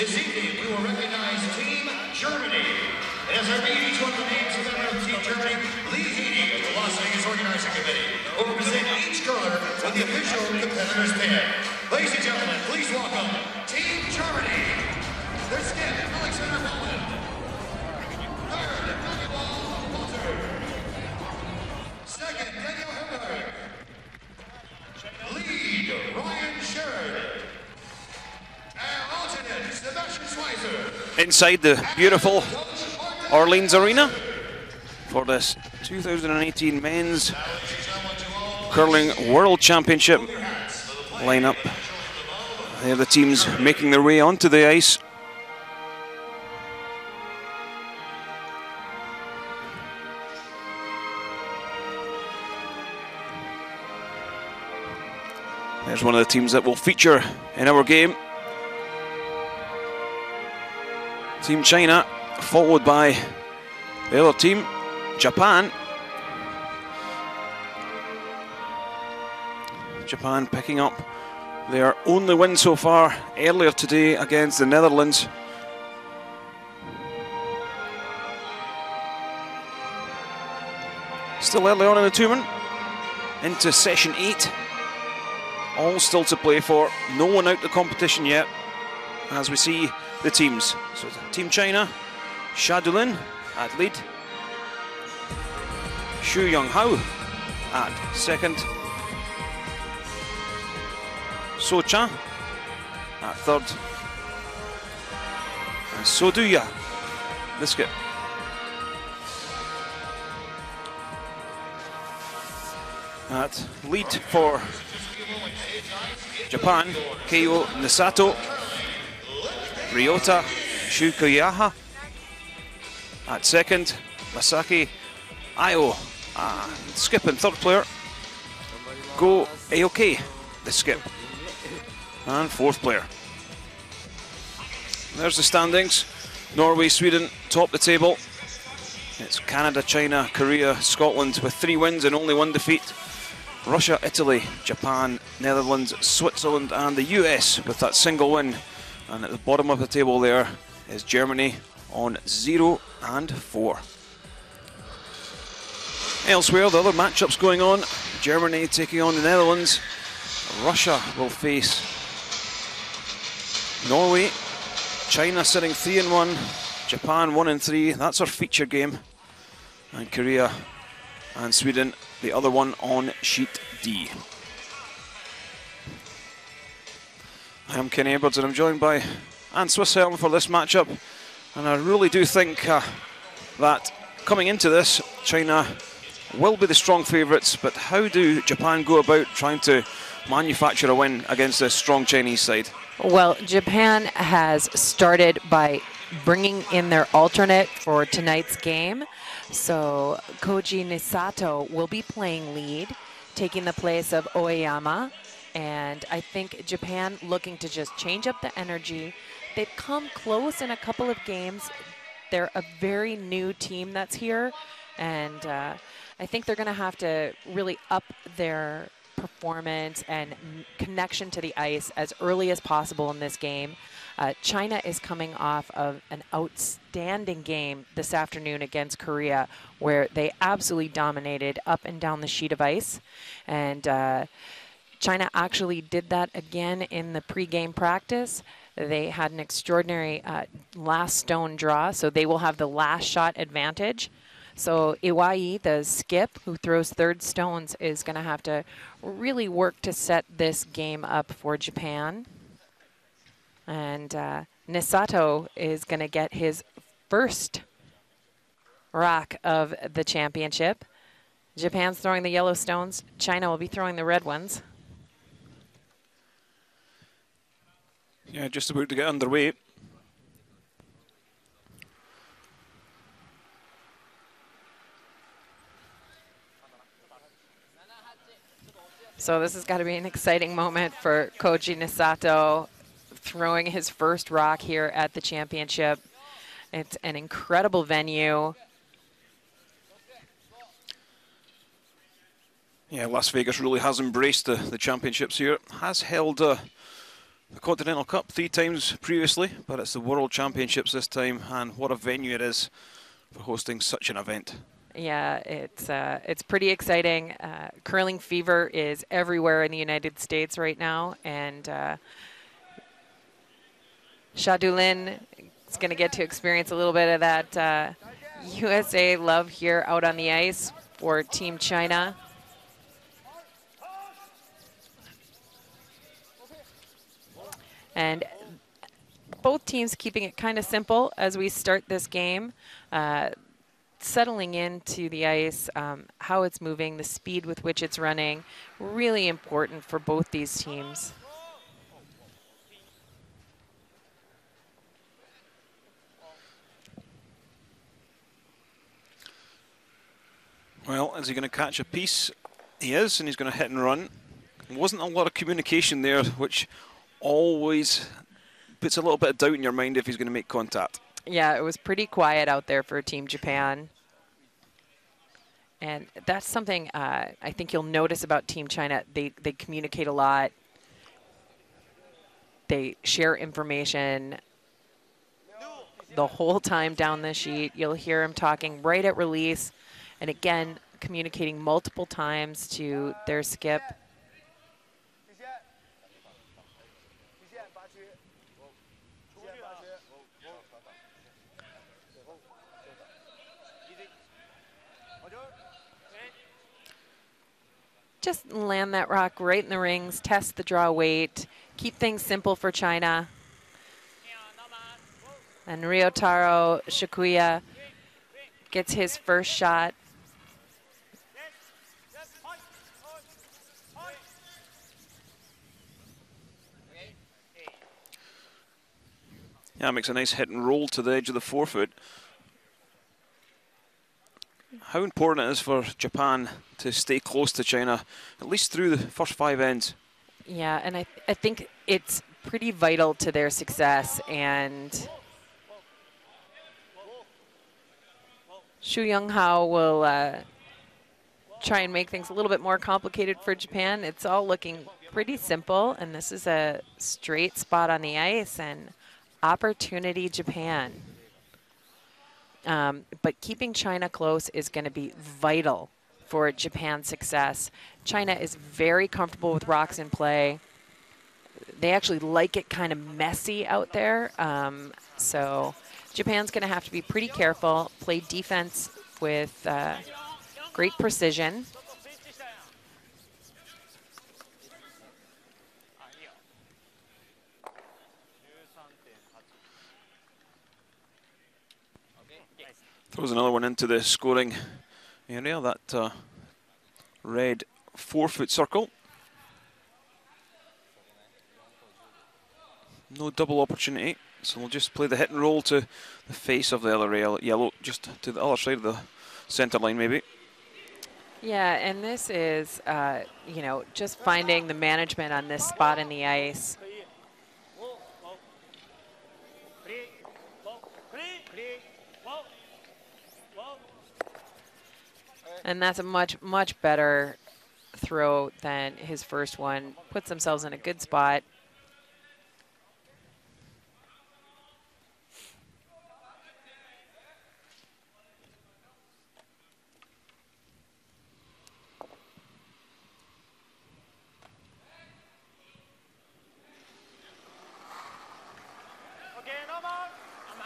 This evening, we will recognize Team Germany. As I read each one of the names of members of Team Germany, Lee Heaney of the Las Vegas Organizing Committee will represent each color with the official competitor's pin. Ladies and gentlemen, please welcome Team Germany. Their skip, Alexander Bowman. Third, Daniel Walter. Second, Daniel Hemberg. Lead, Ryan Sherrod. Inside the beautiful Orleans Arena for this 2018 Men's Curling World Championship lineup. They have the teams making their way onto the ice. There's one of the teams that will feature in our game. Team China, followed by the other team, Japan. Japan picking up their only win so far earlier today against the Netherlands. Still early on in the tournament, into session 8. All still to play for, no one out the competition yet, as we see the teams. So Team China, Shadulin at lead, Xu Yonghao at second, Socha at third, and Soduya, the skip. At lead for Japan, Keiyo Nisato, Ryota Shukuyaha. At second, Masaki Ayo, skip and third player, Go Aoki, the skip, and fourth player. There's the standings. Norway, Sweden top the table. It's Canada, China, Korea, Scotland with 3 wins and only 1 defeat. Russia, Italy, Japan, Netherlands, Switzerland and the US with that single win. And at the bottom of the table there is Germany on 0 and 4. Elsewhere, the other matchups going on. Germany taking on the Netherlands. Russia will face Norway. China sitting 3-1. Japan 1-3. That's our feature game. And Korea and Sweden, the other one on sheet D. I am Kenny Edwards and I'm joined by Anne Swisshelm for this matchup. And I really do think that coming into this, China will be the strong favourites, but how do Japan go about trying to manufacture a win against this strong Chinese side? Well, Japan has started by bringing in their alternate for tonight's game. So Koji Nisato will be playing lead, taking the place of Oeyama. And I think Japan looking to just change up the energy. They've come close in a couple of games. They're a very new team that's here. And I think they're going to have to really up their performance and connection to the ice as early as possible in this game. China is coming off of an outstanding game this afternoon against Korea, where they absolutely dominated up and down the sheet of ice. And China actually did that again in the pre-game practice. They had an extraordinary last stone draw, so they will have the last shot advantage. So Iwai, the skip, who throws third stones, is going to have to really work to set this game up for Japan. And Nisato is going to get his first rack of the championship. Japan's throwing the yellow stones. China will be throwing the red ones. Yeah, just about to get underway. So this has got to be an exciting moment for Koji Nisato, throwing his first rock here at the championship. It's an incredible venue. Yeah, Las Vegas really has embraced the championships here. Has held the Continental Cup 3 times previously, but it's the World Championships this time, and what a venue it is for hosting such an event. Yeah, it's pretty exciting. Curling fever is everywhere in the United States right now, and Shadulin is going to get to experience a little bit of that USA love here out on the ice for Team China. And both teams keeping it kind of simple as we start this game. Settling into the ice, how it's moving, the speed with which it's running, really important for both these teams. Well, is he going to catch a piece? He is, and he's going to hit and run. There wasn't a lot of communication there, which always puts a little bit of doubt in your mind if he's going to make contact. Yeah, it was pretty quiet out there for Team Japan. And that's something I think you'll notice about Team China. They communicate a lot. They share information the whole time down the sheet. You'll hear him talking right at release. And again, communicating multiple times to their skip. Just land that rock right in the rings, test the draw weight, keep things simple for China. And Ryotaro Shikuya gets his first shot. Yeah, makes a nice hit and roll to the edge of the forefoot. How important it is for Japan to stay close to China, at least through the first 5 ends. Yeah, and I think it's pretty vital to their success. And Xu Yonghao will try and make things a little bit more complicated for Japan. It's all looking pretty simple, and this is a straight spot on the ice, and opportunity Japan. But keeping China close is going to be vital for Japan's success. China is very comfortable with rocks in play. They actually like it kind of messy out there. So Japan's going to have to be pretty careful, play defense with great precision. Throws another one into the scoring area, that red forefoot circle. No double opportunity, so we'll just play the hit and roll to the face of the other yellow, just to the other side of the center line maybe. Yeah, and this is, you know, just finding the management on this spot in the ice. And that's a much, much better throw than his first one. Puts themselves in a good spot.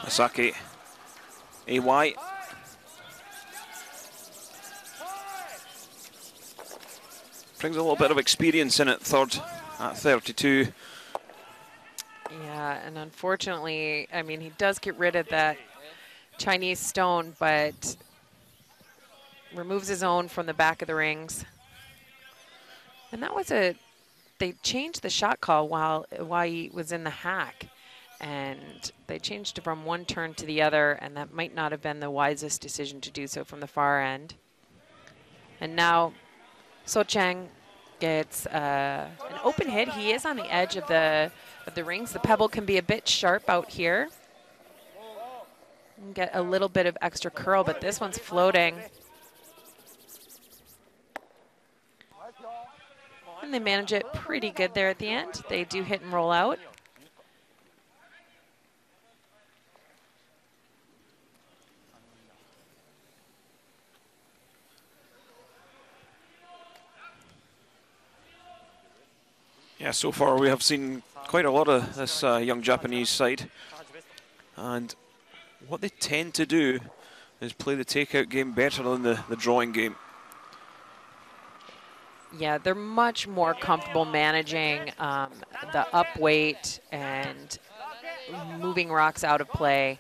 Asaki AY. Brings a little bit of experience in at third at 32. Yeah, and unfortunately, I mean, he does get rid of that Chinese stone, but removes his own from the back of the rings. And that was they changed the shot call while he was in the hack. And they changed it from one turn to the other, and that might not have been the wisest decision to do so from the far end. And now So Chang gets an open hit. He is on the edge of the rings. The pebble can be a bit sharp out here. And get a little bit of extra curl, but this one's floating. And they manage it pretty good there at the end. They do hit and roll out. Yeah, so far we have seen quite a lot of this young Japanese side. And what they tend to do is play the takeout game better than the drawing game. Yeah, they're much more comfortable managing the up weight and moving rocks out of play.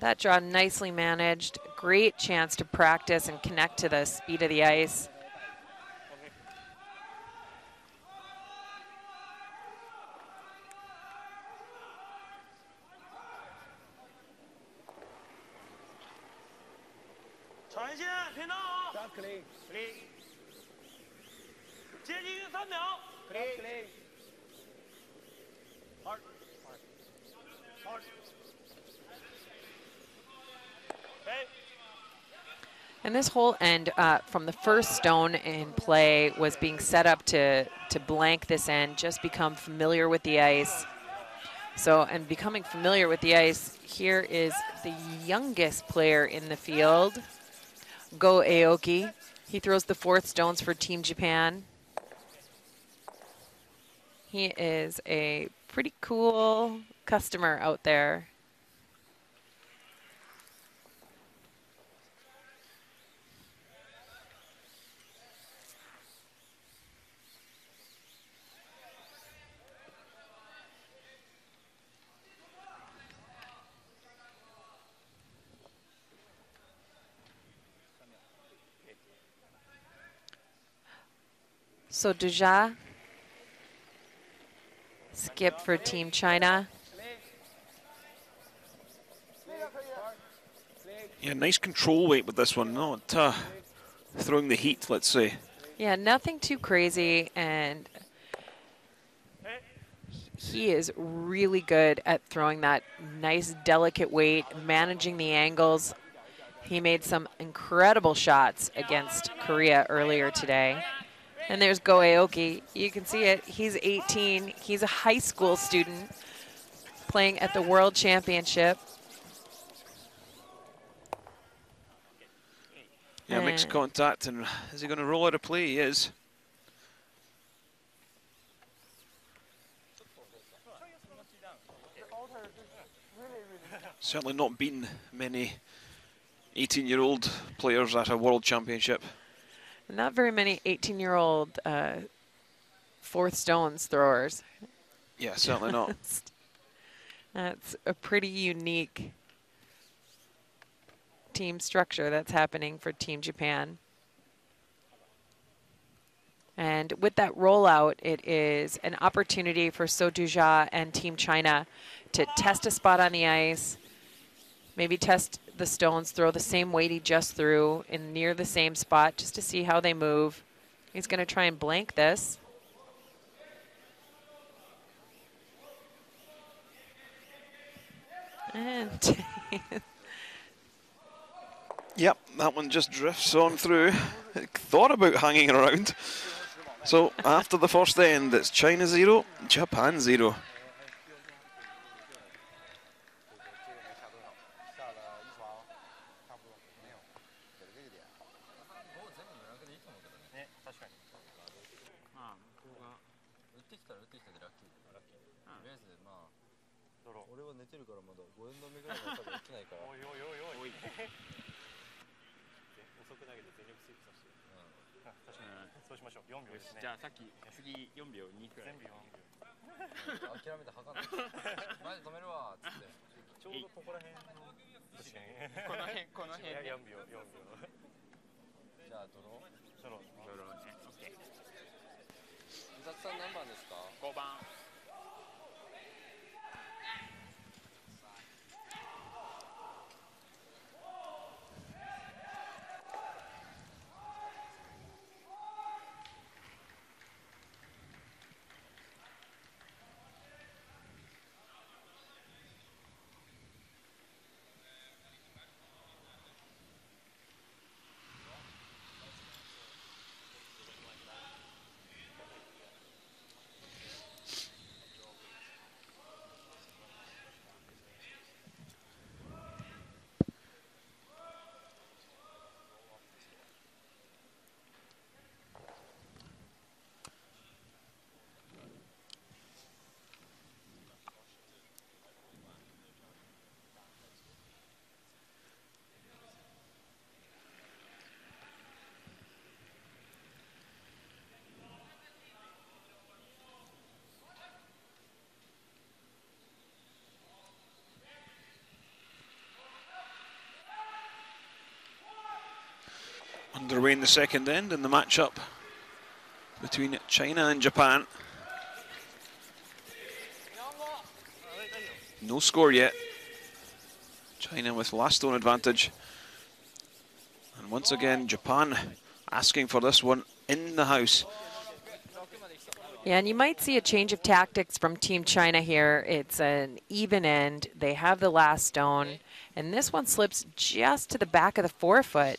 That draw nicely managed. Great chance to practice and connect to the speed of the ice. And this whole end from the first stone in play was being set up to blank this end, just become familiar with the ice. So, and becoming familiar with the ice, here is the youngest player in the field, Go Aoki. He throws the 4th stones for Team Japan. He is a pretty cool customer out there. So Duja, skip for Team China. Yeah, nice control weight with this one, not throwing the heat, let's say. Yeah, nothing too crazy, and he is really good at throwing that nice, delicate weight, managing the angles. He made some incredible shots against Korea earlier today. And there's Go Aoki. You can see it. He's 18. He's a high school student playing at the World Championship. Yeah, makes contact, and is he going to roll out a play? He is. Certainly not been many 18-year-old players at a World Championship. Not very many 18-year-old 4th stones throwers. Yeah, certainly not. That's a pretty unique team structure that's happening for Team Japan. And with that rollout, it is an opportunity for So Duja and Team China to test a spot on the ice, maybe test the stones, throw the same weight he just threw in near the same spot just to see how they move. He's going to try and blank this. And yep, that one just drifts on through. Thought about hanging around. So after the first end, it's China 0, Japan 0. Underway in the second end in the matchup between China and Japan. No score yet. China with last stone advantage. And once again, Japan asking for this one in the house. Yeah, and you might see a change of tactics from Team China here. It's an even end. They have the last stone, and this one slips just to the back of the forefoot.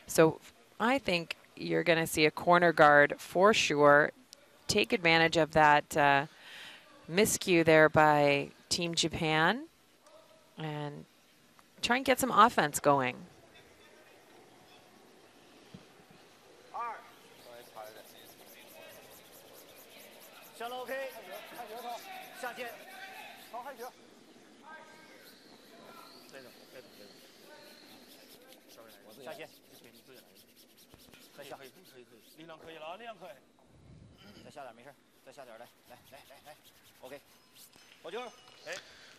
So I think you're going to see a corner guard for sure. Take advantage of that miscue there by Team Japan and try and get some offense going.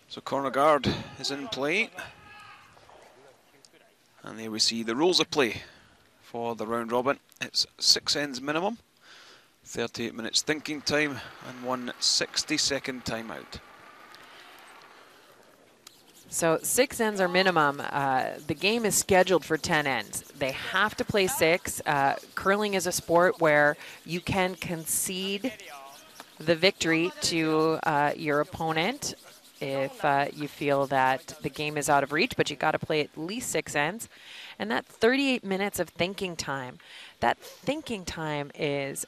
So corner guard is in play. And there we see the rules of play for the round robin. It's 6 ends minimum, 38 minutes thinking time, and 1 60-second timeout. So 6 ends are minimum. The game is scheduled for 10 ends. They have to play 6. Curling is a sport where you can concede the victory to your opponent if you feel that the game is out of reach, but you got to play at least 6 ends. And that 38 minutes of thinking time, that thinking time is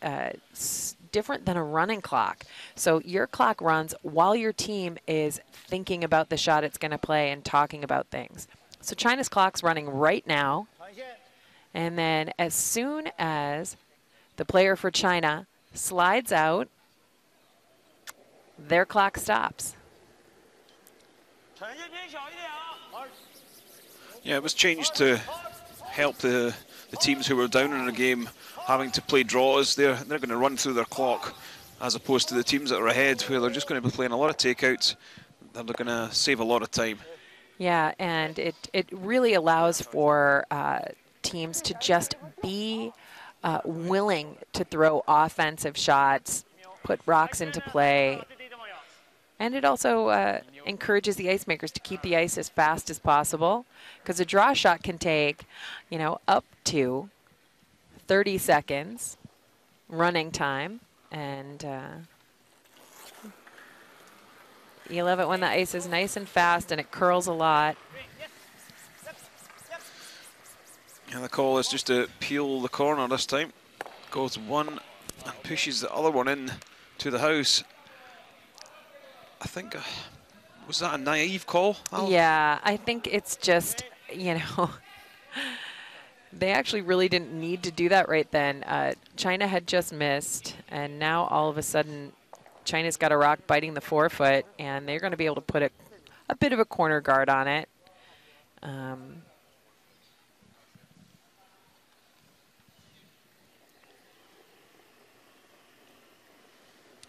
different than a running clock. So your clock runs while your team is thinking about the shot it's going to play and talking about things. So China's clock's running right now. And then as soon as the player for China slides out, their clock stops. Yeah, it was changed to help the teams who were down in the game having to play draws. They're going to run through their clock as opposed to the teams that are ahead where they're just going to be playing a lot of takeouts. They're going to save a lot of time. Yeah, and it really allows for teams to just be willing to throw offensive shots, put rocks into play. And it also encourages the ice makers to keep the ice as fast as possible, because a draw shot can take, you know, up to 30 seconds running time. And you love it when the ice is nice and fast and it curls a lot. And the call is just to peel the corner this time. Goes one and pushes the other one in to the house. I think, was that a naive call, Al? Yeah, I think it's just, you know, they actually really didn't need to do that right then. China had just missed, and now all of a sudden China's got a rock biting the forefoot, and they're going to be able to put a bit of a corner guard on it.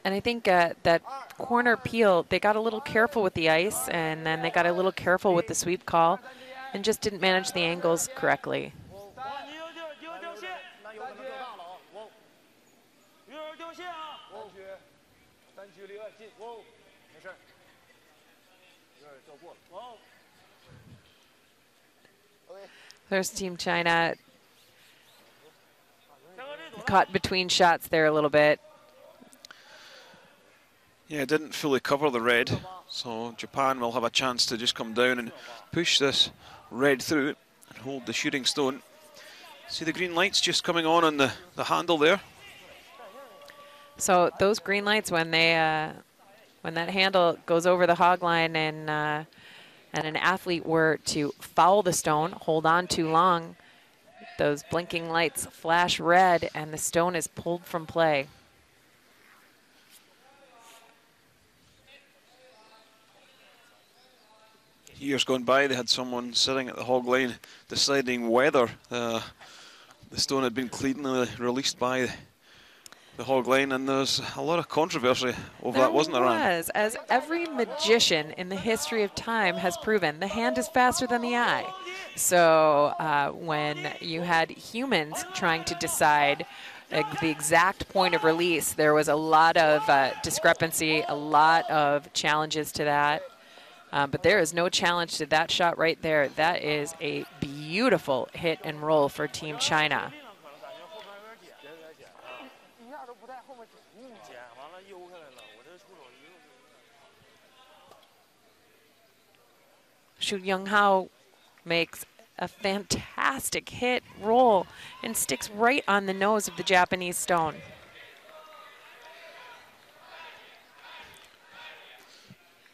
And I think that corner peel, they got a little careful with the ice, and then they got a little careful with the sweep call and just didn't manage the angles correctly. There's Team China caught between shots there a little bit. Yeah, it didn't fully cover the red, so Japan will have a chance to just come down and push this red through and hold the shooting stone. See the green lights just coming on the handle there. So those green lights, when they when that handle goes over the hog line and an athlete were to foul the stone, hold on too long, those blinking lights flash red and the stone is pulled from play. Years gone by, they had someone sitting at the hog line deciding whether the stone had been cleanly released by the hog line, and there's a lot of controversy over that, wasn't there, Anne? There was, as every magician in the history of time has proven, the hand is faster than the eye. So when you had humans trying to decide the exact point of release, there was a lot of discrepancy, a lot of challenges to that. But there is no challenge to that shot right there. That is a beautiful hit and roll for Team China. Xu Yonghao makes a fantastic hit, roll, and sticks right on the nose of the Japanese stone.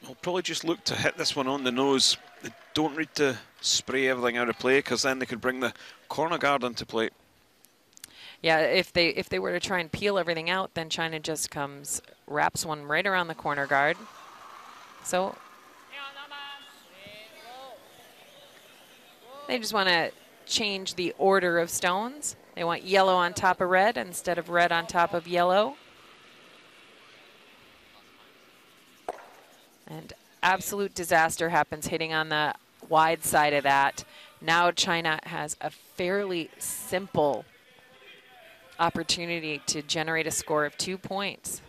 I'll probably just look to hit this one on the nose. They don't need to spray everything out of play, because then they could bring the corner guard into play. Yeah, if they were to try and peel everything out, then China just comes, wraps one right around the corner guard. So they just want to change the order of stones. They want yellow on top of red instead of red on top of yellow. And absolute disaster happens hitting on the wide side of that. Now China has a fairly simple opportunity to generate a score of 2 points.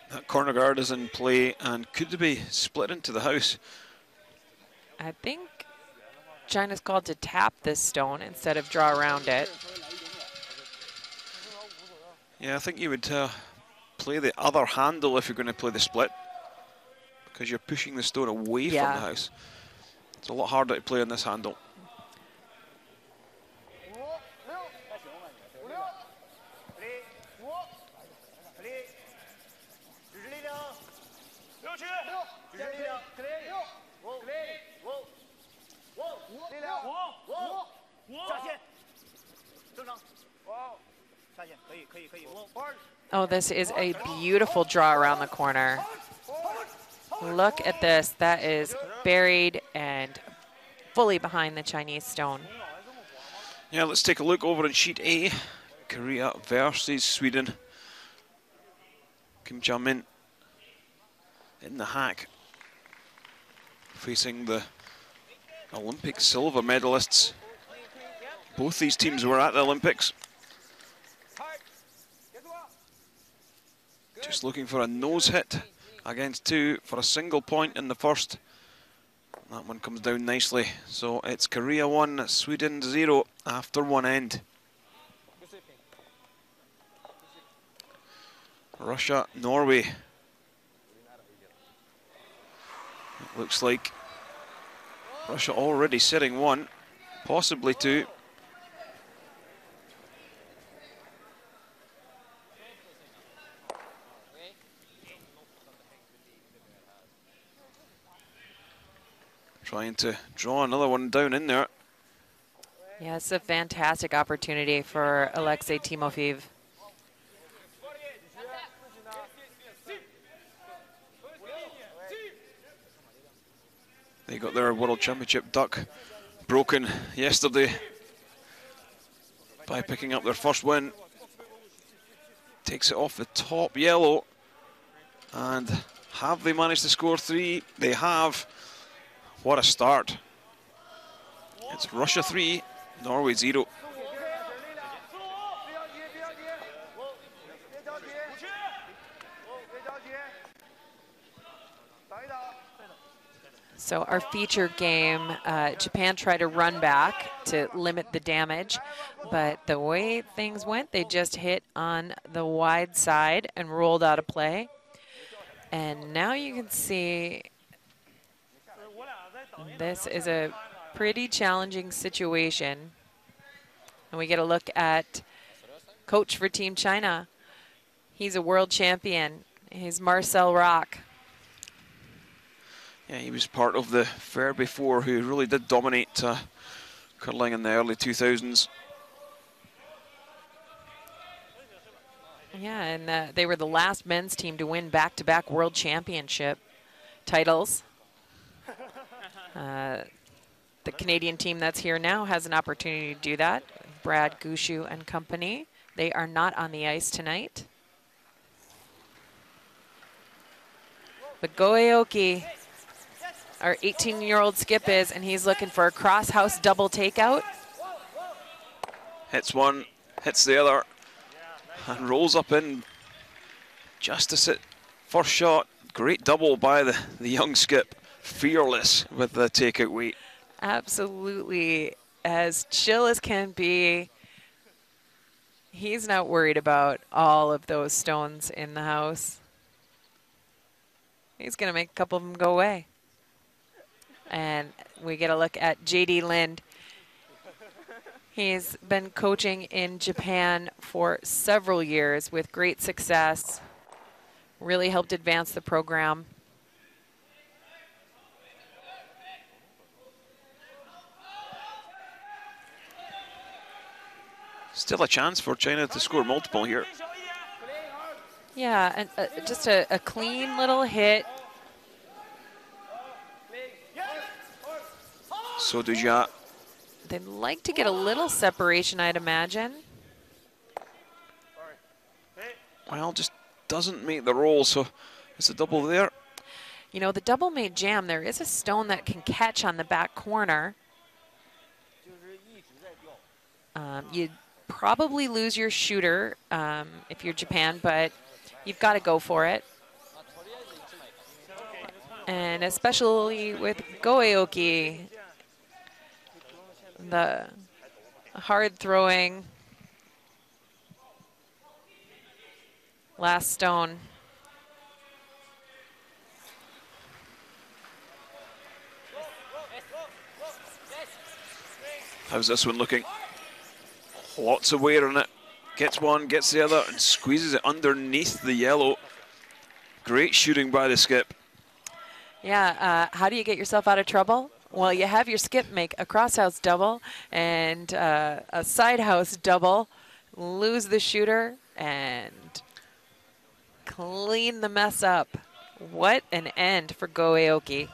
That corner guard is in play and could be split into the house. I think China's called to tap this stone instead of draw around it. Yeah, I think you would play the other handle if you're going to play the split, because you're pushing the stone away from the house. It's a lot harder to play on this handle. Oh, this is a beautiful draw around the corner. Look at this. That is buried and fully behind the Chinese stone. Yeah, let's take a look over in sheet A. Korea versus Sweden. Kim Cha-min in the hack, facing the Olympic silver medalists. Both these teams were at the Olympics. Just looking for a nose hit against two for a single point in the first. That one comes down nicely. So it's Korea 1, Sweden 0 after one end. Russia, Norway. It looks like Russia already sitting one, possibly two. Trying to draw another one down in there. Yeah, it's a fantastic opportunity for Alexei Timofeev. They got their World Championship duck broken yesterday by picking up their first win. Takes it off the top yellow. And have they managed to score three? They have. What a start. It's Russia 3, Norway 0. So our feature game, Japan tried to run back to limit the damage, but the way things went, they just hit on the wide side and rolled out of play. And now you can see this is a pretty challenging situation. And we get a look at coach for Team China. He's a world champion. He's Marcel Rock. Yeah, he was part of the fair before, who really did dominate curling in the early 2000s. Yeah, and they were the last men's team to win back-to-back world championship titles. The Canadian team that's here now has an opportunity to do that. Brad Gushu and company. They are not on the ice tonight. But Goeoki, our 18-year-old skip is, and he's looking for a cross-house double takeout. Hits one, hits the other, and rolls up in just to sit. First shot, great double by the young skip. Fearless with the takeout weight. Absolutely, as chill as can be. He's not worried about all of those stones in the house. He's going to make a couple of them go away. And we get a look at J.D. Lind. He's been coaching in Japan for several years with great success. Really helped advance the program. Still a chance for China to score multiple here. Yeah, and just a clean little hit. So Duja. They'd like to get a little separation, I'd imagine. Well, just doesn't make the roll, so it's a double there. You know, the double may jam. There is a stone that can catch on the back corner. You'd probably lose your shooter if you're Japan, but you've got to go for it. And especially with Goeoki, the hard throwing last stone. How's this one looking? Lots of wear on it. Gets one, gets the other, and squeezes it underneath the yellow. Great shooting by the skip. Yeah, how do you get yourself out of trouble? Well, you have your skip make a cross-house double and a side-house double, lose the shooter, and clean the mess up. What an end for Goeoki.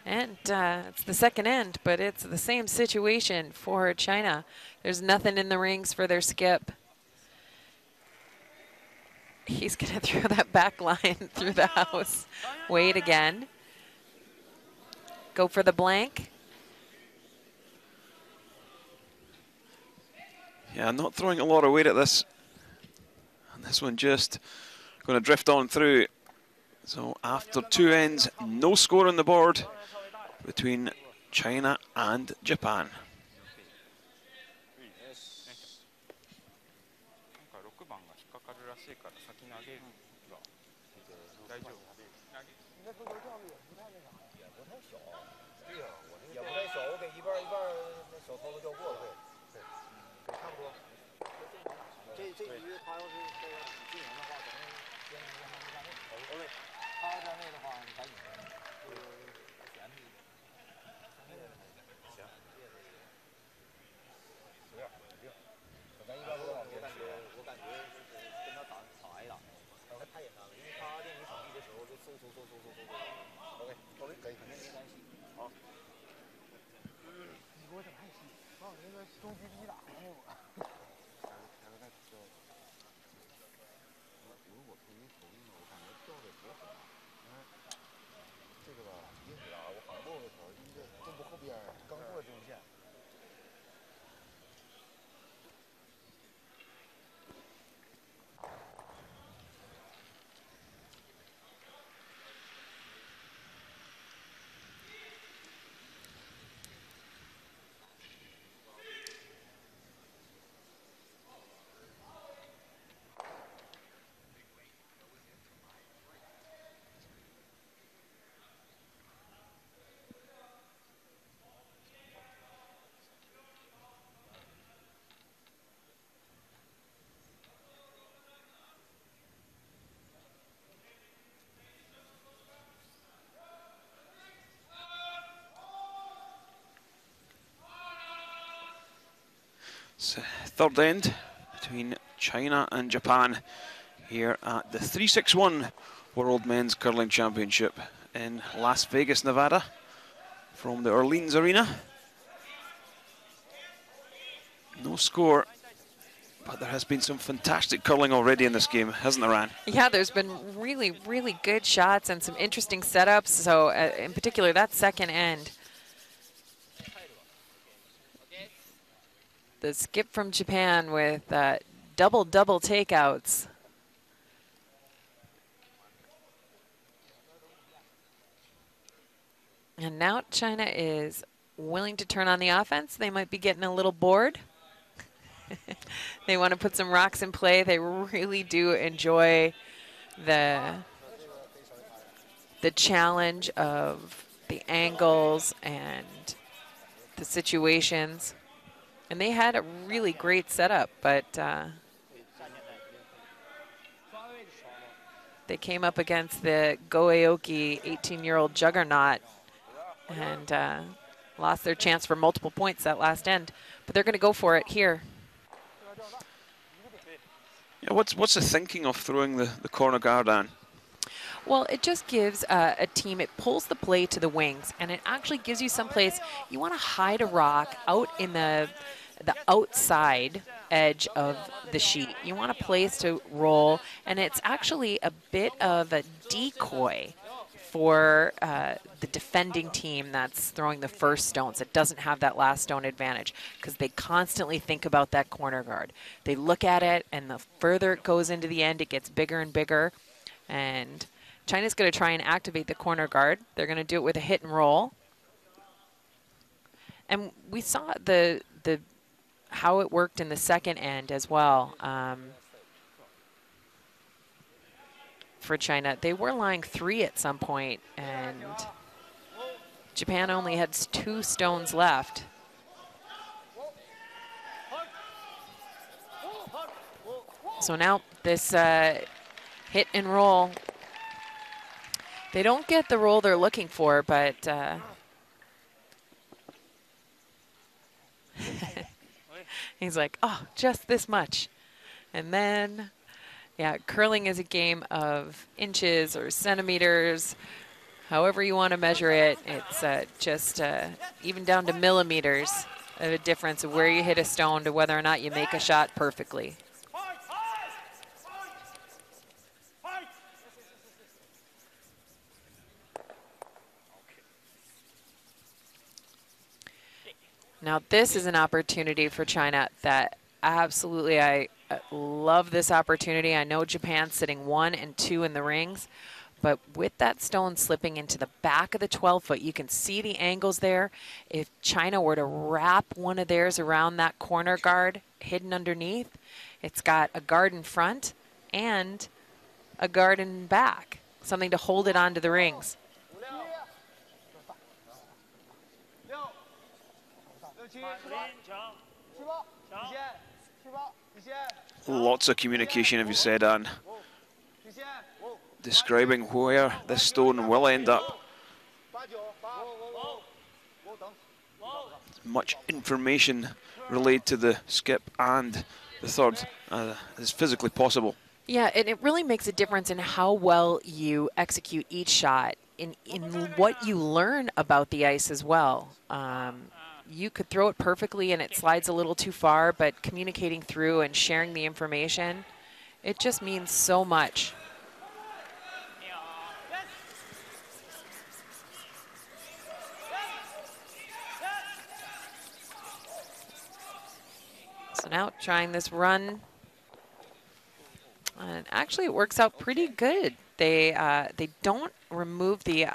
And it's the second end, but it's the same situation for China. There's nothing in the rings for their skip. He's going to throw that back line through the house. Wait again. Go for the blank. Yeah, not throwing a lot of weight at this. And this one just going to drift on through. So after two ends, no score on the board between China and Japan. Third end between China and Japan here at the 361 World Men's Curling Championship in Las Vegas, Nevada, from the Orleans Arena. No score, but there has been some fantastic curling already in this game, hasn't there, Anne? Yeah, there's been really, really good shots and some interesting setups. So in particular, that second end. The skip from Japan with double takeouts. And now China is willing to turn on the offense. They might be getting a little bored. They want to put some rocks in play. They really do enjoy the challenge of the angles and the situations. And they had a really great setup, but they came up against the Goeoki 18-year-old juggernaut and lost their chance for multiple points that last end. But they're going to go for it here. Yeah, what's the thinking of throwing the corner guard on? Well, it just gives a team, it pulls the play to the wings, and it actually gives you some place. You want to hide a rock out in the outside edge of the sheet. You want a place to roll, and it's actually a bit of a decoy for the defending team that's throwing the first stones. It doesn't have that last stone advantage because they constantly think about that corner guard. They look at it, and the further it goes into the end, it gets bigger and bigger. And China's going to try and activate the corner guard. They're going to do it with a hit and roll. And we saw the how it worked in the second end as well. For China, they were lying 3 at some point, and Japan only had 2 stones left. So now this hit and roll, they don't get the roll they're looking for, but he's like, oh, just this much. And then, yeah, curling is a game of inches or centimeters, however you want to measure it. It's just even down to millimeters of a difference of where you hit a stone to whether or not you make a shot perfectly. Now this is an opportunity for China that absolutely, I love this opportunity. I know Japan's sitting 1 and 2 in the rings, but with that stone slipping into the back of the 12-foot, you can see the angles there. If China were to wrap one of theirs around that corner guard hidden underneath, it's got a guard in front and a guard in back, something to hold it onto the rings. Lots of communication, have you said, Anne, describing where this stone will end up. Much information relayed to the skip and the third as physically possible. Yeah, and it really makes a difference in how well you execute each shot, in what you learn about the ice as well. You could throw it perfectly and it slides a little too far, but communicating through and sharing the information, it just means so much. So now trying this run, and actually it works out pretty good. They don't remove the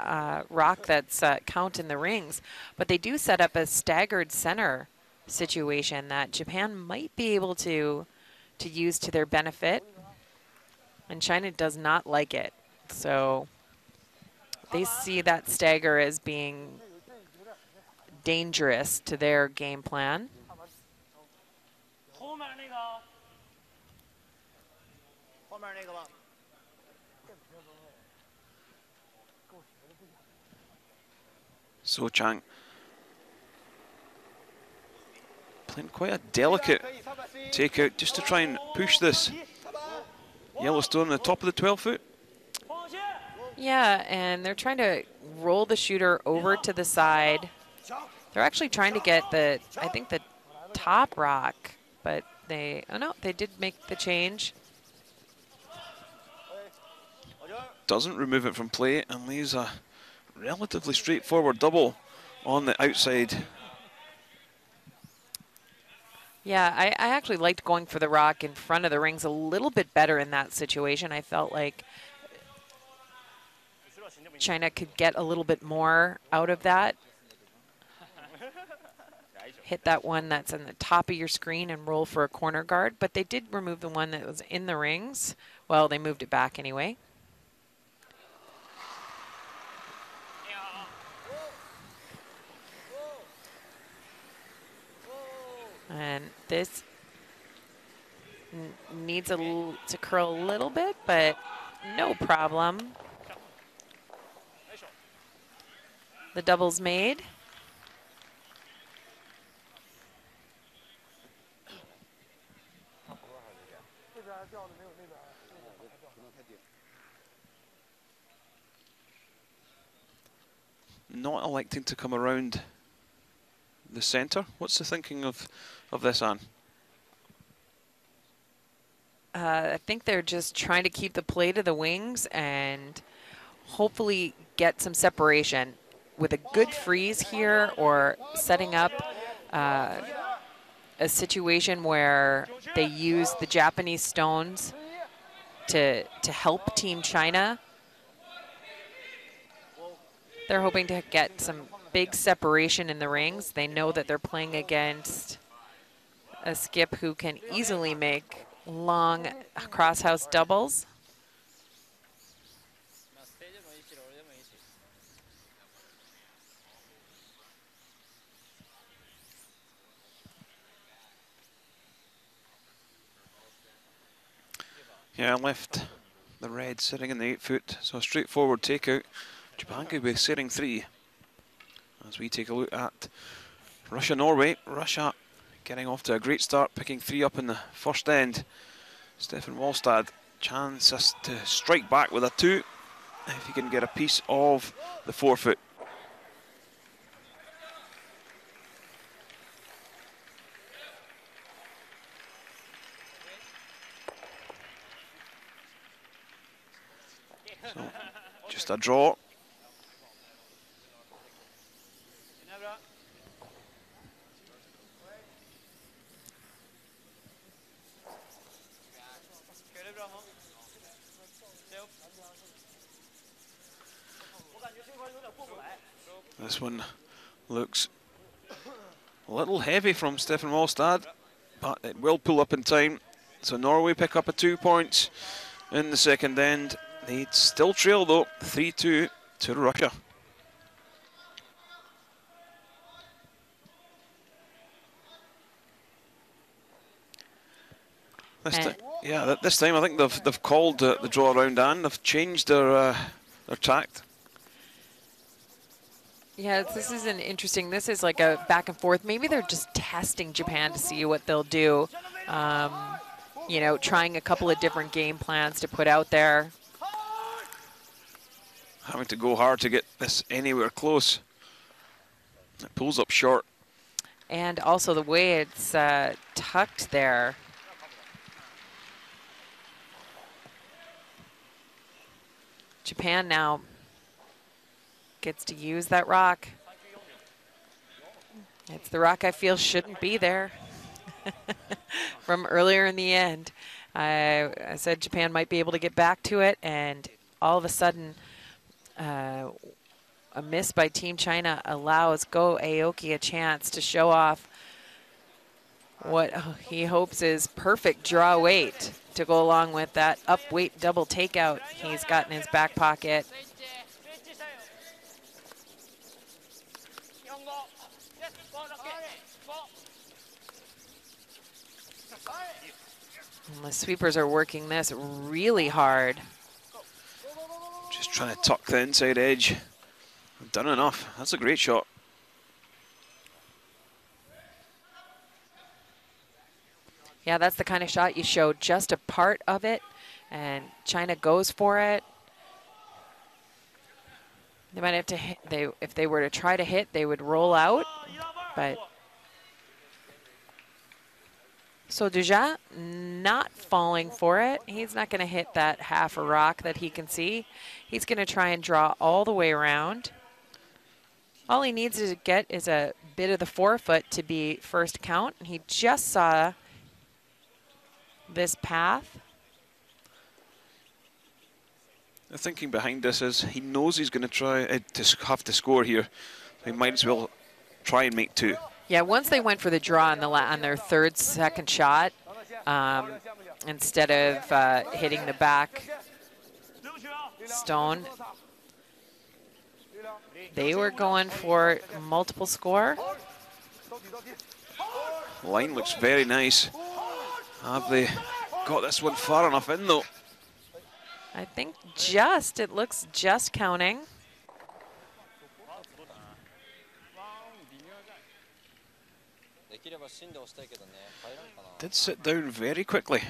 rock that's count in the rings, but they do set up a staggered center situation that Japan might be able to use to their benefit, and China does not like it. So they see that stagger as being dangerous to their game plan. So Chang playing quite a delicate takeout just to try and push this Yellowstone on the top of the 12-foot. Yeah, and they're trying to roll the shooter over to the side. They're actually trying to get the, I think, the top rock, but they, oh no, they did make the change. Doesn't remove it from play and leaves a relatively straightforward double on the outside. Yeah, I actually liked going for the rock in front of the rings a little bit better in that situation. I felt like China could get a little bit more out of that. Hit that one that's on the top of your screen and roll for a corner guard, but they did remove the one that was in the rings. Well, they moved it back anyway. And this needs to curl a little bit, but no problem. The double's made. Not electing to come around the center. What's the thinking of this, Anne? I think they're just trying to keep the play to the wings and hopefully get some separation with a good freeze here, or setting up a situation where they use the Japanese stones to help Team China. They're hoping to get some big separation in the rings. They know that they're playing against a skip who can easily make long cross-house doubles. Yeah, left the red sitting in the 8-foot, so a straightforward takeout. Japan could be setting 3. As we take a look at Russia-Norway. Russia getting off to a great start, picking 3 up in the first end. Stefan Wallstad, chances to strike back with a 2 if he can get a piece of the 4-foot. So, just a draw. This one looks a little heavy from Stefan Wallstad, but it will pull up in time. So Norway pick up a 2 points in the second end. They still trail though, 3-2 to Russia. This time I think they've called the draw around, and they've changed their tact. Yeah, this is an interesting, this is like a back and forth. Maybe they're just testing Japan to see what they'll do. You know, trying a couple of different game plans to put out there. Having to go hard to get this anywhere close. It pulls up short. And also the way it's tucked there. Japan now gets to use that rock. It's the rock I feel shouldn't be there from earlier in the end. I said Japan might be able to get back to it, and all of a sudden a miss by Team China allows Go Aoki a chance to show off what he hopes is perfect draw weight to go along with that up weight double takeout he's got in his back pocket. And the sweepers are working this really hard. Just trying to tuck the inside edge. Done enough. That's a great shot. Yeah, that's the kind of shot you show just a part of it, and China goes for it. They might have to hit, if they were to try to hit, they would roll out, but so Dujas not falling for it. He's not going to hit that half a rock that he can see. He's going to try and draw all the way around. All he needs to get is a bit of the forefoot to be first count. He just saw this path. The thinking behind this is he knows he's going to try to have to score here. He might as well try and make two. Yeah, once they went for the draw on their second shot, instead of hitting the back stone, they were going for multiple score. Line looks very nice. Have they got this one far enough in though? I think it looks just counting. Did sit down very quickly.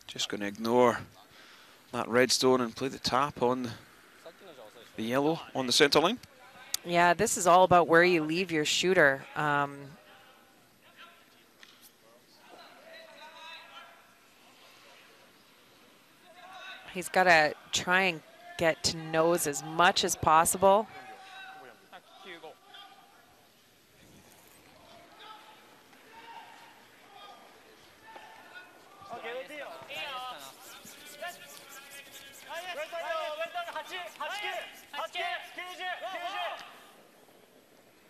Just going to ignore that red stone and play the tap on the yellow on the center line. Yeah, this is all about where you leave your shooter. He's got to try and get to nose as much as possible.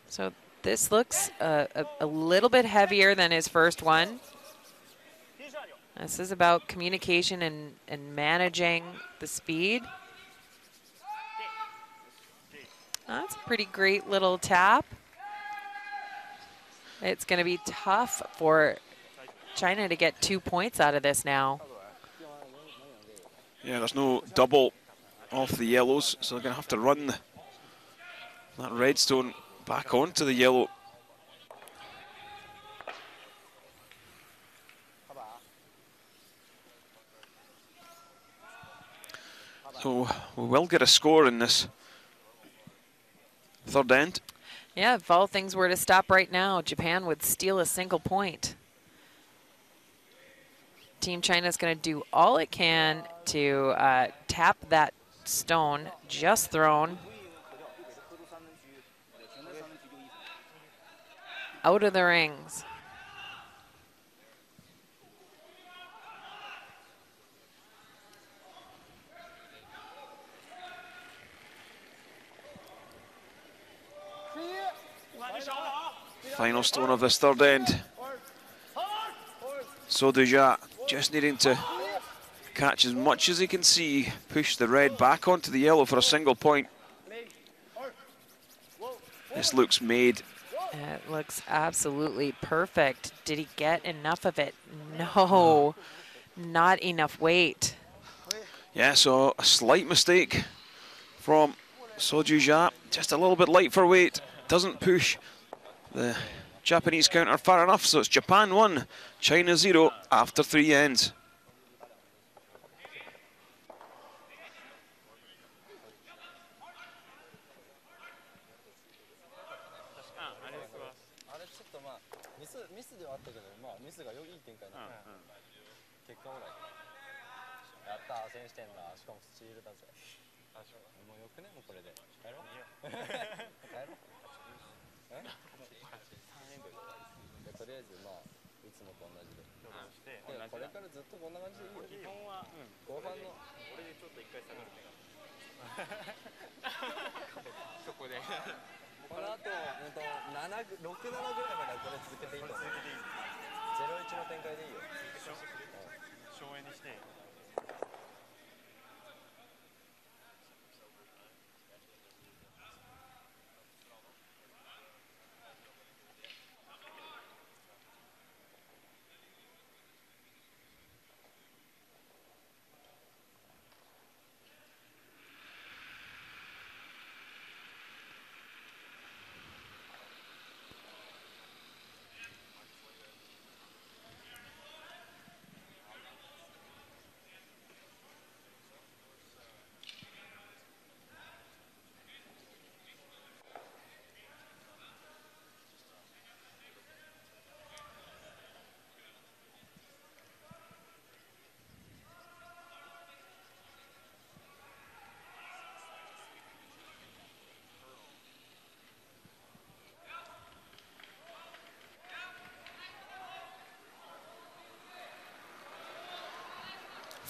So this looks a little bit heavier than his first one. This is about communication and managing the speed. That's a pretty great little tap. It's going to be tough for China to get 2 points out of this now. Yeah, there's no double off the yellows, so they're going to have to run that red stone back onto the yellow. So we will get a score in this third end. Yeah, if all things were to stop right now, Japan would steal a single point. Team China is going to do all it can to tap that stone just thrown out of the rings. Final stone of this third end. So Dujas just needing to catch as much as he can see, push the red back onto the yellow for a single point. This looks made. It looks absolutely perfect. Did he get enough of it? No, not enough weight. Yeah, so a slight mistake from So Dujas. Just a little bit light for weight. Doesn't push the Japanese counter far enough, so it's Japan 1, China 0 after 3 ends.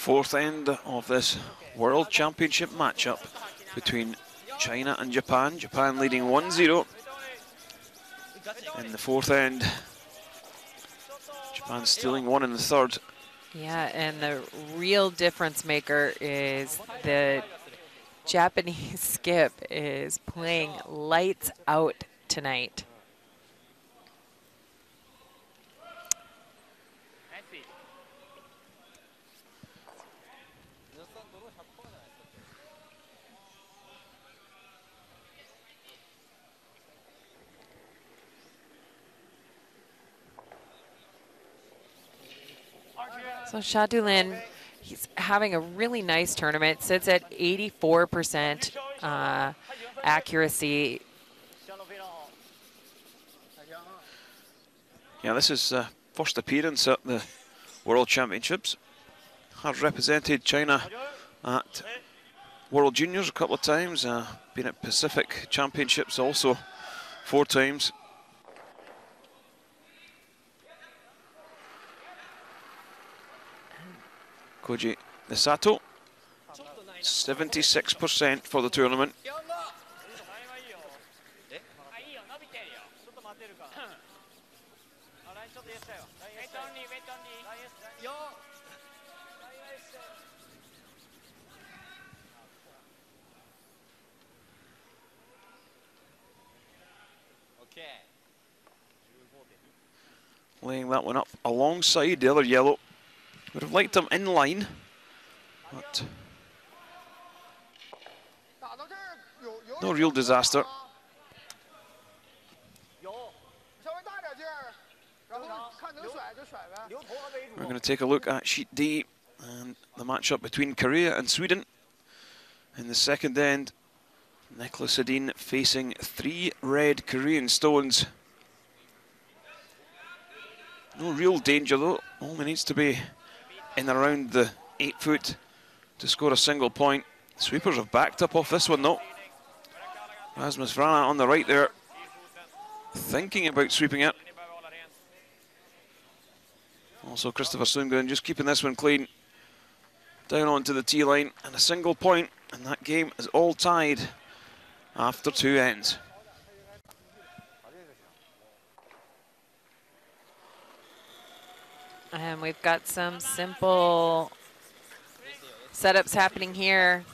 Fourth end of this World Championship matchup between China and Japan. Japan leading 1-0 in the fourth end. Japan stealing one in the third. Yeah, and the real difference maker is the Japanese skip is playing lights out tonight. So Shadulin, he's having a really nice tournament, sits at 84% accuracy. Yeah, this is first appearance at the World Championships. Has represented China at World Juniors a couple of times, been at Pacific Championships also 4 times. Koji Nisato, 76% for the tournament. Laying that one up alongside the other yellow. Would have liked him in line, but no real disaster. We're going to take a look at Sheet D and the matchup between Korea and Sweden. In the second end, Nicholas Sedin facing 3 red Korean stones. No real danger though, only needs to be in around the 8 foot to score a single point. Sweepers have backed up off this one though. Rasmus Vrana on the right there, thinking about sweeping it. Also Christopher Sundgren just keeping this one clean. Down onto the tee line and a single point, and that game is all tied after 2 ends. And we've got some simple setups happening here.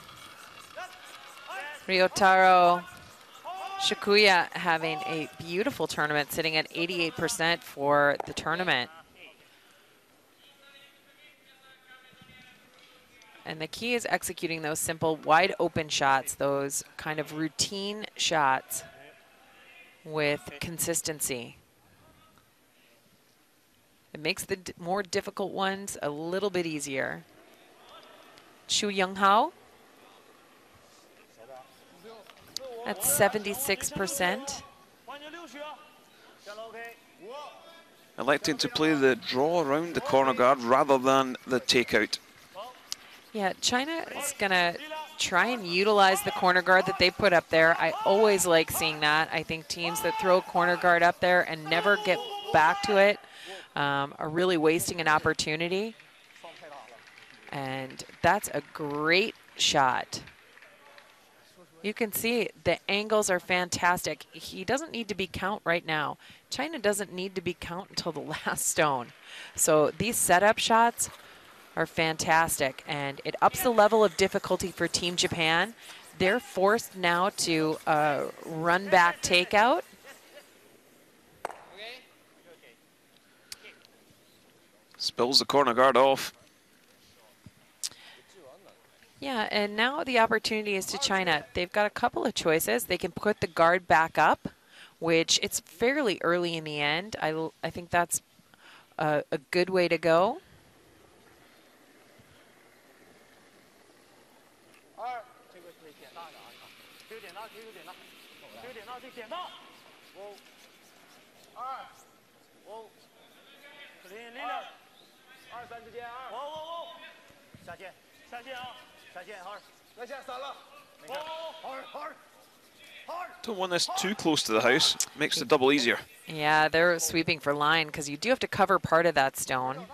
Ryotaro Shikuya having a beautiful tournament, sitting at 88% for the tournament. And the key is executing those simple wide open shots, those kind of routine shots with consistency. It makes the more difficult ones a little bit easier. Chu Young-hao at 76%. Electing to play the draw around the corner guard rather than the takeout. Yeah, China is going to try and utilize the corner guard that they put up there. I always like seeing that. I think teams that throw a corner guard up there and never get back to it are really wasting an opportunity. And that's a great shot. You can see the angles are fantastic. He doesn't need to be count right now. China doesn't need to be count until the last stone. So these setup shots are fantastic, and it ups the level of difficulty for Team Japan. They're forced now to run back takeout. Spills the corner guard off. Yeah, and now the opportunity is to China. They've got a couple of choices. They can put the guard back up, which it's fairly early in the end. I think that's a good way to go. Don't want this too close to the house. Makes the double easier. Yeah, they're sweeping for line because you do have to cover part of that stone.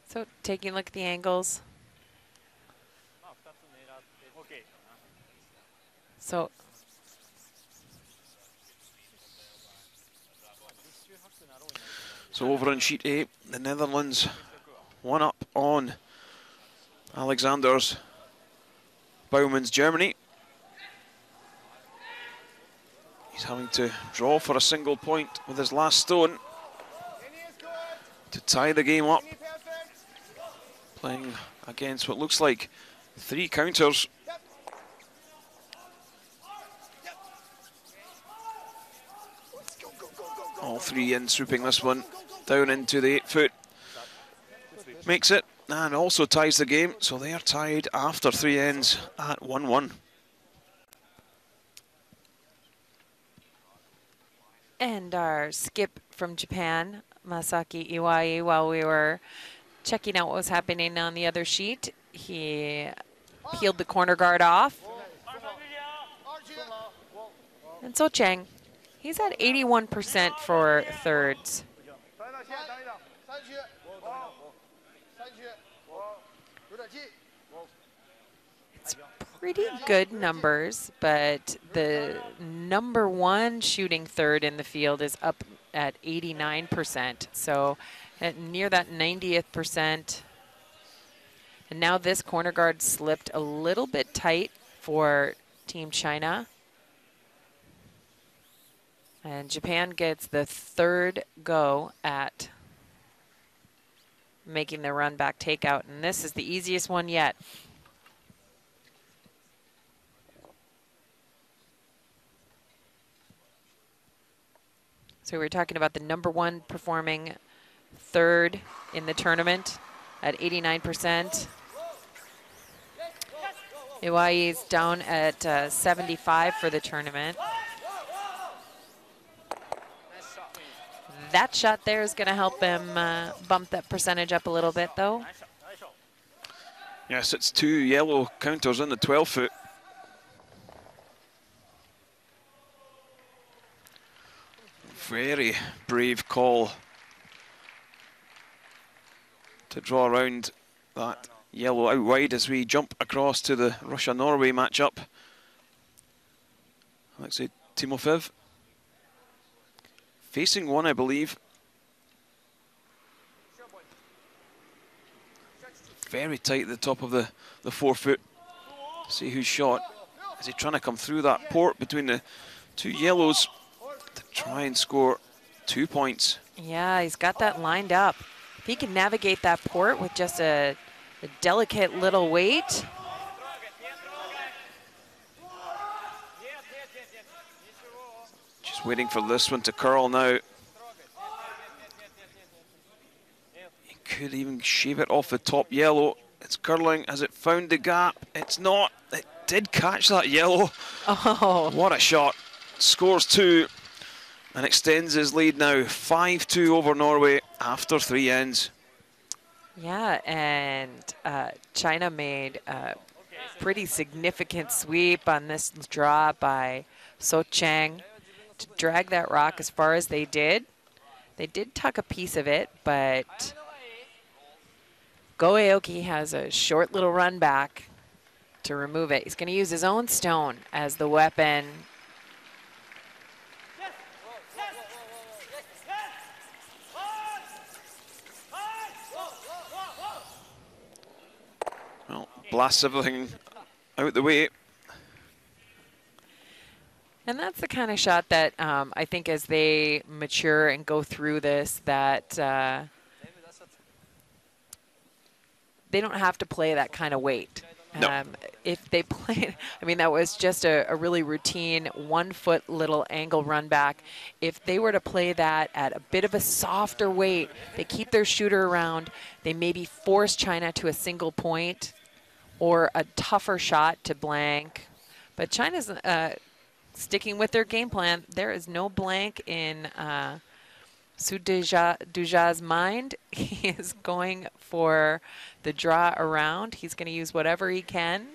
So taking a look at the angles. So over on sheet A, the Netherlands 1 up on Alexander's Bauman's Germany. He's having to draw for a single point with his last stone to tie the game up. Playing against what looks like 3 counters. All 3 in, swooping this one down into the 8-foot. Makes it, and also ties the game, so they are tied after 3 ends at 1-1. And our skip from Japan, Masaki Iwai, while we were checking out what was happening on the other sheet, he peeled the corner guard off. And So Chang, he's at 81% for thirds. It's pretty good numbers, but the #1 shooting third in the field is up at 89%. So at near that 90th percent. And now this corner guard slipped a little bit tight for Team China. And Japan gets the 3rd go at making the run back takeout. And this is the easiest one yet. So we're talking about the #1 performing third in the tournament at 89%. Iwai is down at 75 for the tournament. That shot there is going to help him bump that percentage up a little bit, though. Yes, it's 2 yellow counters in the 12-foot. Very brave call to draw around that yellow out wide as we jump across to the Russia-Norway matchup. Alexei Timofev facing one, I believe. Very tight at the top of the 4-foot. See who's shot. Is he trying to come through that port between the 2 yellows to try and score 2 points? Yeah, he's got that lined up. If he can navigate that port with just a delicate little weight. Just waiting for this one to curl now. He could even shave it off the top yellow. It's curling. Has it found the gap? It's not. It did catch that yellow. Oh. What a shot. Scores 2 and extends his lead now. 5-2 over Norway after 3 ends. Yeah, and China made a pretty significant sweep on this draw by So Chang to drag that rock as far as they did. They did tuck a piece of it, but Go Aoki has a short little run back to remove it. He's going to use his own stone as the weapon. Well, blasts everything out the way. And that's the kind of shot that I think as they mature and go through this, that they don't have to play that kind of weight. No. If they play, I mean, that was just a really routine 1-foot little angle run back. If they were to play that at a bit of a softer weight, they keep their shooter around, they maybe force China to a single point or a tougher shot to blank. But China's sticking with their game plan. There is no blank in Su Duja's mind. He is going for the draw around. He's going to use whatever he can.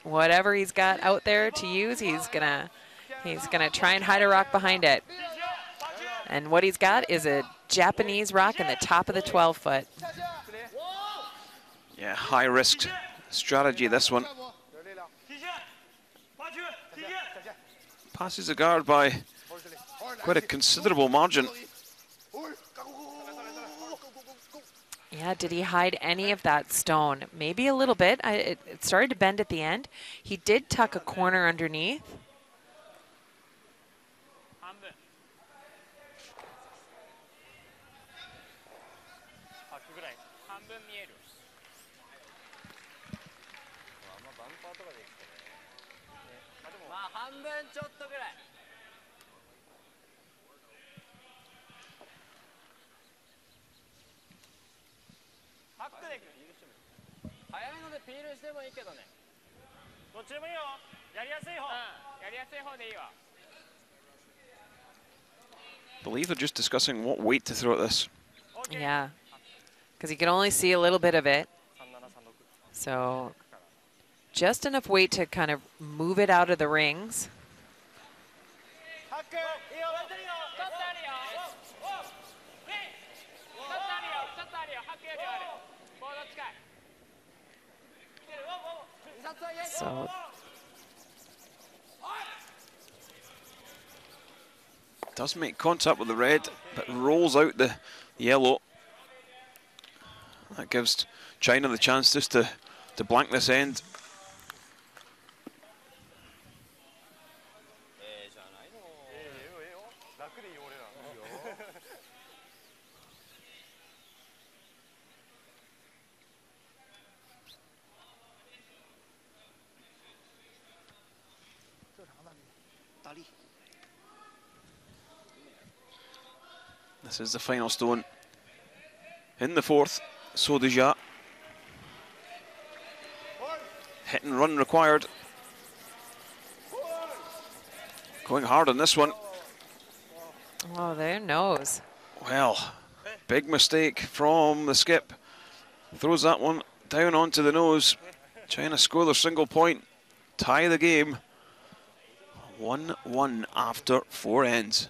Whatever he's got out there to use, he's going to He's going to try and hide a rock behind it. And what he's got is a Japanese rock in the top of the 12-foot. Yeah, high-risk strategy, this one. Passes the guard by quite a considerable margin. Yeah, did he hide any of that stone? Maybe a little bit. It started to bend at the end. He did tuck a corner underneath. I believe they're just discussing what weight to throw at this. Yeah, because you can only see a little bit of it. So just enough weight to kind of move it out of the rings. So does make contact with the red, but rolls out the yellow. That gives China the chance just to blank this end. This is the final stone in the fourth. So Deja. Hit and run required. Going hard on this one. oh, there nose. Well, big mistake from the skip. Throws that one down onto the nose. China score their single point. Tie the game. 1-1 after 4 ends.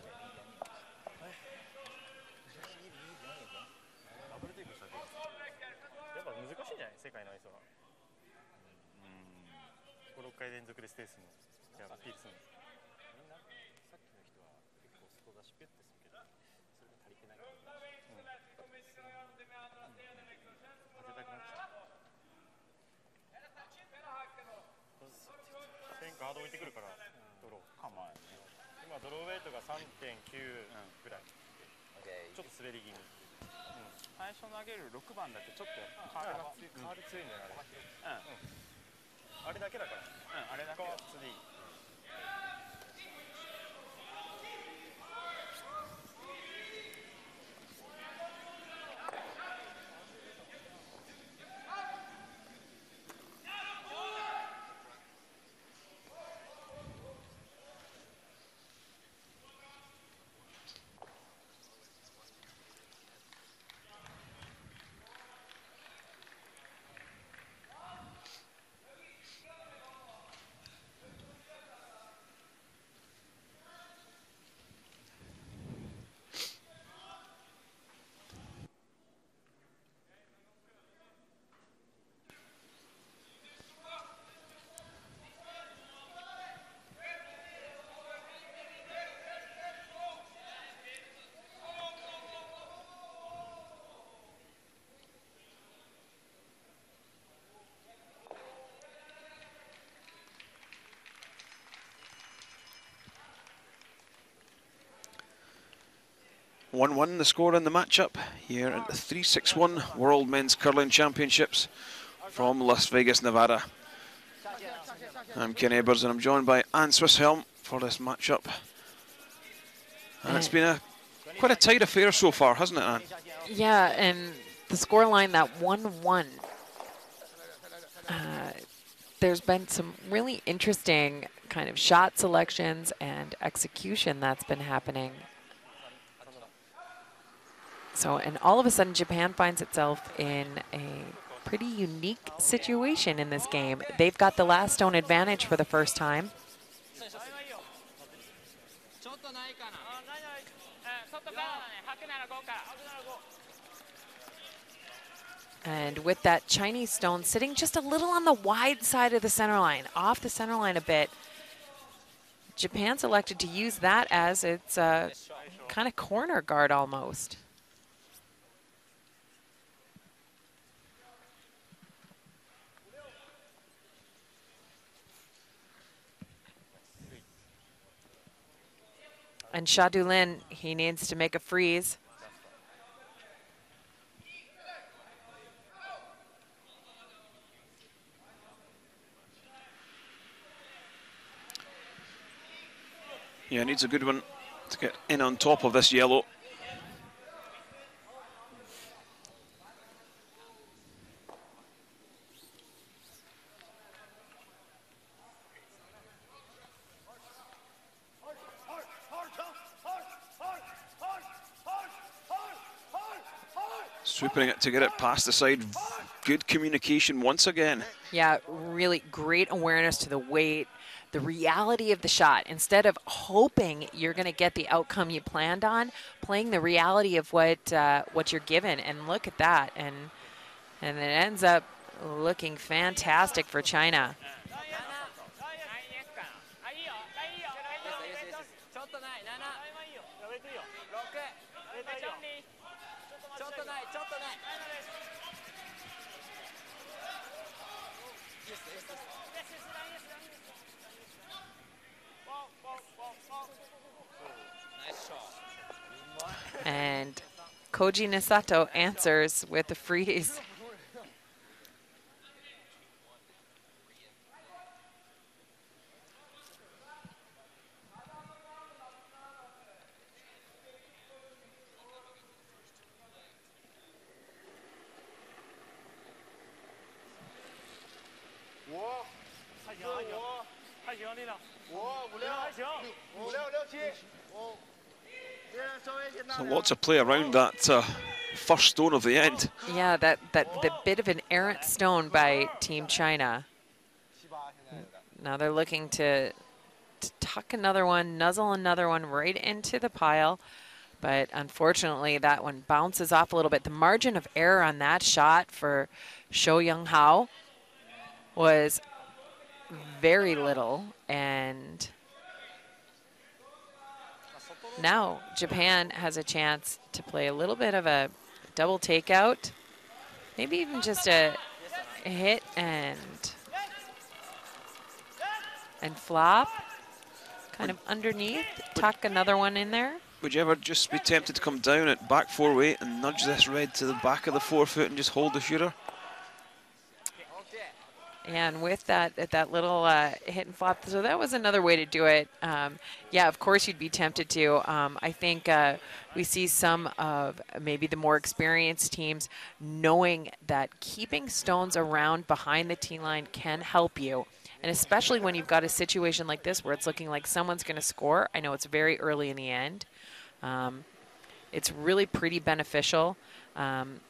(1-1) the score in the matchup here at the 361 World Men's Curling Championships from Las Vegas, Nevada. I'm Ken Ebers and I'm joined by Anne Swisshelm for this matchup. And it's been quite a tight affair so far, hasn't it, Anne? Yeah, and the scoreline, that 1-1. There's been some really interesting kind of shot selections and execution that's been happening. So, and all of a sudden Japan finds itself in a pretty unique situation in this game. They've got the last stone advantage for the first time. And with that Chinese stone sitting just a little on the wide side of the center line, off the center line a bit, Japan's elected to use that as its kind of corner guard almost. And Shadulin, he needs to make a freeze. Yeah, needs a good one to get in on top of this yellow. Swooping it to get it past the side. Good communication once again. Yeah, really great awareness to the weight, the reality of the shot. Instead of hoping you're going to get the outcome you planned on, playing the reality of what you're given. And look at that. And it ends up looking fantastic for China. And Koji Nisato answers with a freeze. So lots of play around that first stone of the end. Yeah, the bit of an errant stone by Team China. Now they're looking to tuck another one, nuzzle another one right into the pile. But unfortunately, that one bounces off a little bit. The margin of error on that shot for Shou Young-hao was very little. And now Japan has a chance to play a little bit of a double takeout, maybe even just a hit and flop, kind of underneath, tuck another one in there. Would you ever just be tempted to come down at back 4-weight and nudge this red to the back of the forefoot and just hold the shooter? And with that little hit and flop, so that was another way to do it. Yeah, of course you'd be tempted to. I think we see some of maybe the more experienced teams knowing that keeping stones around behind the tee line can help you. And especially when you've got a situation like this where it's looking like someone's going to score. I know it's very early in the end. It's really pretty beneficial.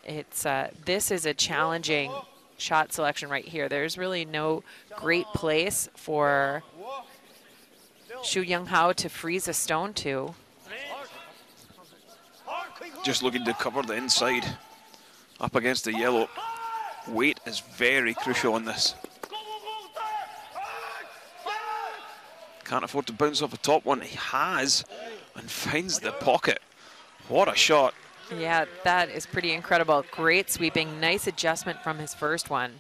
This is a challenging shot selection right here. There's really no great place for Shou Young-hao to freeze a stone to. Just looking to cover the inside up against the yellow. Weight is very crucial on this. Can't afford to bounce off the top one. He has, and finds the pocket. What a shot. Yeah, that is pretty incredible. Great sweeping, nice adjustment from his first one.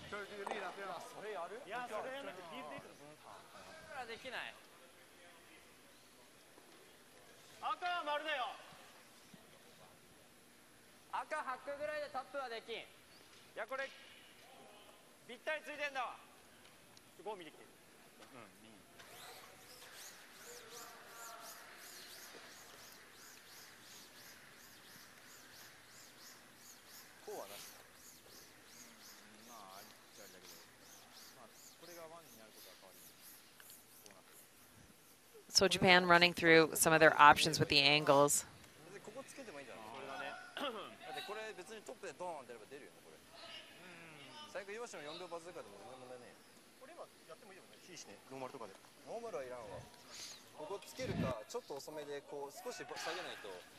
So Japan running through some of their options with the angles.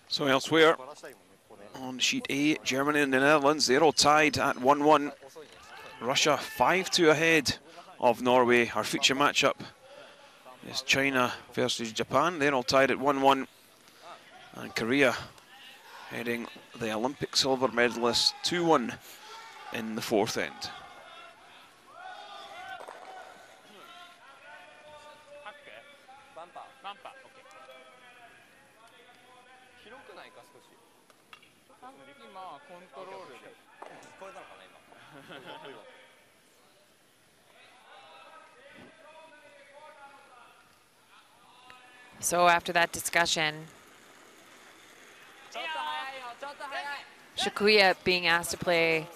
So elsewhere, on sheet A, Germany and the Netherlands, they're all tied at 1-1. Russia 5-2 ahead of Norway. Our feature matchup is China versus Japan. They're all tied at 1-1. And Korea heading the Olympic silver medalists 2-1 in the fourth end. So after that discussion, Shikuya being asked to play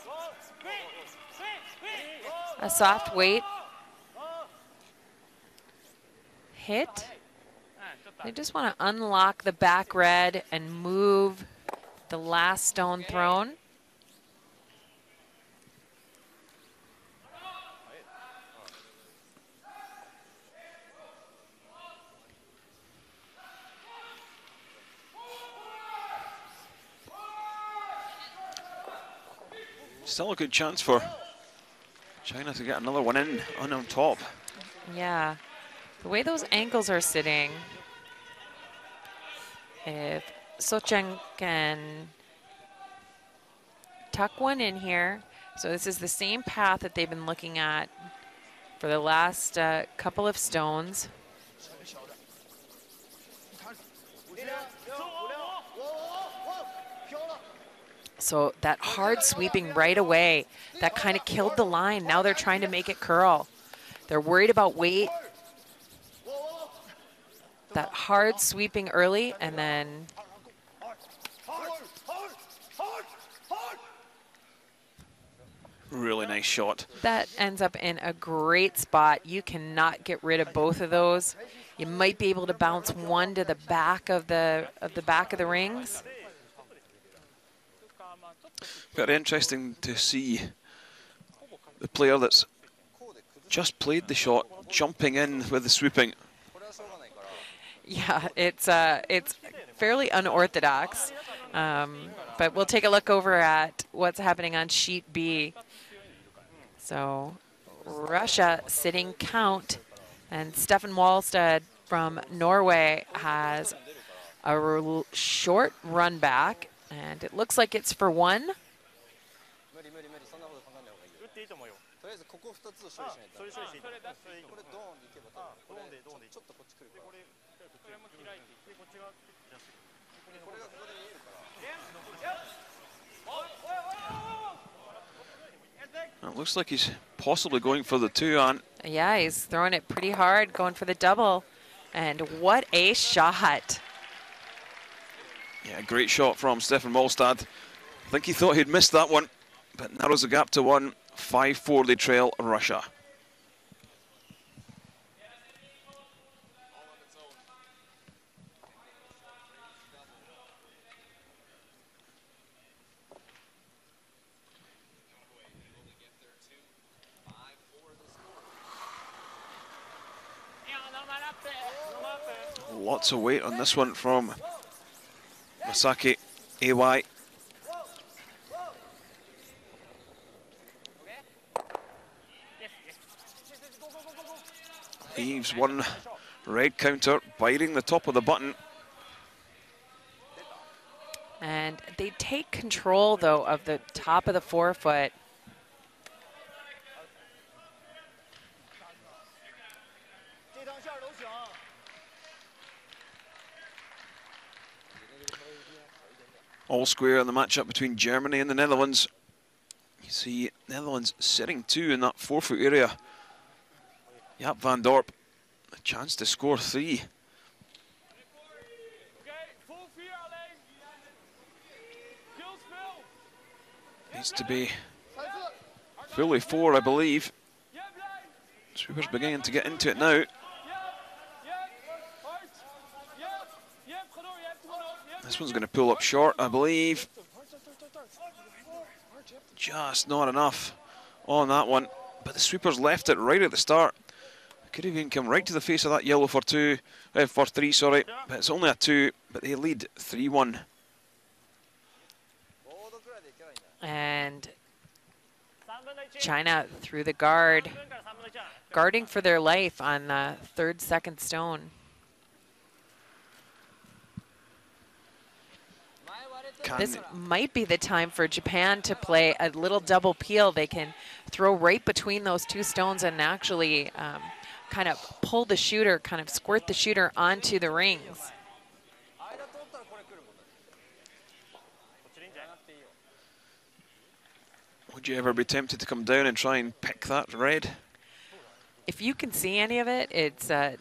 a soft weight hit. They just want to unlock the back red and move the last stone thrown. Still a good chance for China to get another one in on top. Yeah, the way those ankles are sitting, if Socheng can tuck one in here, so this is the same path that they've been looking at for the last couple of stones. So that hard sweeping right away, that kind of killed the line. Now they're trying to make it curl. They're worried about weight. That hard sweeping early, and then really nice shot. That ends up in a great spot. You cannot get rid of both of those. You might be able to bounce one to the back of the back of the rings. Very interesting to see the player that's just played the shot jumping in with the swooping. Yeah, it's fairly unorthodox, but we'll take a look over at what's happening on sheet B. So Russia sitting count, and Stefan Wallstad from Norway has a short run back, and it looks like it's for one. It looks like he's possibly going for the two on. Yeah, he's throwing it pretty hard, going for the double. And what a shot. Yeah, great shot from Stefan Wallstad. I think he thought he'd missed that one, but narrows the gap to one. 5-4 they trail Russia. Lots of weight on this one from Masaki AY. Leaves one red counter, biting the top of the button. And they take control, though, of the top of the forefoot. All square in the matchup between Germany and the Netherlands. You see Netherlands sitting two in that forefoot area. Jaap van Dorp, a chance to score three. Needs to be fully four, I believe. Sweeper's beginning to get into it now. This one's going to pull up short, I believe. Just not enough on that one. But the sweeper's left it right at the start. Could have even come right to the face of that yellow for three, sorry. But it's only a 2, but they lead 3-1. And China through the guard, guarding for their life on the third, second stone. This might be the time for Japan to play a little double peel. They can throw right between those two stones and actually kind of pull the shooter, kind of squirt the shooter onto the rings. Would you ever be tempted to come down and try and pick that red? If you can see any of it, it's a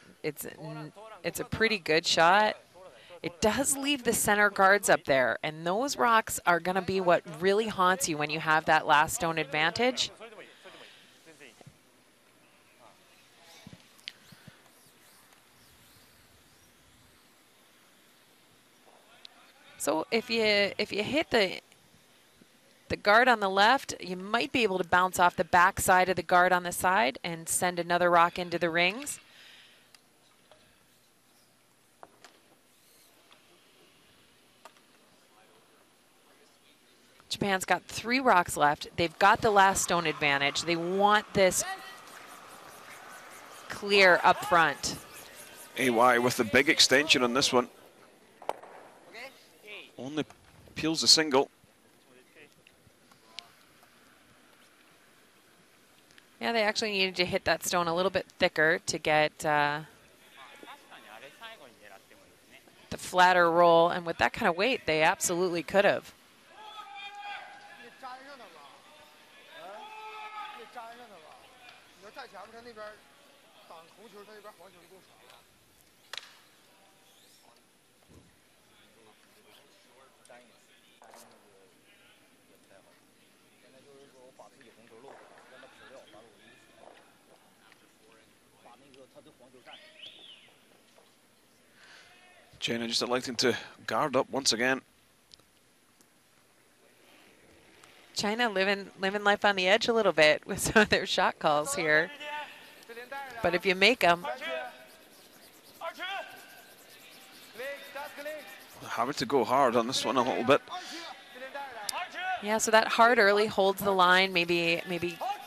pretty good shot. It does leave the center guards up there, and those rocks are going to be what really haunts you when you have that last stone advantage. So if you hit the guard on the left, you might be able to bounce off the back side of the guard on the side and send another rock into the rings. Japan's got 3 rocks left. They've got the last stone advantage. They want this clear up front. AY with the big extension on this one. Only peels the single. Yeah, they actually needed to hit that stone a little bit thicker to get the flatter roll. And with that kind of weight, they absolutely could have. China just electing to guard up once again. China living life on the edge a little bit with some of their shot calls here. But if you make them, having to go hard on this one a little bit. yeah, so that hard early holds the line, maybe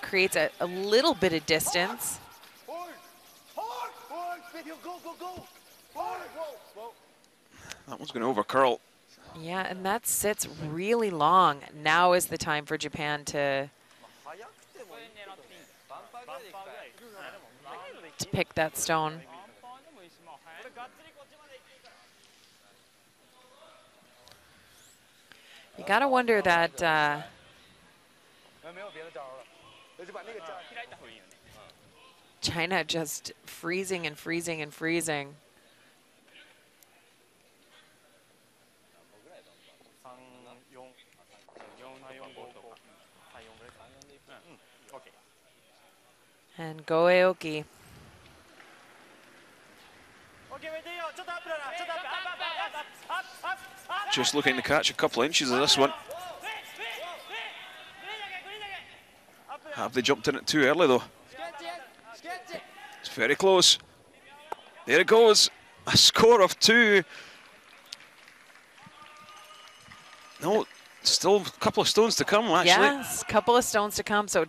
creates a little bit of distance. That one's going to over curl. Yeah, and that sits really long. Now is the time for Japan to pick that stone. You gotta wonder that China just freezing and freezing and freezing. And Go Aoki. Just looking to catch a couple inches of this one. Have they jumped in it too early though? It's very close. There it goes. A score of 2. No, still a couple of stones to come actually. Yes, a couple of stones to come. So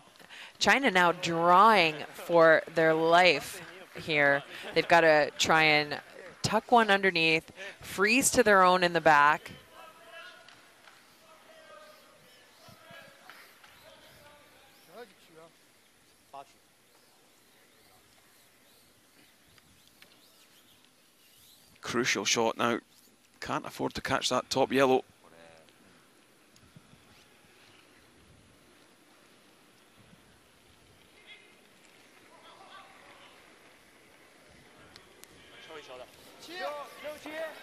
China now drawing for their life here. They've got to try and tuck one underneath, freeze to their own in the back. Crucial shot now. Can't afford to catch that top yellow.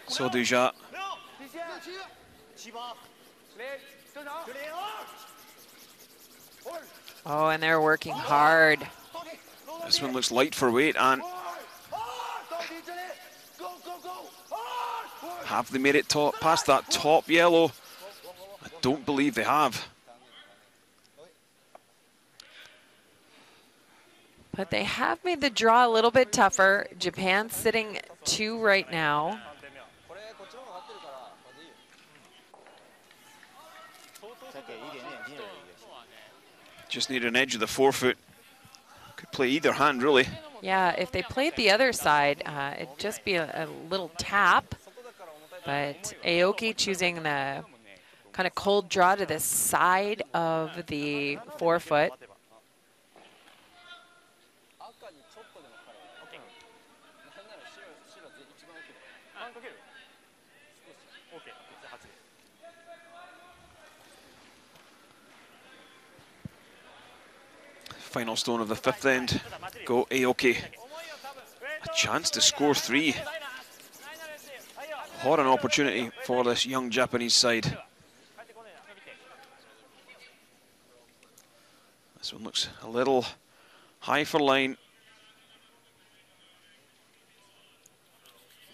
So Duja. Oh, and they're working hard. This one looks light for weight, and have they made it past that top yellow? I don't believe they have. But they have made the draw a little bit tougher. Japan's sitting 2 right now. Just need an edge of the forefoot. Could play either hand, really. Yeah, if they played the other side, it'd just be a little tap. But Aoki choosing the kind of cold draw to the side of the forefoot. Final stone of the 5th end. Go Aoki. A chance to score 3. What an opportunity for this young Japanese side. This one looks a little high for line.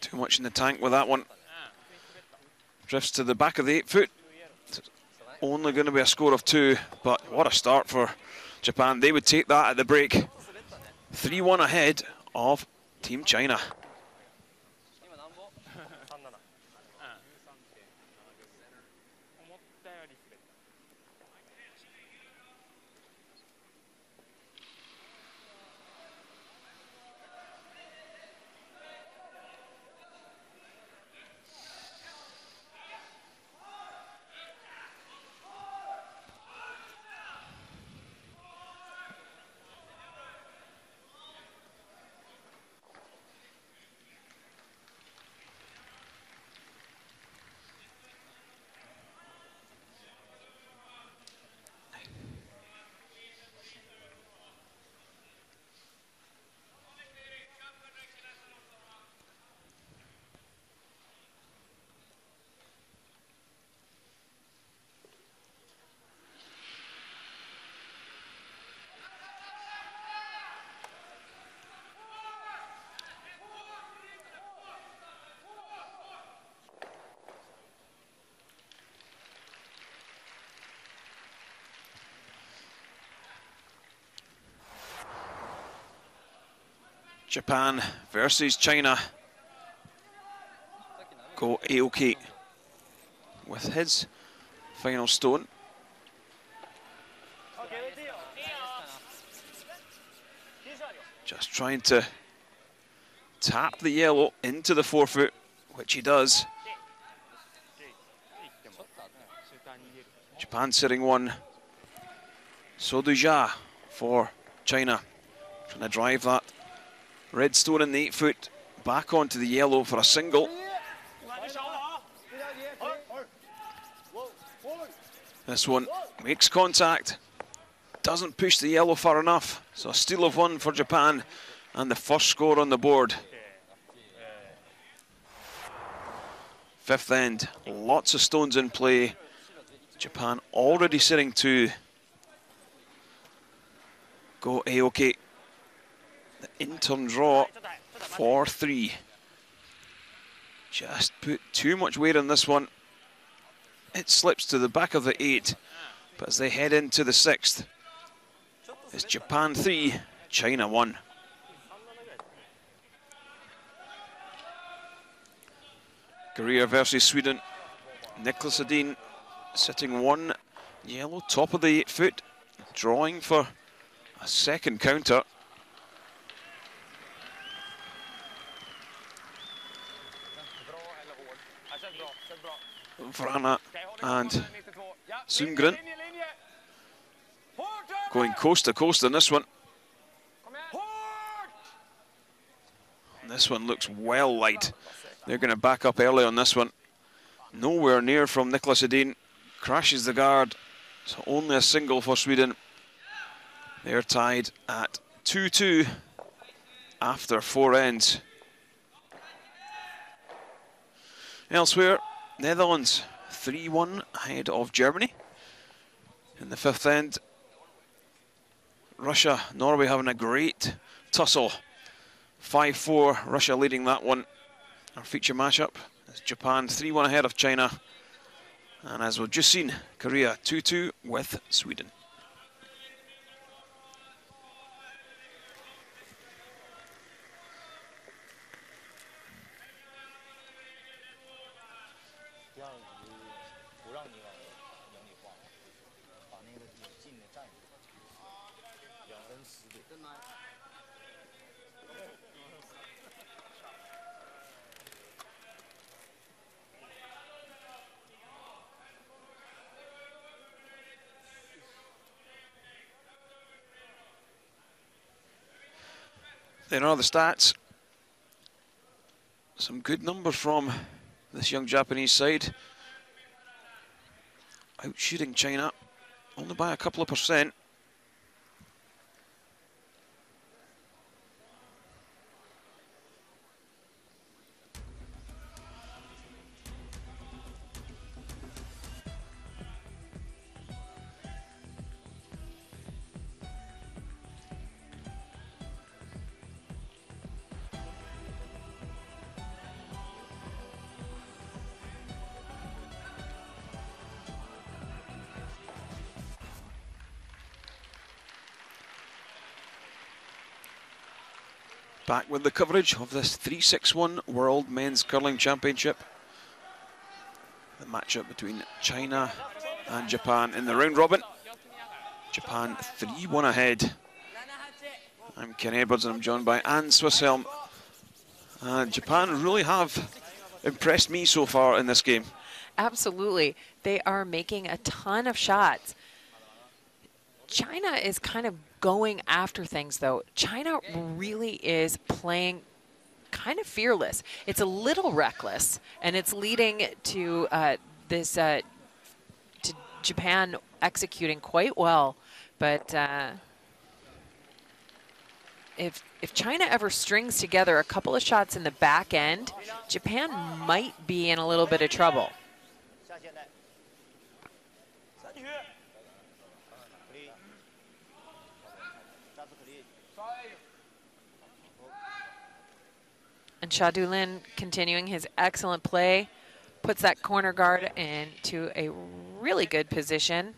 Too much in the tank with that one. Drifts to the back of the 8 foot. It's only going to be a score of 2, but what a start for Japan. They would take that at the break. 3-1 ahead of Team China. Japan versus China. Go Aoki with his final stone. Just trying to tap the yellow into the forefoot, which he does. Japan sitting 1. Soduja for China. Trying to drive that red stone in the 8 foot back onto the yellow for a single. This one makes contact, doesn't push the yellow far enough. So a steal of 1 for Japan and the first score on the board. 5th end, lots of stones in play. Japan already sitting 2. Go Aoki. The in-turn draw for 3. Just put too much weight on this one. It slips to the back of the 8, but as they head into the 6th, it's Japan 3, China 1. Korea versus Sweden. Nicholas Edin sitting 1 yellow, top of the 8 foot, drawing for a second counter. Vrana and Sundgren going coast to coast on this one. This one looks well light. They're going to back up early on this one. Nowhere near from Nicholas Edin. Crashes the guard. So only a single for Sweden. They're tied at 2-2 after 4 ends. Elsewhere, Netherlands 3-1 ahead of Germany. In the 5th end, Russia, Norway having a great tussle. 5-4, Russia leading that one. Our feature matchup is Japan 3-1 ahead of China. And as we've just seen, Korea 2-2 with Sweden. There are the stats. Some good numbers from this young Japanese side. Outshooting China only by a couple of percent. Back with the coverage of this 3-6-1 World Men's Curling Championship. The matchup between China and Japan in the round robin. Japan 3-1 ahead. I'm Ken Edwards and I'm joined by Anne Swisshelm. Japan really have impressed me so far in this game. Absolutely. They are making a ton of shots. China is kind of going after things, though. China really is playing kind of fearless. It's a little reckless, and it's leading to to Japan executing quite well. But if China ever strings together a couple of shots in the back end, Japan might be in a little bit of trouble. And Shadulin continuing his excellent play, puts that corner guard into a really good position.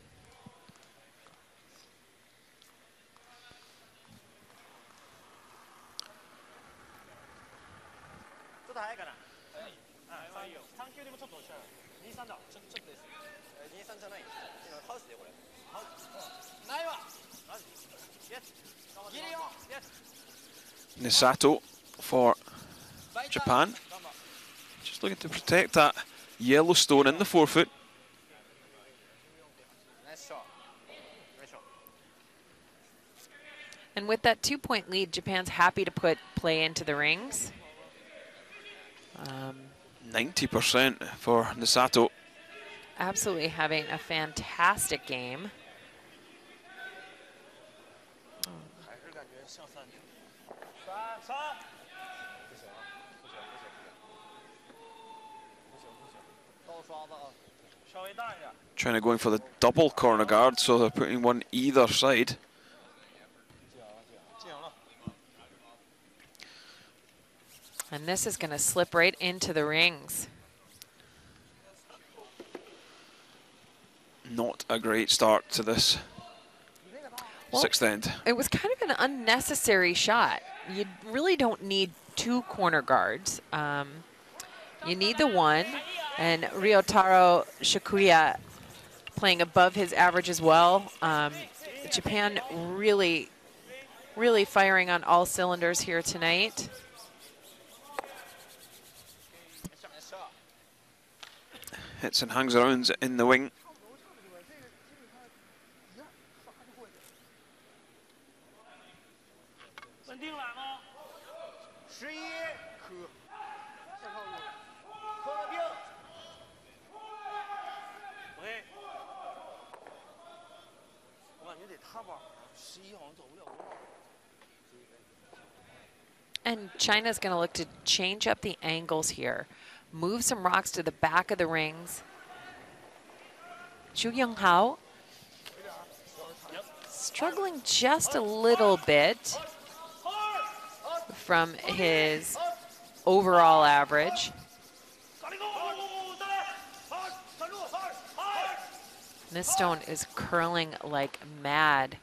Nisato for Japan, just looking to protect that yellow stone in the forefoot. And with that 2-point lead, Japan's happy to put play into the rings. 90% for Nisato. Absolutely having a fantastic game. China going for the double corner guard, so they're putting one either side. And this is going to slip right into the rings. Not a great start to this sixth end. It was kind of an unnecessary shot. You really don't need two corner guards. You need the one. And Ryotaro Shikuya playing above his average as well. Japan really, really firing on all cylinders here tonight. Hits and hangs around in the wing. And China's going to look to change up the angles here. Move some rocks to the back of the rings. Chu Young-hao struggling just a little bit from his overall average. This stone is curling like mad.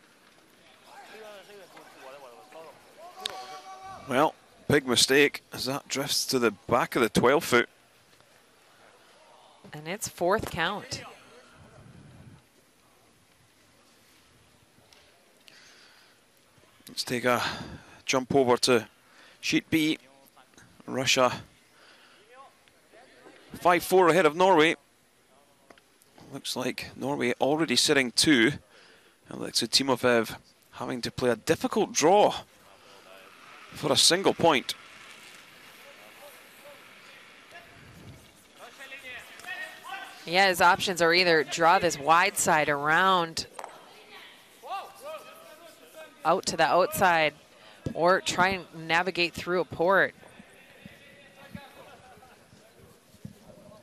Well, big mistake as that drifts to the back of the 12-foot. And it's fourth count. Let's take a jump over to sheet B. Russia 5-4 ahead of Norway. Looks like Norway already sitting 2. Alexei Timofev having to play a difficult draw for a single point. Yeah, his options are either draw this wide side around out to the outside or try and navigate through a port.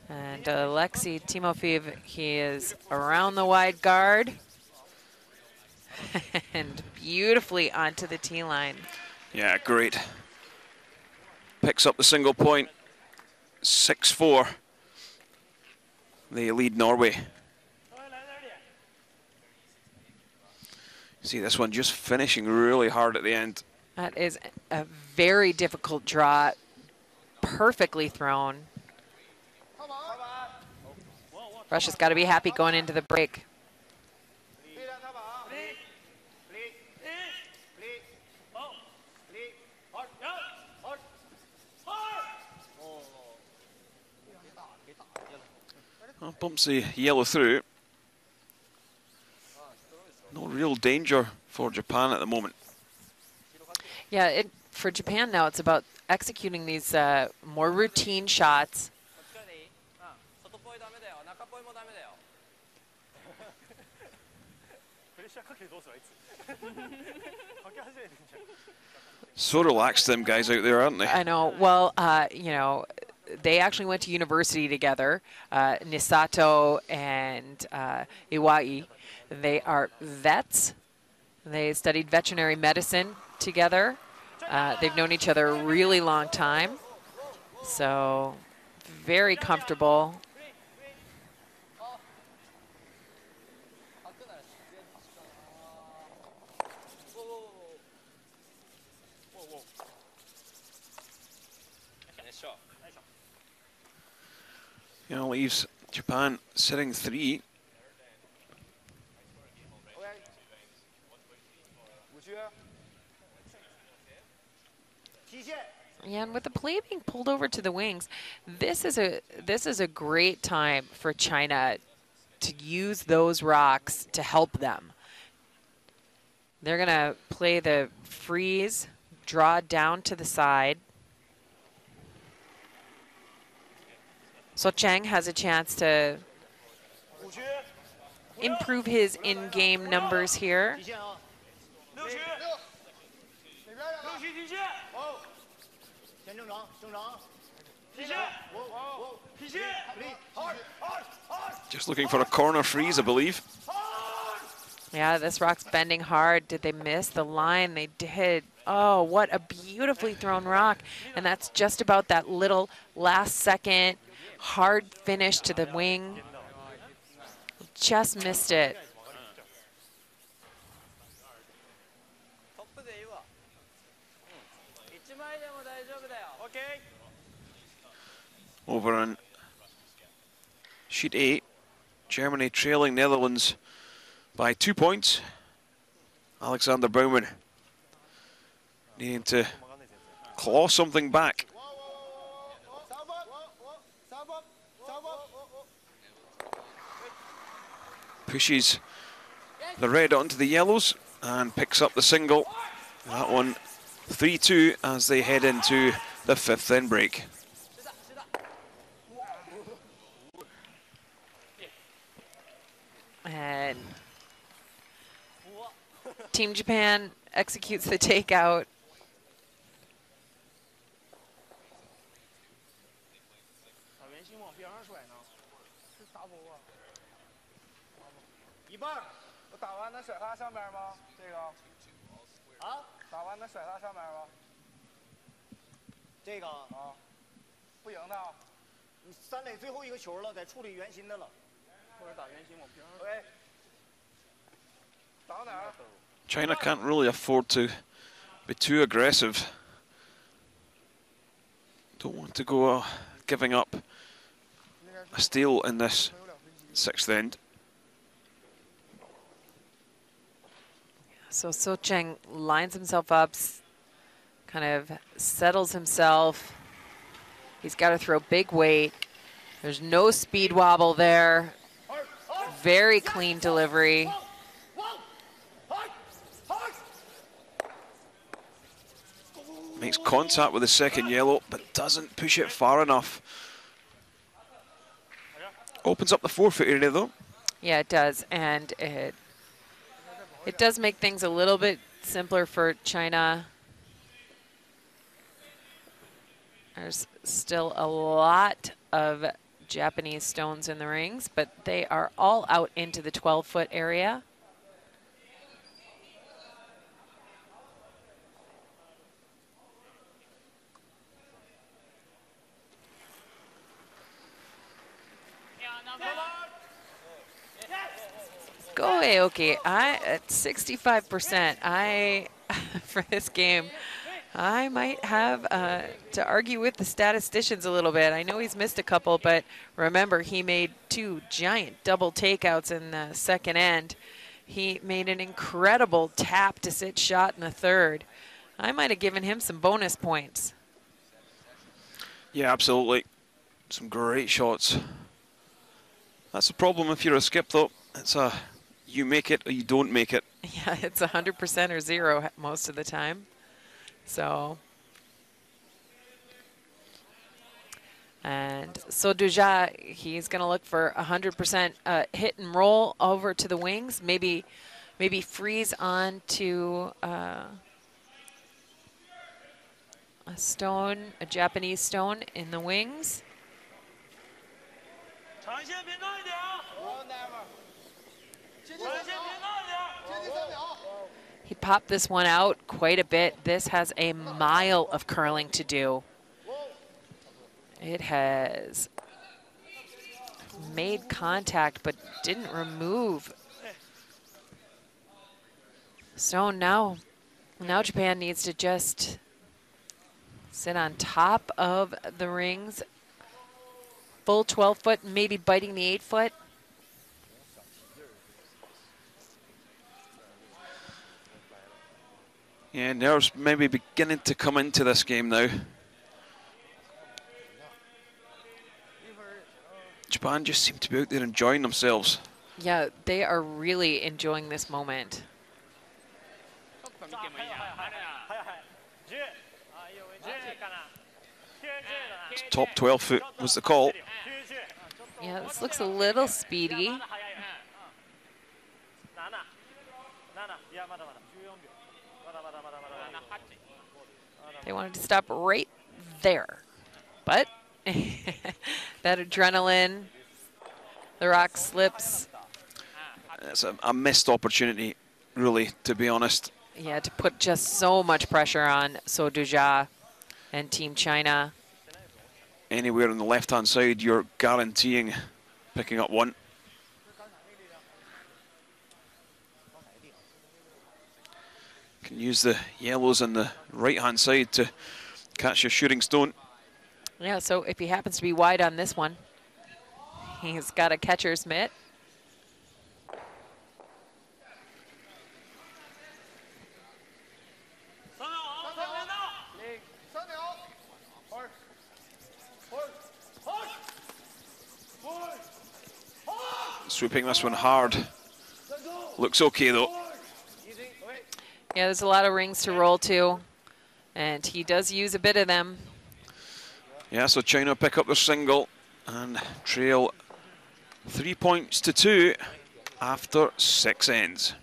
And Alexei Timofev, he is around the wide guard and beautifully onto the tee line. Yeah, great. Picks up the single point, 6-4. They lead Norway. See this one just finishing really hard at the end. That is a very difficult draw, perfectly thrown. Russia's got to be happy going into the break. Well, bumps the yellow through. No real danger for Japan at the moment. Yeah, for Japan now, it's about executing these more routine shots. So relaxed, them guys out there, aren't they? I know. Well, you know, they actually went to university together, Nisato and Iwai. They are vets. They studied veterinary medicine together. They've known each other a really long time. So very comfortable. You know, leaves Japan sitting 3. Yeah, and with the play being pulled over to the wings, this is a great time for China to use those rocks to help them. They're gonna play the freeze, draw down to the side. So Chang has a chance to improve his in-game numbers here. Just looking for a corner freeze, I believe. Yeah, this rock's bending hard. Did they miss the line? They did. Oh, what a beautifully thrown rock. And that's just about that little last second hard finish to the wing. Just missed it. Over on sheet 8, Germany trailing Netherlands by 2 points. Alexander Baumann needing to claw something back. Pushes the red onto the yellows and picks up the single. That one 3-2 as they head into the 5th end break. And Team Japan executes the takeout. China can't really afford to be too aggressive. Don't want to go giving up a steal in this 6th end. So Cheng lines himself up, kind of settles himself. He's got to throw big weight. There's no speed wobble there. Very clean delivery. Makes contact with the second yellow, but doesn't push it far enough. Opens up the forefoot area though. Yeah, it does, and it does make things a little bit simpler for China. There's still a lot of Japanese stones in the rings, but they are all out into the 12-foot area. Go Aoki. At 65%, for this game, I might have to argue with the statisticians a little bit. I know he's missed a couple, but remember, he made 2 giant double takeouts in the second end. He made an incredible tap to sit shot in the third. I might have given him some bonus points. Yeah, absolutely. Some great shots. That's the problem if you're a skip, though. It's a you make it or you don't make it. Yeah, it's 100% or 0 most of the time. So, and So Duja, he's going to look for 100% hit and roll over to the wings. Maybe freeze on to a stone, a Japanese stone in the wings. He popped this one out quite a bit. This has a mile of curling to do. It has made contact but didn't remove. So now Japan needs to just sit on top of the rings. Full 12-foot, maybe biting the 8-foot. Yeah, nerves maybe beginning to come into this game now. Japan just seem to be out there enjoying themselves. Yeah, they are really enjoying this moment. Top 12 foot was the call. Yeah, this looks a little speedy. They wanted to stop right there, but that adrenaline, the rock slips. It's a missed opportunity, really, to be honest. Yeah, to put just so much pressure on So Duja and Team China. Anywhere on the left-hand side, you're guaranteeing picking up one. Can use the yellows on the right-hand side to catch your shooting stone. Yeah, so if he happens to be wide on this one, he's got a catcher's mitt. Swooping this one hard. Looks okay, though. Yeah, there's a lot of rings to roll to, and he does use a bit of them. Yeah, so China pick up their single and trail 3 points to 2 after 6 ends.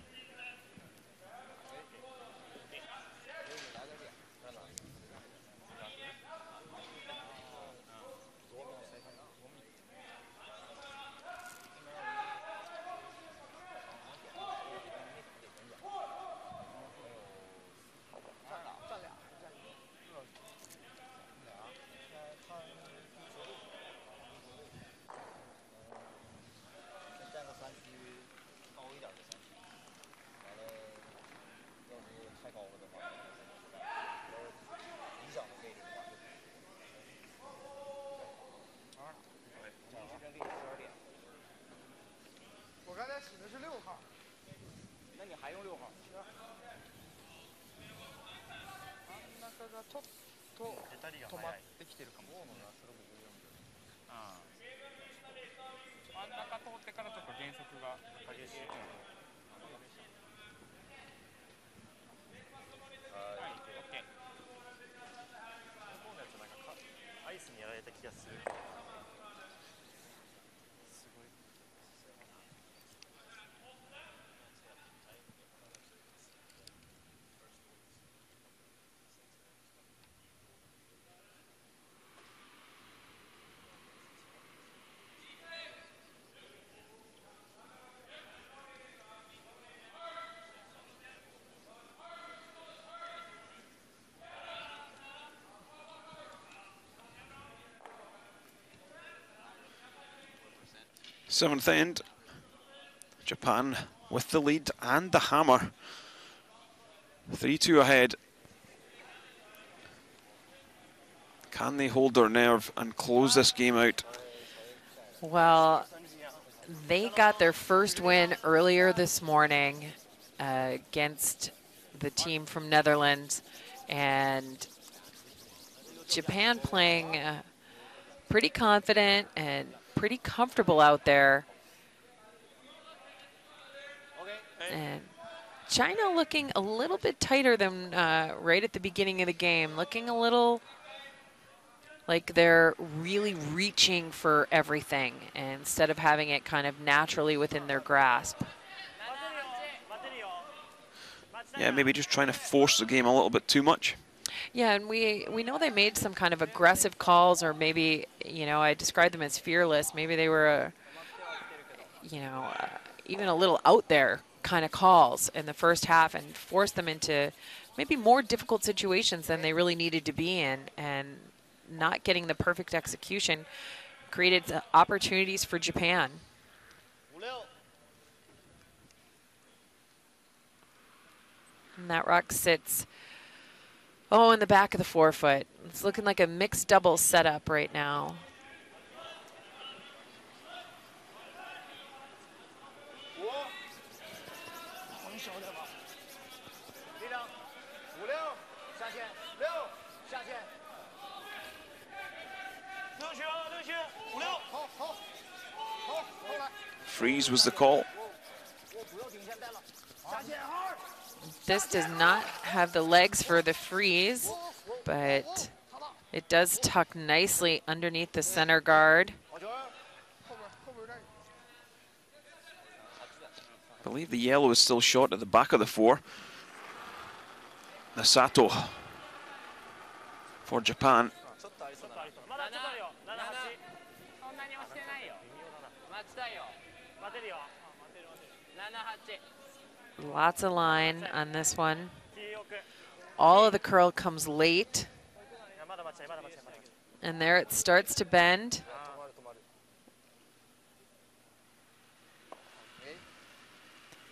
Seventh end. Japan with the lead and the hammer. 3-2 ahead. Can they hold their nerve and close this game out? Well, they got their first win earlier this morning against the team from Netherlands, and Japan playing pretty confident and pretty comfortable out there. And China looking a little bit tighter than right at the beginning of the game, looking a little like they're really reaching for everything instead of having it kind of naturally within their grasp. Yeah, maybe just trying to force the game a little bit too much. Yeah, and we know they made some kind of aggressive calls, or maybe, you know, I described them as fearless. Maybe they were, even a little out there kind of calls in the first half and forced them into maybe more difficult situations than they really needed to be in, and not getting the perfect execution created opportunities for Japan. And that rock sits, in the back of the forefoot. It's looking like a mixed doubles setup right now. Freeze was the call. This does not have the legs for the freeze, but it does tuck nicely underneath the center guard. I believe the yellow is still short at the back of the four. Nasato for Japan. Lots of line on this one. All of the curl comes late. And there it starts to bend.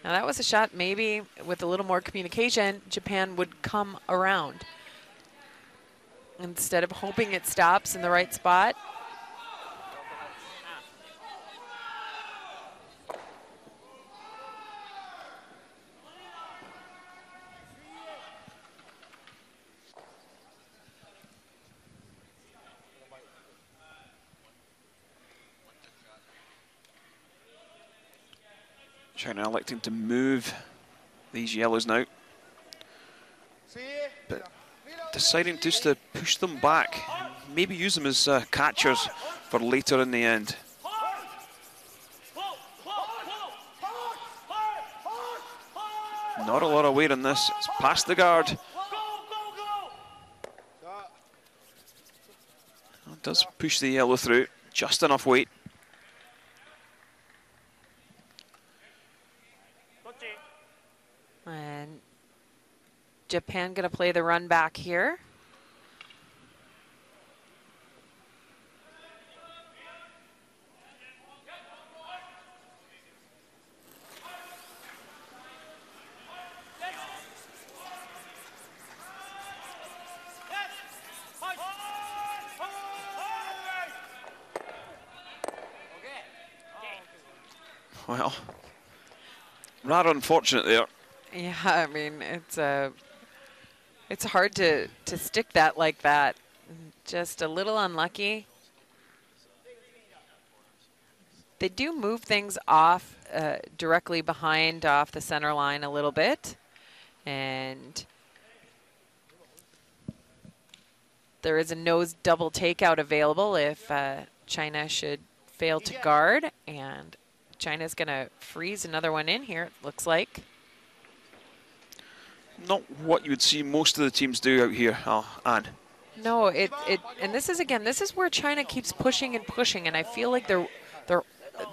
Now that was a shot maybe with a little more communication, Japan would come around. Instead of hoping it stops in the right spot. China electing to move these yellows now, but deciding just to push them back, maybe use them as catchers for later in the end. Not a lot of weight on this, it's past the guard. It does push the yellow through, just enough weight. And Japan going to play the run back here. Well, rather unfortunate there. Yeah, I mean, it's a It's hard to stick that like that. Just a little unlucky. They do move things off directly behind off the center line a little bit. And there is a nose double takeout available if China should fail to guard. And China's going to freeze another one in here, it looks like. Not what you would see most of the teams do out here, Anne. No, and this is, again, this is where China keeps pushing and pushing, and I feel like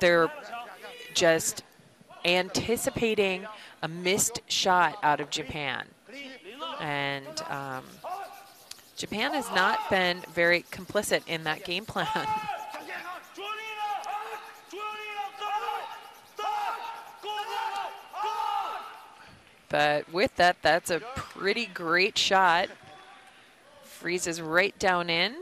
they're just anticipating a missed shot out of Japan. And Japan has not been very complicit in that game plan. But with that, that's a pretty great shot. Freezes right down in.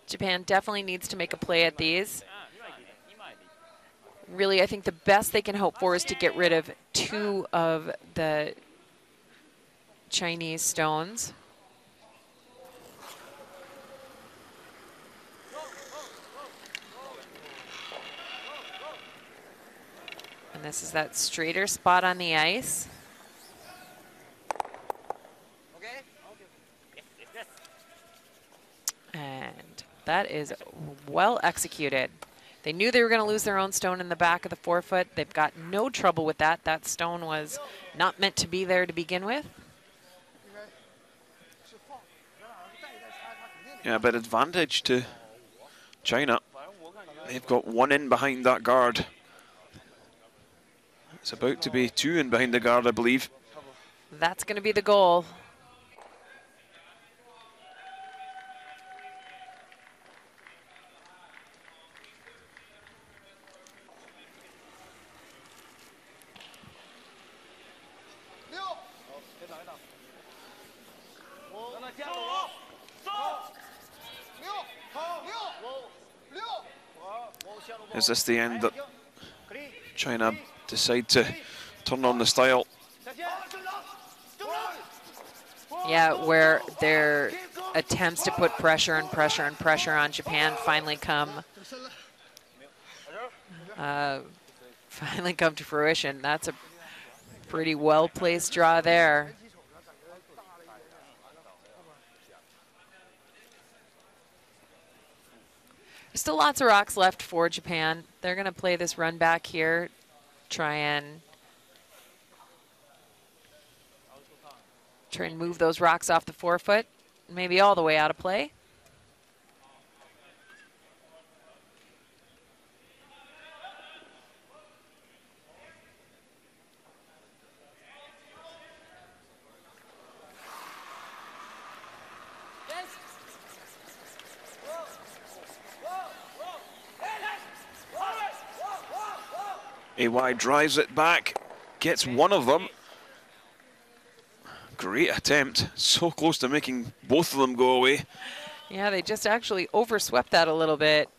Japan definitely needs to make a play at these. Really, I think the best they can hope for is to get rid of 2 of the Chinese stones. And this is that straighter spot on the ice. And that is well executed. They knew they were going to lose their own stone in the back of the forefoot. They've got no trouble with that. That stone was not meant to be there to begin with. Yeah, a bit advantage to China. They've got 1 in behind that guard. It's about to be 2 in behind the guard, I believe. That's going to be the goal. Is this the end that China decide to turn on the style? Yeah, where their attempts to put pressure and pressure and pressure on Japan finally come to fruition. That's a pretty well-placed draw there. There's still lots of rocks left for Japan. They're going to play this run back here, try and move those rocks off the forefoot, maybe all the way out of play. AY drives it back, gets 1 of them. Great attempt, so close to making both of them go away. Yeah, they just actually overswept that a little bit.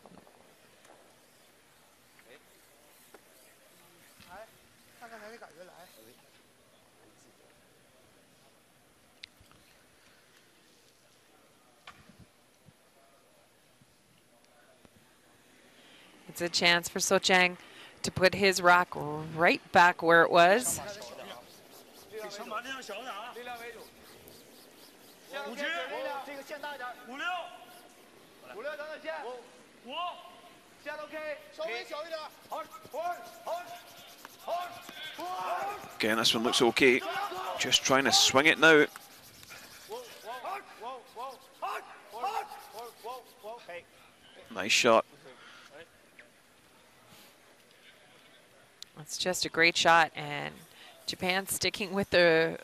It's a chance for So Chang to put his rock right back where it was. Again, this one looks okay. Just trying to swing it now. Nice shot. It's just a great shot, and Japan sticking with the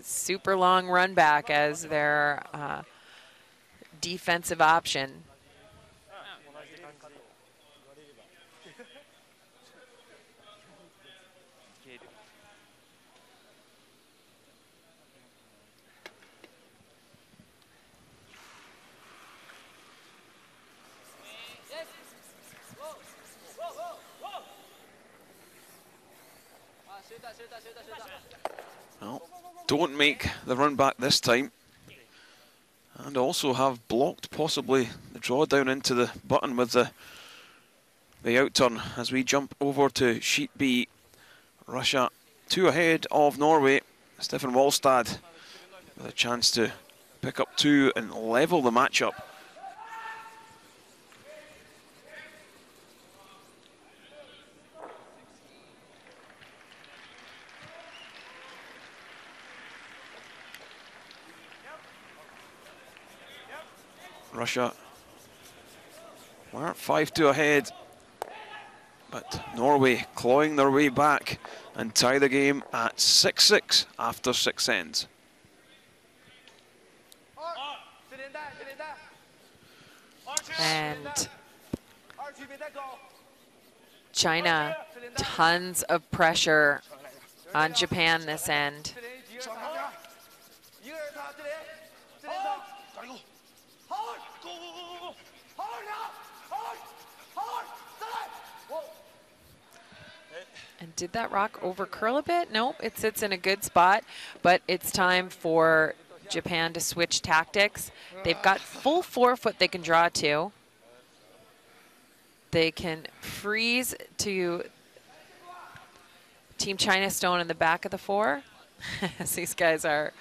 super long run back as their defensive option. Well, don't make the run back this time. And also have blocked possibly the draw down into the button with the out turn as we jump over to sheet B. Russia 2 ahead of Norway. Stefan Wallstad with a chance to pick up 2 and level the matchup. Russia were 5-2 ahead, but Norway clawing their way back and tie the game at 6-6 after 6 ends. And China, tons of pressure on Japan this end. And did that rock over curl a bit? Nope, it sits in a good spot, but it's time for Japan to switch tactics. They've got full forefoot they can draw to. They can freeze to Team China Stone in the back of the 4, as these guys are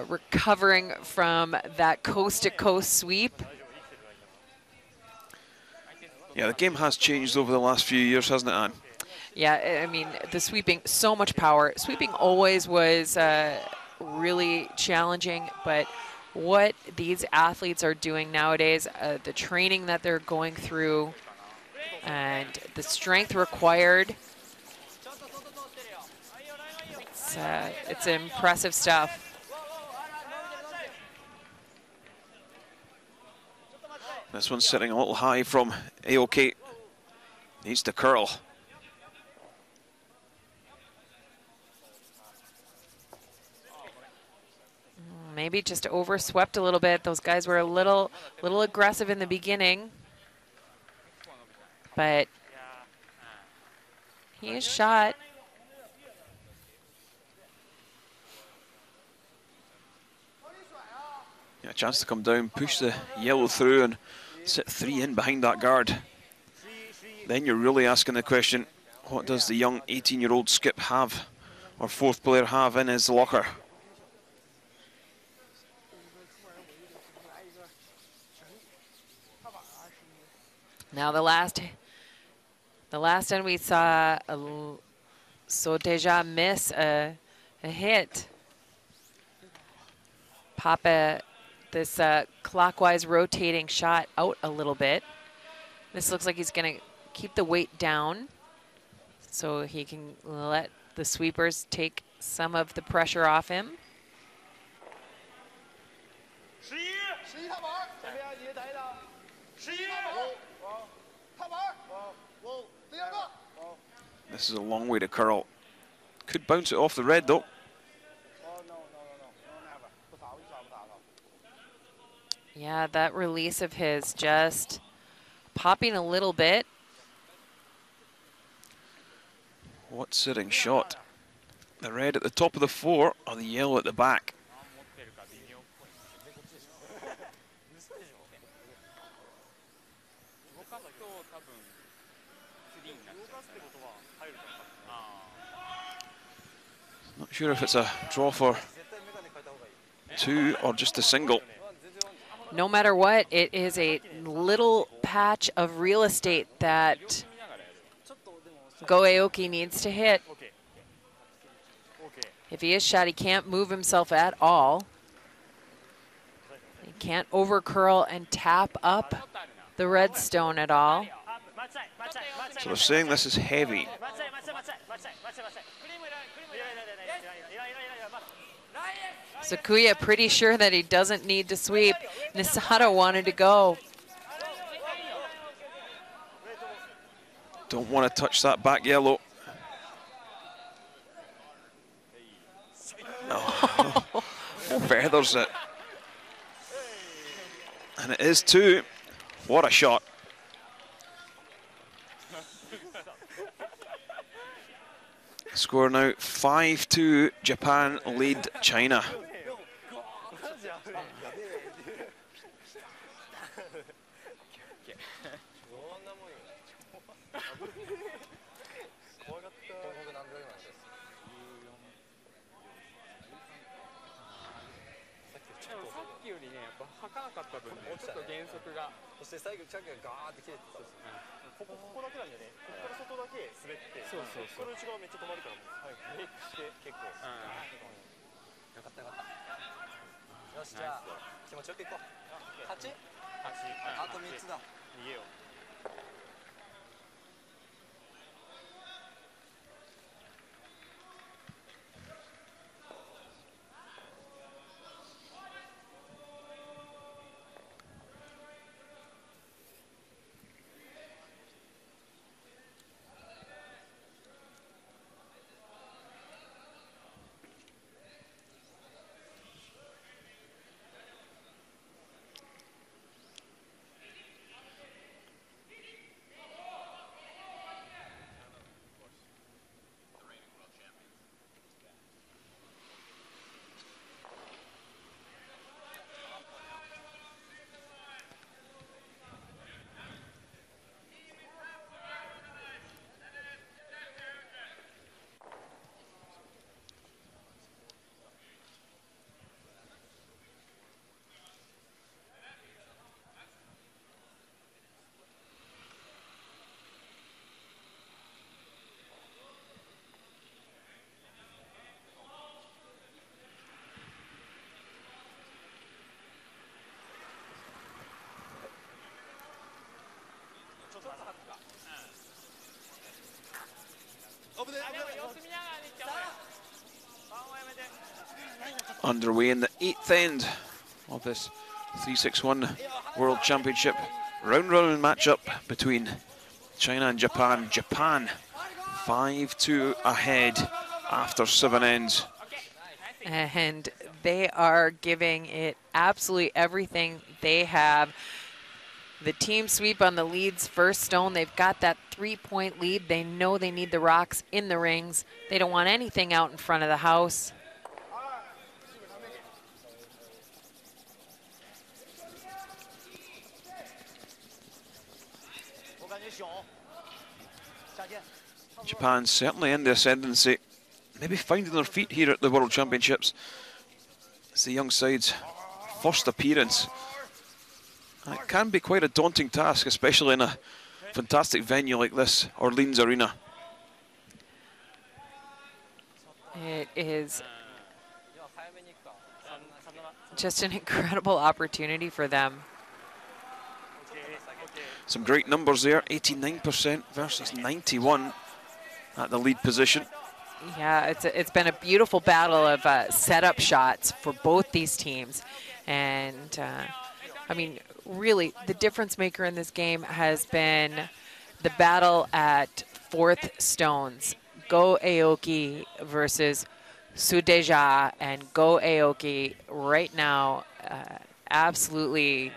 recovering from that coast-to-coast sweep. Yeah, the game has changed over the last few years, hasn't it, Anne? Yeah, I mean, the sweeping, so much power. Sweeping always was really challenging, but what these athletes are doing nowadays, the training that they're going through and the strength required, it's impressive stuff. This one's sitting a little high from AOK. Needs to curl. Maybe just overswept a little bit. Those guys were a little aggressive in the beginning, but he is shot. Yeah, a chance to come down, push the yellow through and sit 3 in behind that guard. Then you're really asking the question, what does the young 18-year-old Skip have, or 4th player have in his locker? Now the last time we saw Soteja miss a hit. Pop this clockwise rotating shot out a little bit. This looks like he's going to keep the weight down so he can let the sweepers take some of the pressure off him. This is a long way to curl. Could bounce it off the red though. Yeah, that release of his just popping a little bit. What sitting shot? The red at the top of the 4 or the yellow at the back? Not sure if it's a draw for 2 or just a single. No matter what, it is a little patch of real estate that Go Aoki needs to hit. If he is shot, he can't move himself at all. He can't over curl and tap up the red stone at all. So they're saying this is heavy. Sakuya pretty sure that he doesn't need to sweep. Nisato wanted to go. Don't want to touch that back yellow. Oh, feathers it. And it is 2. What a shot. Score now 5-2. Japan lead China. Underway in the 8th end of this 361 World Championship round robin matchup between China and Japan. Japan 5-2 ahead after 7 ends. And they are giving it absolutely everything they have. The team sweep on the lead's first stone. They've got that 3-point lead. They know they need the rocks in the rings. They don't want anything out in front of the house. Japan certainly in the ascendancy, maybe finding their feet here at the World Championships. It's the young side's first appearance. And it can be quite a daunting task, especially in a fantastic venue like this, Orleans Arena. It is just an incredible opportunity for them. Some great numbers there, 89% versus 91 at the lead position. Yeah, it's been a beautiful battle of setup shots for both these teams. And, I mean, really, the difference maker in this game has been the battle at 4th stones. Go Aoki versus Sudeja, and Go Aoki right now absolutely,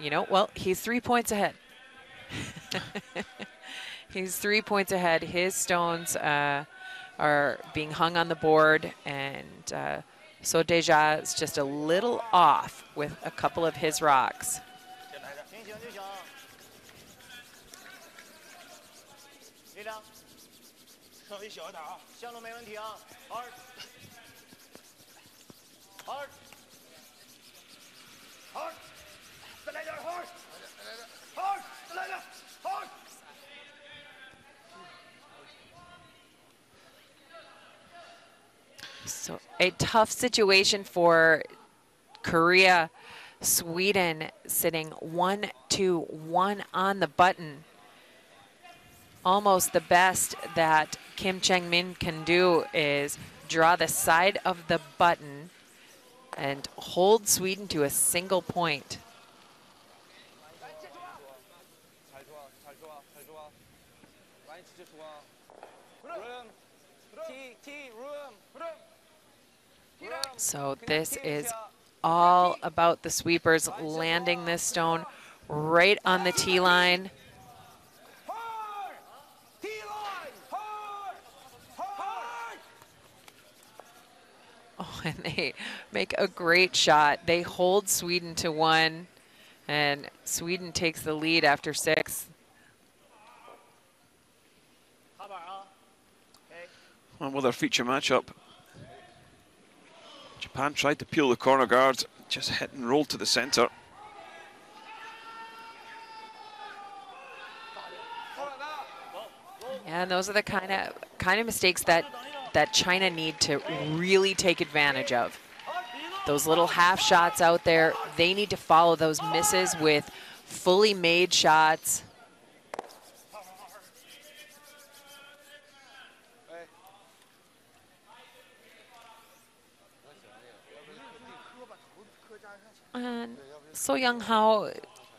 you know, well, he's 3 points ahead. He's 3 points ahead. His stones are being hung on the board, and Sudeja is just a little off with a couple of his rocks. So a tough situation for Korea. Sweden sitting 1-2-1 on the button. Almost the best that Kim Chang-min can do is draw the side of the button and hold Sweden to a single point. So this is all about the sweepers landing this stone right on the tee line. and they make a great shot. They hold Sweden to 1, and Sweden takes the lead after 6. Well, with our feature matchup, Japan tried to peel the corner guard, just hit and rolled to the center. Yeah, and those are the kind of mistakes that China need to really take advantage of. Those little half shots out there, they need to follow those misses with fully made shots. And So Young-hao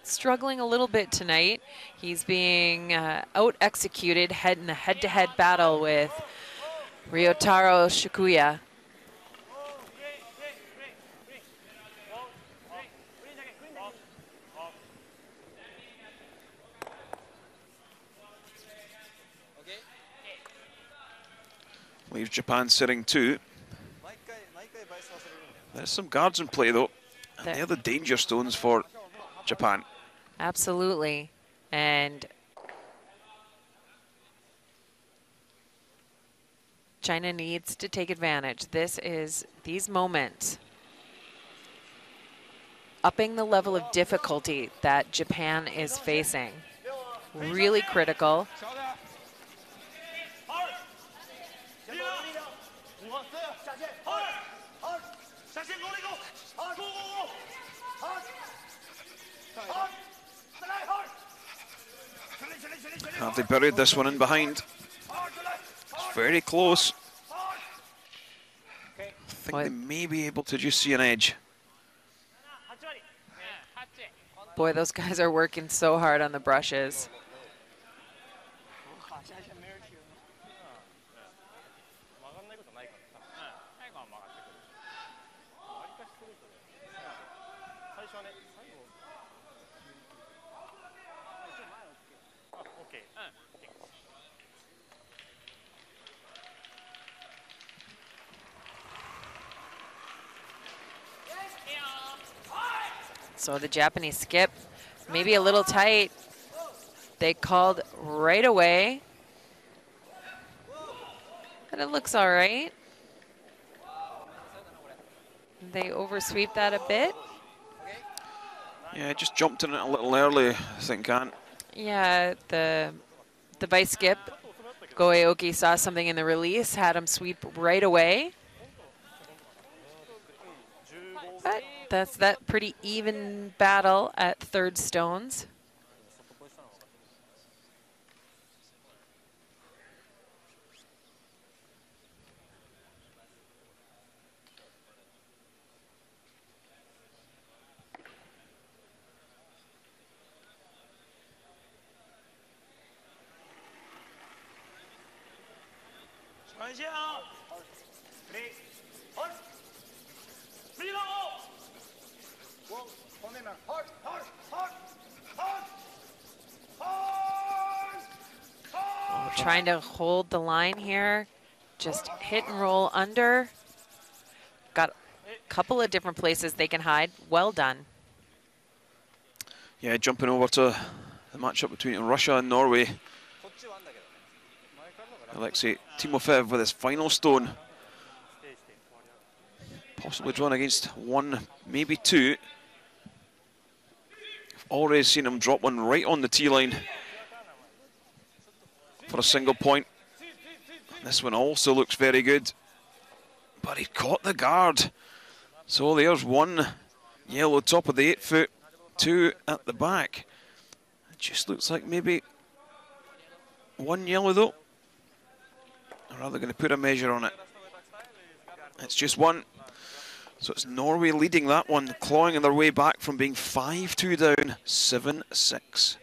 struggling a little bit tonight. He's being out-executed in a head-to-head battle with Ryotaro Shikuya. Leaves Japan sitting 2. There's some guards in play though. And they're the danger stones for Japan. Absolutely. And China needs to take advantage. These moments, upping the level of difficulty that Japan is facing. Really critical. Have they buried this one in behind? It's very close. I think they may be able to just see an edge. Boy, those guys are working so hard on the brushes. So the Japanese skip, maybe a little tight. They called right away. But it looks all right. They oversweep that a bit. Yeah, just jumped in it a little early, I think, Ant. Yeah, the vice skip, Goeoki saw something in the release, had him sweep right away. But that's that pretty even battle at third stones. Trying to hold the line here, just hit and roll under. Got a couple of different places they can hide. Well done. Yeah, jumping over to the matchup between Russia and Norway. Alexei Timofev with his final stone. Possibly drawn against 1, maybe 2. I've already seen him drop one right on the tee line for a single point. This one also looks very good, but he caught the guard. So there's 1 yellow top of the 8 foot, 2 at the back. It just looks like maybe 1 yellow though. Or are they going to put a measure on it? It's just 1. So it's Norway leading that one, clawing their way back from being 5-2 down, 7-6.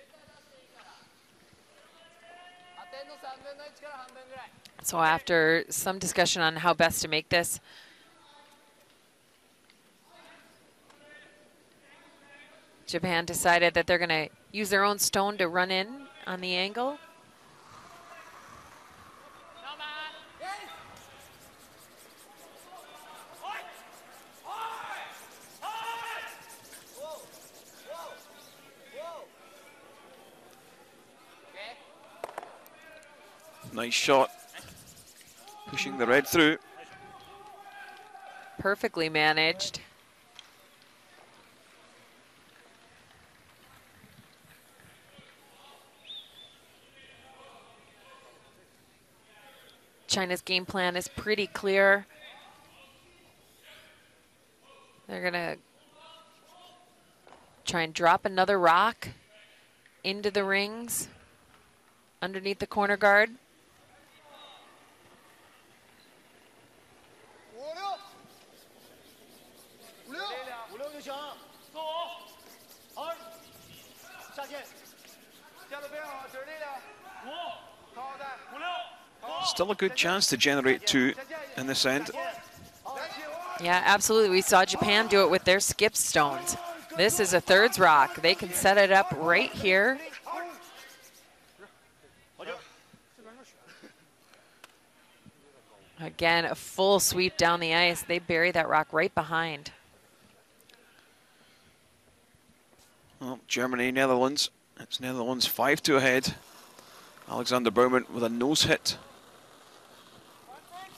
So after some discussion on how best to make this, Japan decided that they're going to use their own stone to run in on the angle. Nice shot. Pushing the red through. Perfectly managed. China's game plan is pretty clear. They're gonna try and drop another rock into the rings underneath the corner guard. Still a good chance to generate 2 in this end. Yeah, absolutely. We saw Japan do it with their skip stones. This is a thirds rock. They can set it up right here. Again, a full sweep down the ice. They bury that rock right behind. Well, Germany, Netherlands. It's Netherlands 5-2 ahead. Alexander Baumann with a nose hit.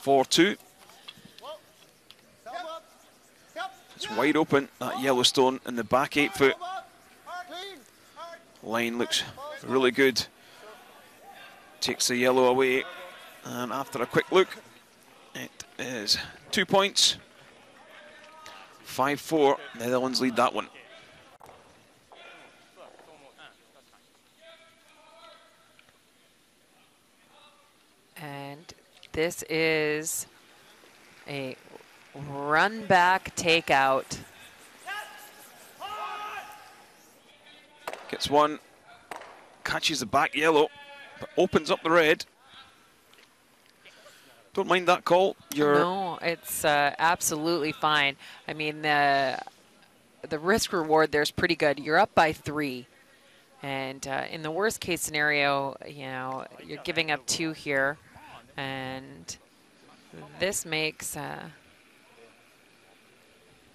4-2. It's wide open, that Yellowstone in the back 8 foot. Line looks really good. Takes the yellow away. And after a quick look, it is 2 points. 5-4, Netherlands lead that one. And this is a run back takeout. Gets one, catches the back yellow, but opens up the red. Don't mind that call. No, it's absolutely fine. I mean, the risk reward there's pretty good. You're up by 3. And in the worst case scenario, you know, you're giving up 2 here. And this makes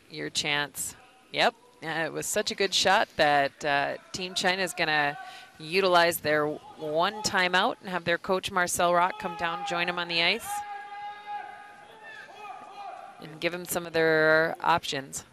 your chance. Yep, it was such a good shot that Team China is going to utilize their 1 timeout and have their coach Marcel Rock come down, join him on the ice, and give him some of their options.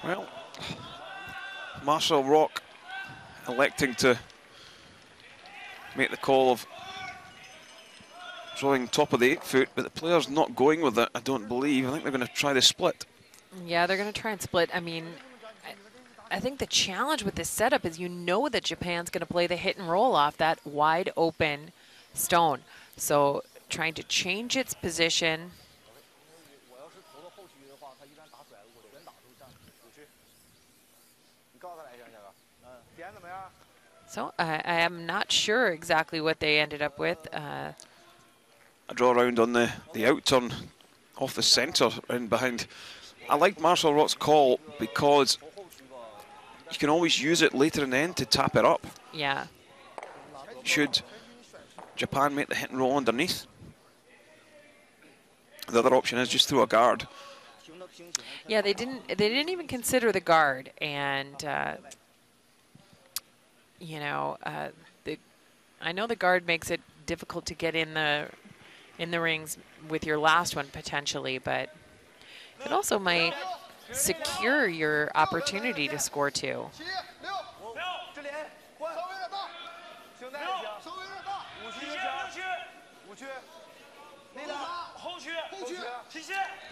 Well, Marcel Rock electing to make the call of throwing top of the 8 foot, but the player's not going with it, I don't believe. I think they're going to try the split. Yeah, they're going to try and split. I mean, I think the challenge with this setup is you know that Japan's going to play the hit and roll off that wide open stone. So trying to change its position. So I am not sure exactly what they ended up with. a draw round on the out turn off the centre and behind. I like Marcel Rott's call because you can always use it later in the end to tap it up. Yeah. Should Japan make the hit and roll underneath? The other option is just throw a guard. Yeah, they didn't even consider the guard, and you know, I know the guard makes it difficult to get in the rings with your last one potentially, but it also might secure your opportunity to score two.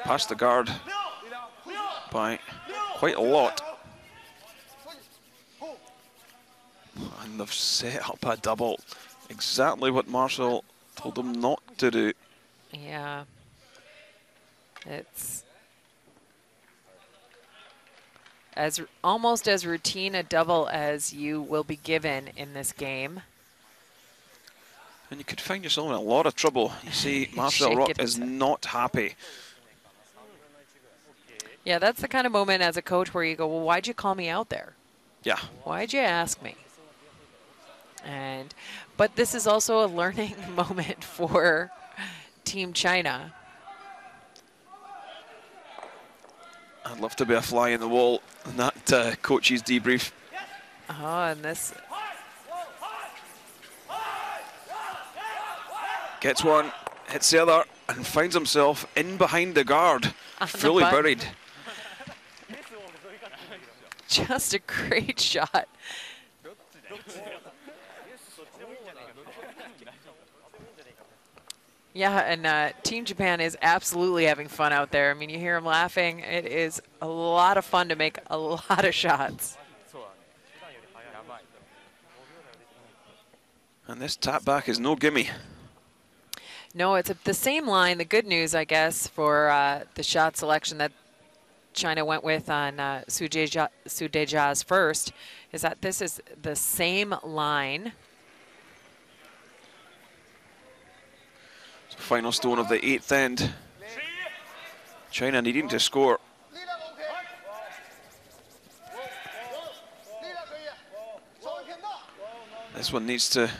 Past the guard by quite a lot. And they've set up a double. Exactly what Marcel told them not to do. Yeah. It's almost as routine a double as you will be given in this game. And you could find yourself in a lot of trouble. You see, Marcel Rott is not happy. Yeah, that's the kind of moment as a coach where you go, well, why'd you call me out there? Yeah. Why'd you ask me? But this is also a learning moment for Team China. I'd love to be a fly in the wall in that coach's debrief. Oh, and this... Gets one, hits the other, and finds himself in behind the guard, fully buried. Just a great shot. Yeah, and Team Japan is absolutely having fun out there. I mean, you hear them laughing. It is a lot of fun to make a lot of shots. And this tap back is no gimme. No, it's the same line. The good news, I guess, for the shot selection that China went with on Su Dejia's first is that this is the same line. Final stone of the 8th end. China needing to score. This one needs to... It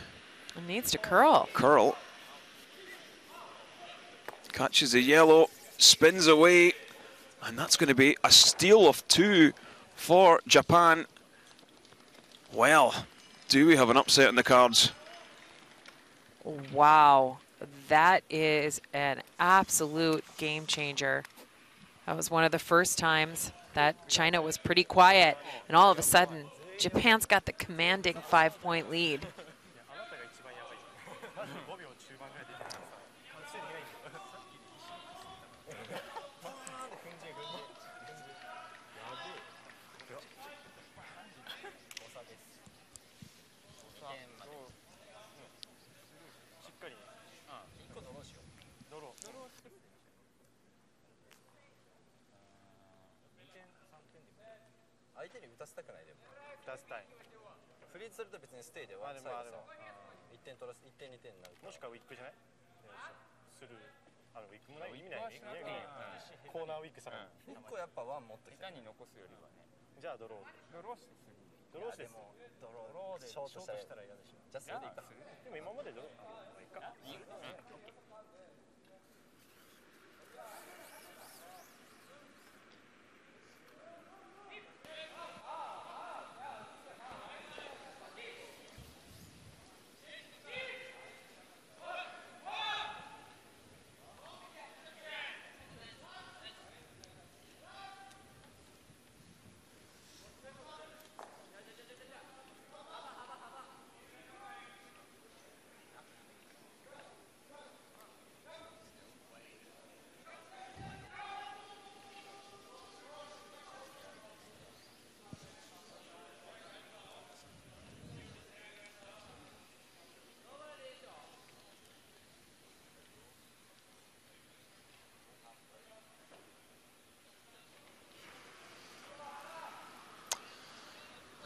needs to curl. Curl. Catches the yellow, spins away, and that's going to be a steal of 2 for Japan. Well, do we have an upset in the cards? Wow, that is an absolute game changer. That was one of the first times that China was pretty quiet, and all of a sudden, Japan's got the commanding 5-point lead.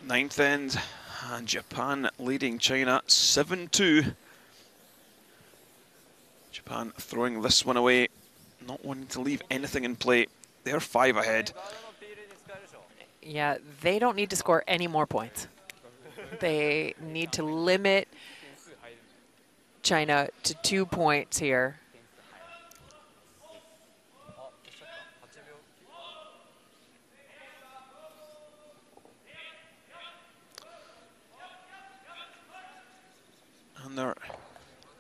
Ninth end, and Japan leading China 7-2. Japan throwing this one away, not wanting to leave anything in play. They're 5 ahead. Yeah, they don't need to score any more points. They need to limit China to 2 points here. And they're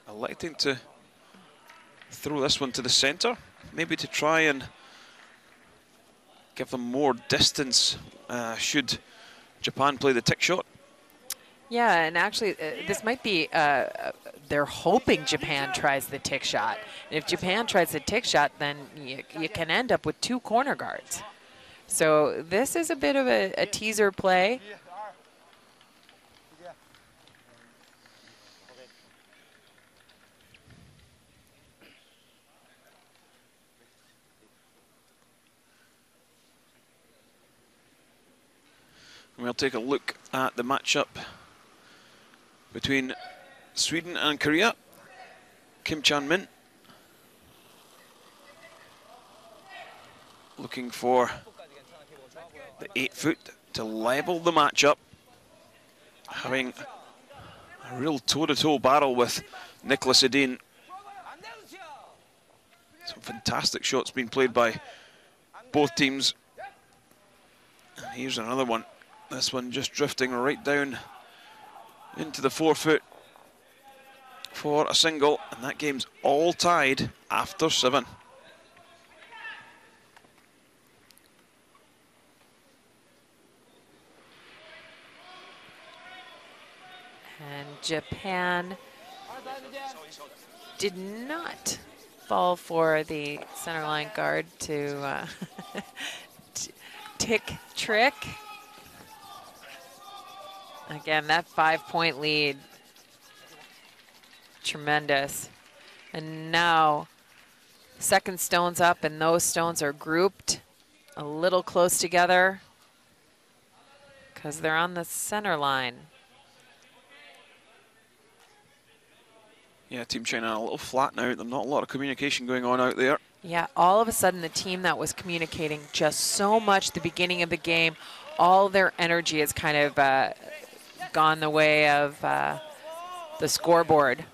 electing to throw this one to the center, maybe to try and give them more distance should Japan play the tick shot. Yeah, and actually, this might be, they're hoping Japan tries the tick shot. And if Japan tries the tick shot, then you can end up with 2 corner guards. So this is a bit of a teaser play. We'll take a look at the matchup between Sweden and Korea. Kim Chan-min looking for the 8-foot to level the matchup, having a real toe-to-toe battle with Nicholas Edin. Some fantastic shots being played by both teams. And here's another one. This one just drifting right down into the 4-foot for a single, and that game's all tied after 7. And Japan did not fall for the centerline guard to tick trick. Again, that 5-point lead, tremendous. And now, second stone's up, and those stones are grouped a little close together because they're on the center line. Yeah, Team China a little flat now. There's not a lot of communication going on out there. Yeah, all of a sudden the team that was communicating just so much at the beginning of the game, all their energy has kind of gone the way of the scoreboard.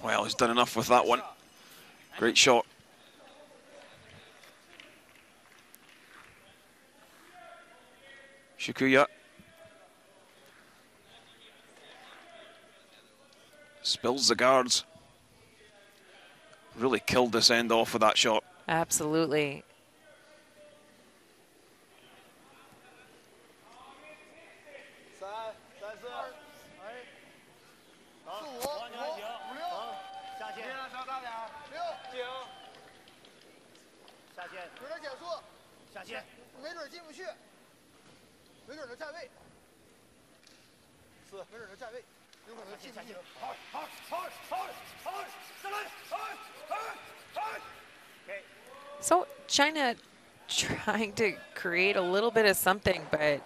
Well, he's done enough with that one. Great shot. Shikuya spills the guards. Really killed this end off with that shot. Absolutely. So China trying to create a little bit of something, but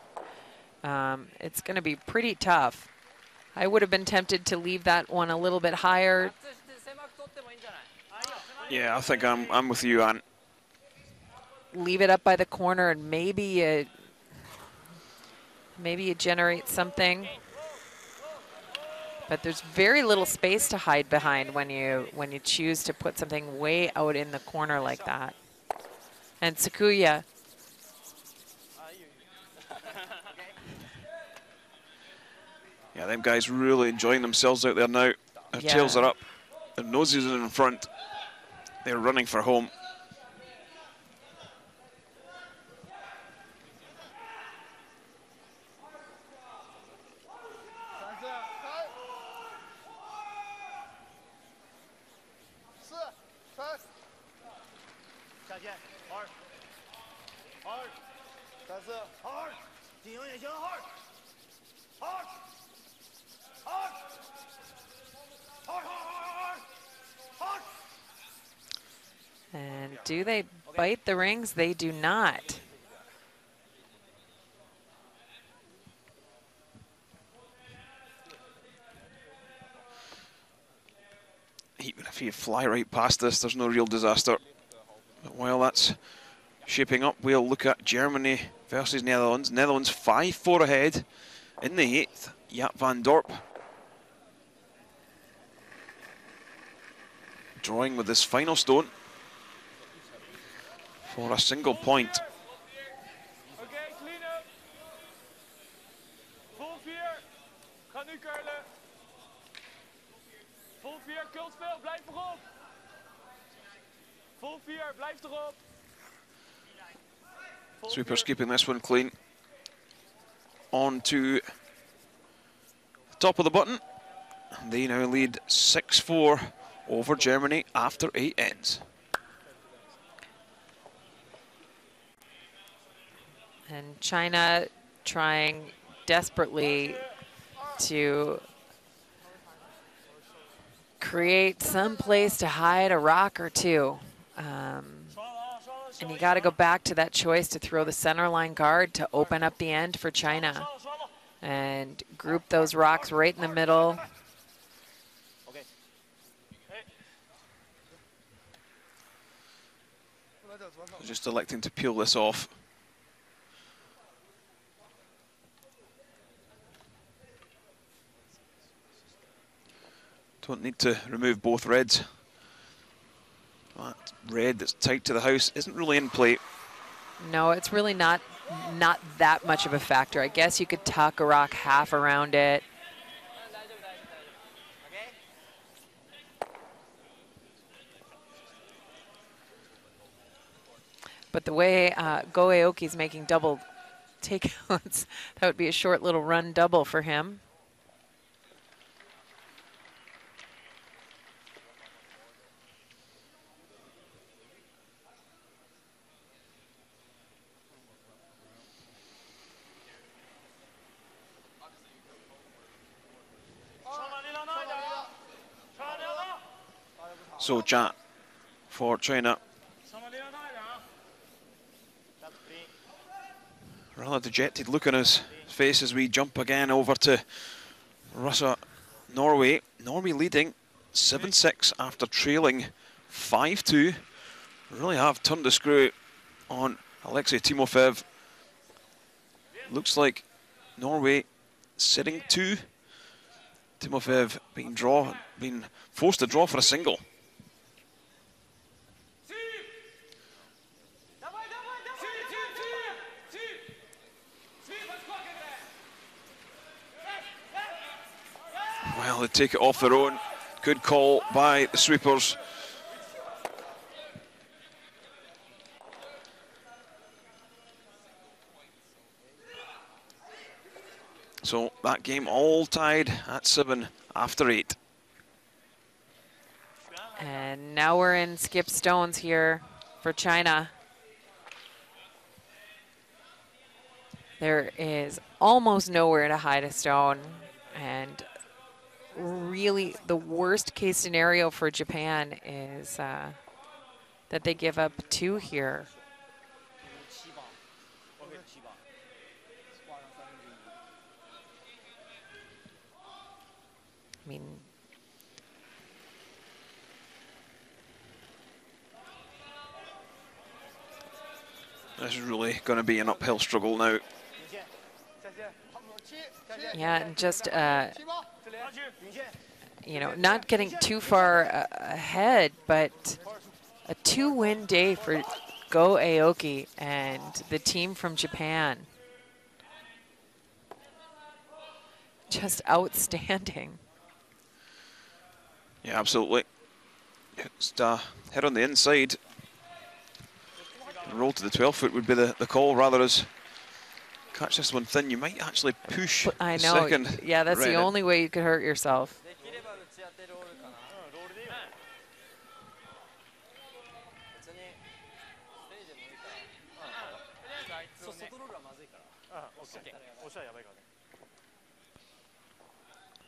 it's going to be pretty tough. I would have been tempted to leave that one a little bit higher. Yeah, I think I'm with you, Ann. Leave it up by the corner, and maybe you generate something. But there's very little space to hide behind when you choose to put something way out in the corner like that. And Sakuya. Yeah, them guys really enjoying themselves out there now. Their tails are up, their noses are in front. They're running for home. And do they bite the rings? They do not. even if you fly right past this, there's no real disaster. But while that's shaping up, we'll look at Germany versus Netherlands. Netherlands 5-4 ahead in the 8th. Jaap van Dorp drawing with this final stone for a single point. Okay, clean up. Vol 4. Ga nu curlen. Vol 4, kultspel, blijf erop. Vol 4, blijf erop. Sweepers keeping this one clean. On to the top of the button. They now lead 6-4 over Germany after 8 ends. And China trying desperately to create some place to hide a rock or two. And you got to go back to that choice to throw the center line guard to open up the end for China. And group those rocks right in the middle. Just electing to peel this off. Don't need to remove both reds. That red that's tight to the house isn't really in play. No, it's really not that much of a factor. I guess you could tuck a rock half around it. But the way Go Aoki's making double takeouts, that would be a short little run double for him. So Jaap for China. Rather dejected look on his face as we jump again over to Russia, Norway. Norway leading 7-6 after trailing 5-2. Really have turned the screw on Alexei Timofev. Looks like Norway sitting 2. Timofev being forced to draw for a single. Well, they take it off their own. Good call by the sweepers. So that game all tied at 7 after 8. And now we're in skip stones here for China. There is almost nowhere to hide a stone, and really the worst case scenario for Japan is that they give up 2 here. I mean, this is really going to be an uphill struggle now. yeah, and just you know, not getting too far ahead, but a 2-win day for Go Aoki and the team from Japan. Just outstanding. Yeah, absolutely. Just head on the inside. Roll to the 12-foot would be the call, rather as catch this one thin. You might actually push I the know. second. Yeah, that's red the in. only way you could hurt yourself.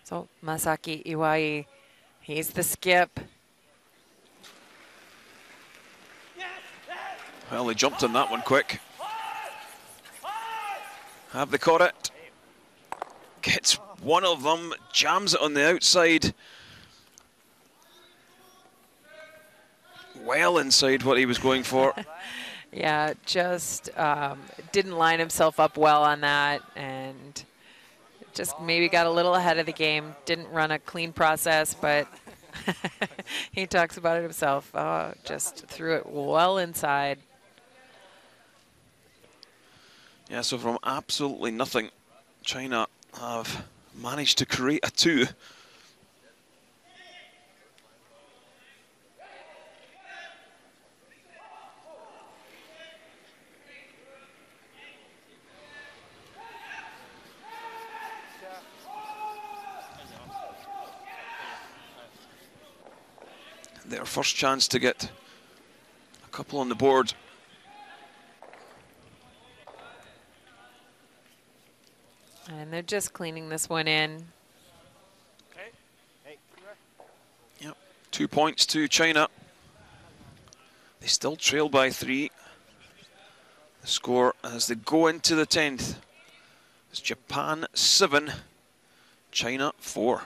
So Masaki Iwai, he's the skip. Well, they jumped on that one quick. Have they caught it? Gets one of them, jams it on the outside. well inside what he was going for. Yeah, just didn't line himself up well on that, and just maybe got a little ahead of the game. Didn't run a clean process, but he talks about it himself. Oh, just threw it well inside. Yeah, so from absolutely nothing, China have managed to create a 2. Their first chance to get a couple on the board. And they're just cleaning this one in. Yep, 2 points to China. They still trail by 3. The score as they go into the 10th is Japan 7, China 4.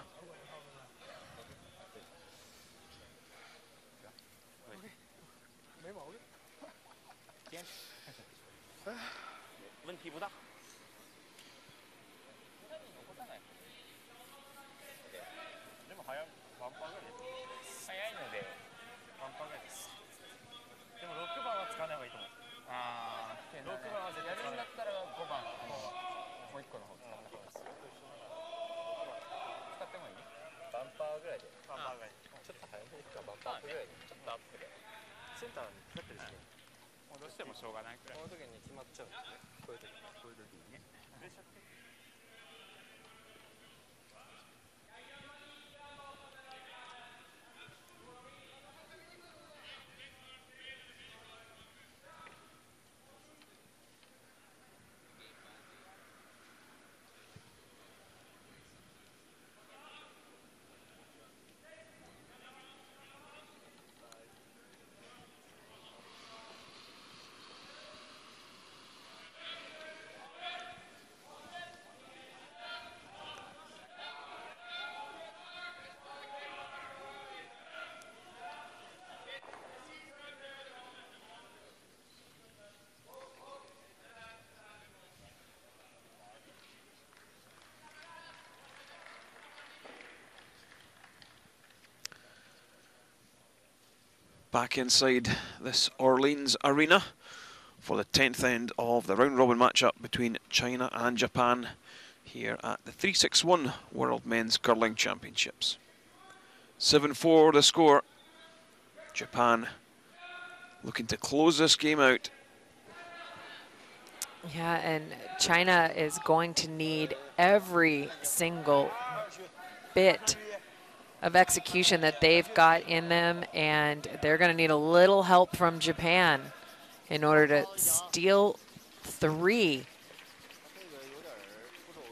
Back inside this Orleans arena for the 10th end of the round-robin matchup between China and Japan here at the 361 World Men's Curling Championships. 7-4 the score. Japan looking to close this game out. Yeah, and China is going to need every single bit of execution that they've got in them, and they're going to need a little help from Japan in order to steal 3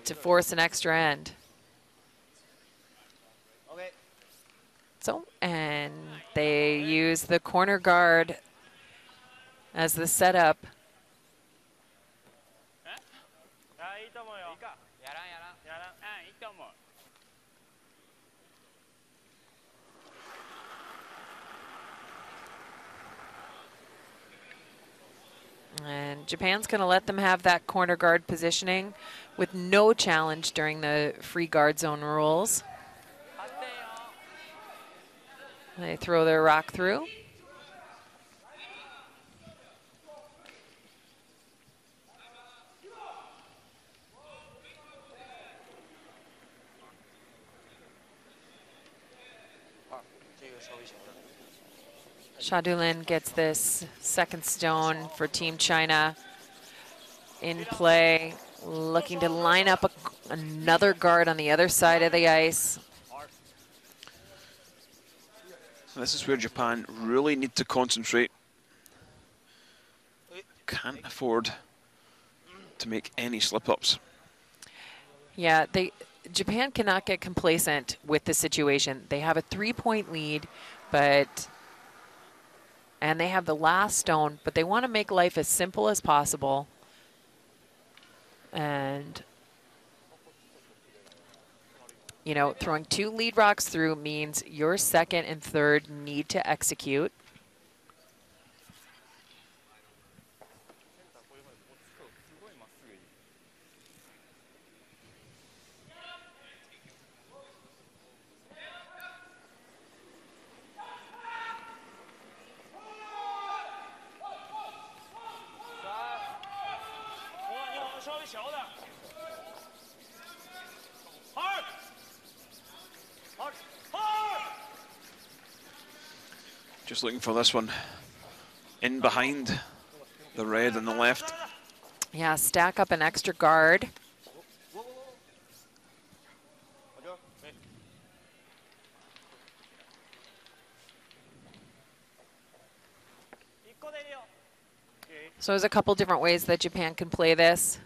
to force an extra end. So, and they use the corner guard as the setup. And Japan's going to let them have that corner guard positioning with no challenge during the free guard zone rules. They throw their rock through. Shadulin gets this second stone for Team China in play, looking to line up another guard on the other side of the ice. This is where Japan really need to concentrate. Can't afford to make any slip-ups. Yeah, Japan cannot get complacent with the situation. They have a 3-point lead, and they have the last stone, but they want to make life as simple as possible. And, you know, throwing 2 lead rocks through means your second and third need to execute. 小的。hard。hard。hard。 Just looking for this one in behind the red on the left. Yeah, stack up an extra guard. So there's a couple different ways that Japan can play this.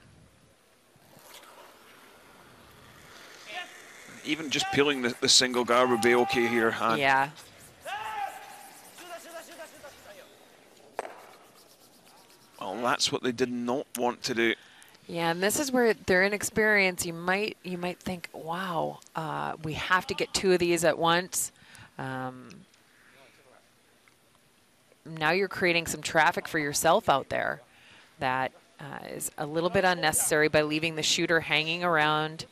Even just peeling the single guard would be okay here. Han. Yeah. Well, that's what they did not want to do. Yeah, and this is where they're inexperienced. You might think, wow, we have to get 2 of these at once. Now you're creating some traffic for yourself out there that is a little bit unnecessary by leaving the shooter hanging around.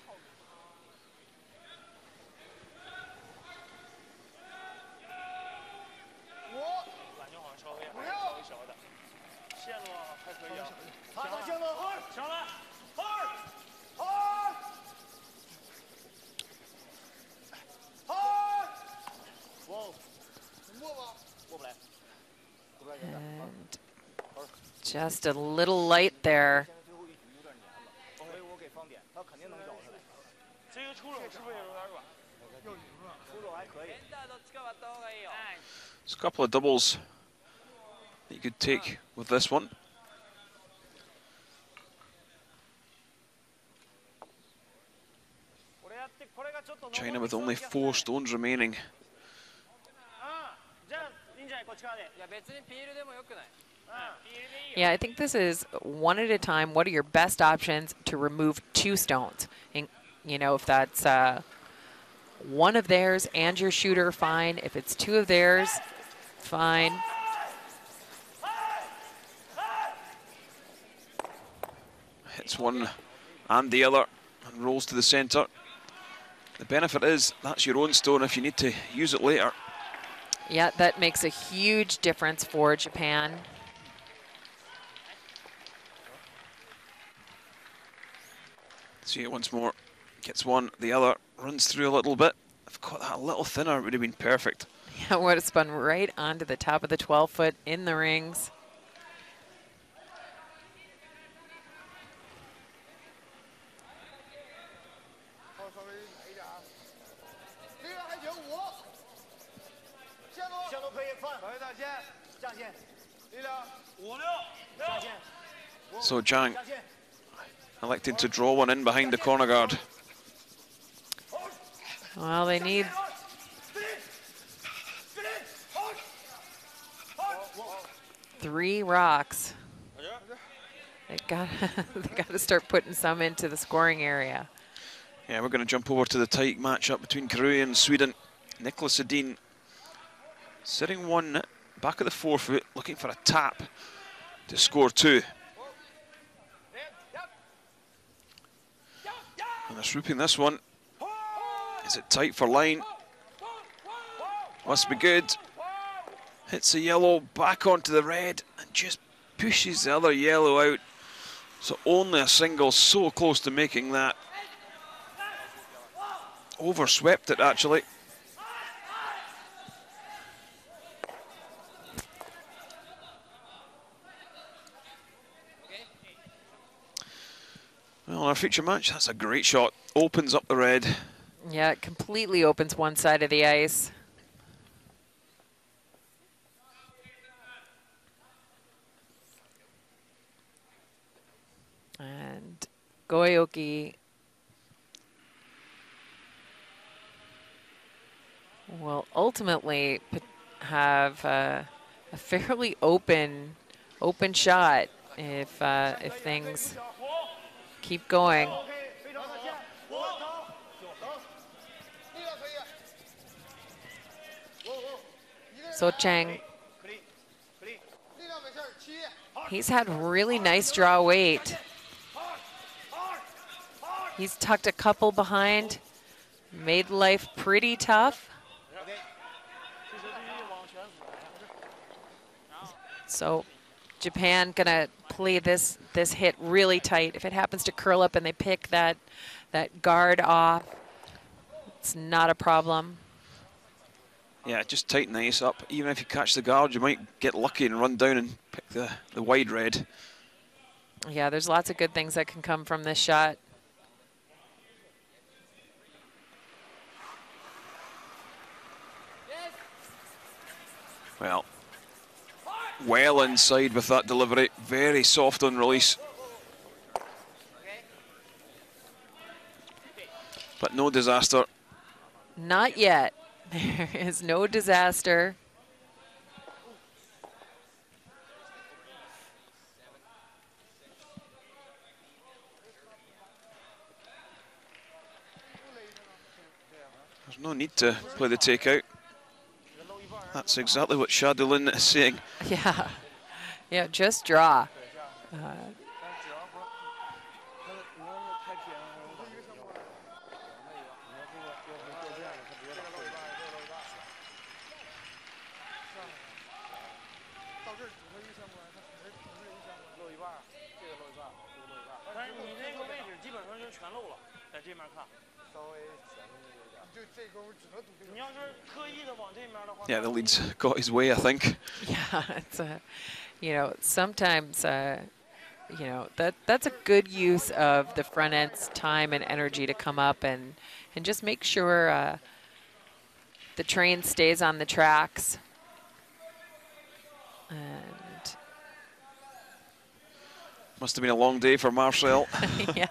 And just a little light there. There's a couple of doubles that you could take with this one. China with only 4 stones remaining. Yeah, I think this is one at a time. What are your best options to remove 2 stones? And, you know, if that's one of theirs and your shooter, fine. If it's 2 of theirs, fine. Hits one and the other and rolls to the center. The benefit is that's your own stone if you need to use it later. Yeah, that makes a huge difference for Japan. See it once more. Gets one, the other runs through a little bit. If caught that a little thinner, it would have been perfect. Yeah, would have spun right onto the top of the 12-foot in the rings. So Zhang electing to draw one in behind the corner guard. Well, they need... three rocks. They got to start putting some into the scoring area. Yeah, we're going to jump over to the tight matchup between Korea and Sweden. Nicholas Edin sitting one back at the 4-foot, looking for a tap to score 2. And they're swooping this one. Is it tight for line? Must be good. Hits the yellow, back onto the red, and just pushes the other yellow out. So only a single, so close to making that. Overswept it, actually. Well, our feature match, that's a great shot. Opens up the red. Yeah, it completely opens one side of the ice. And Goyoki will ultimately have a fairly open shot if things keep going. So Chang, he's had really nice draw weight. He's tucked a couple behind, made life pretty tough. So Japan gonna play this hit really tight. If it happens to curl up and they pick that guard off, it's not a problem. Yeah, just tighten the ice up. Even if you catch the guard, you might get lucky and run down and pick the wide red. Yeah, there's lots of good things that can come from this shot. Well, well inside with that delivery. Very soft on release. But no disaster. Not yet. There is no disaster. There's no need to play the takeout. That's exactly what Shadulin is saying. Yeah. Yeah, just draw. Yeah, the lead's got his way, I think. Yeah, it's sometimes that's a good use of the front end's time and energy to come up and just make sure the train stays on the tracks. And must have been a long day for Marcel. yeah.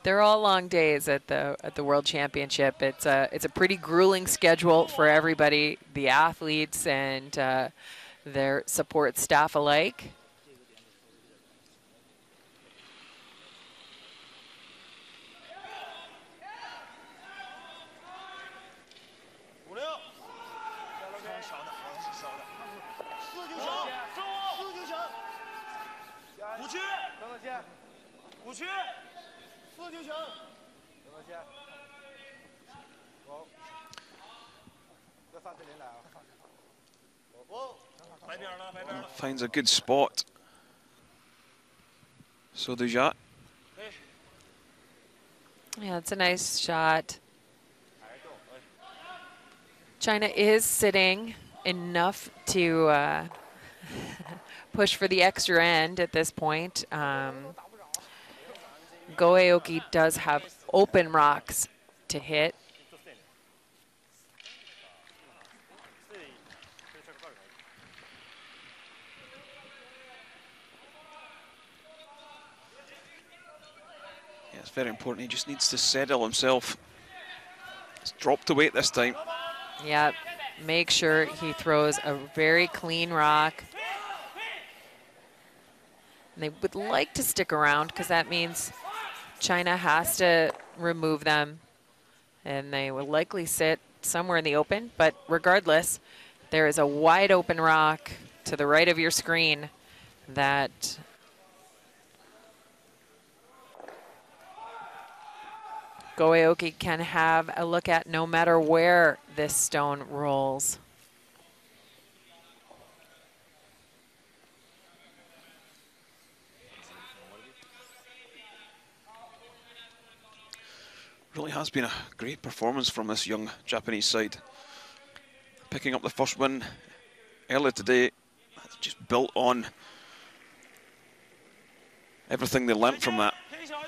They're all long days at the World Championship. It's a pretty grueling schedule for everybody, the athletes and their support staff alike. Finds a good spot. So Dujat. Yeah, it's a nice shot. China is sitting enough to push for the extra end at this point. Goeoki does have open rocks to hit. Yeah, it's very important. He just needs to settle himself. He's dropped the weight this time. Yeah, make sure he throws a very clean rock. And they would like to stick around because that means China has to remove them. And they will likely sit somewhere in the open. But regardless, there is a wide open rock to the right of your screen that Goeoki can have a look at no matter where this stone rolls. Really has been a great performance from this young Japanese side. Picking up the first win earlier today, that's just built on everything they learnt from that.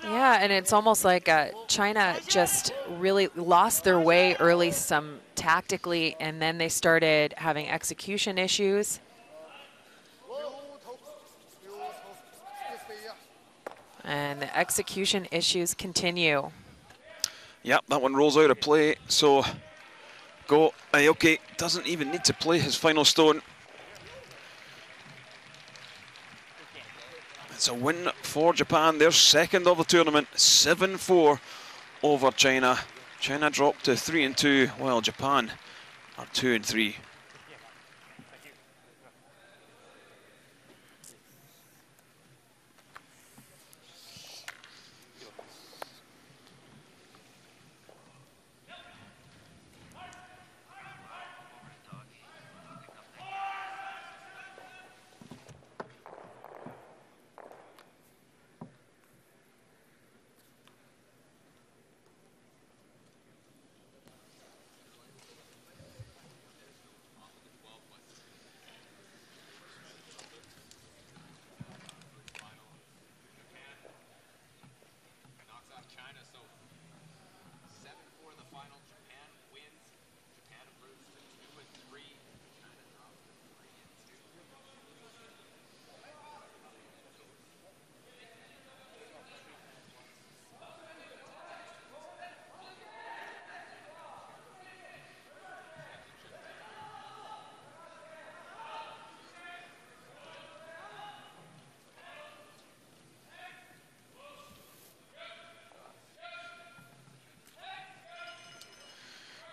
Yeah, and it's almost like China just really lost their way early, some tactically, and then they started having execution issues. And the execution issues continue. Yep, that one rolls out of play, so Goeoki doesn't even need to play his final stone. It's a win for Japan, their second of the tournament, 7-4 over China. China dropped to 3-2, while Japan are 2-3.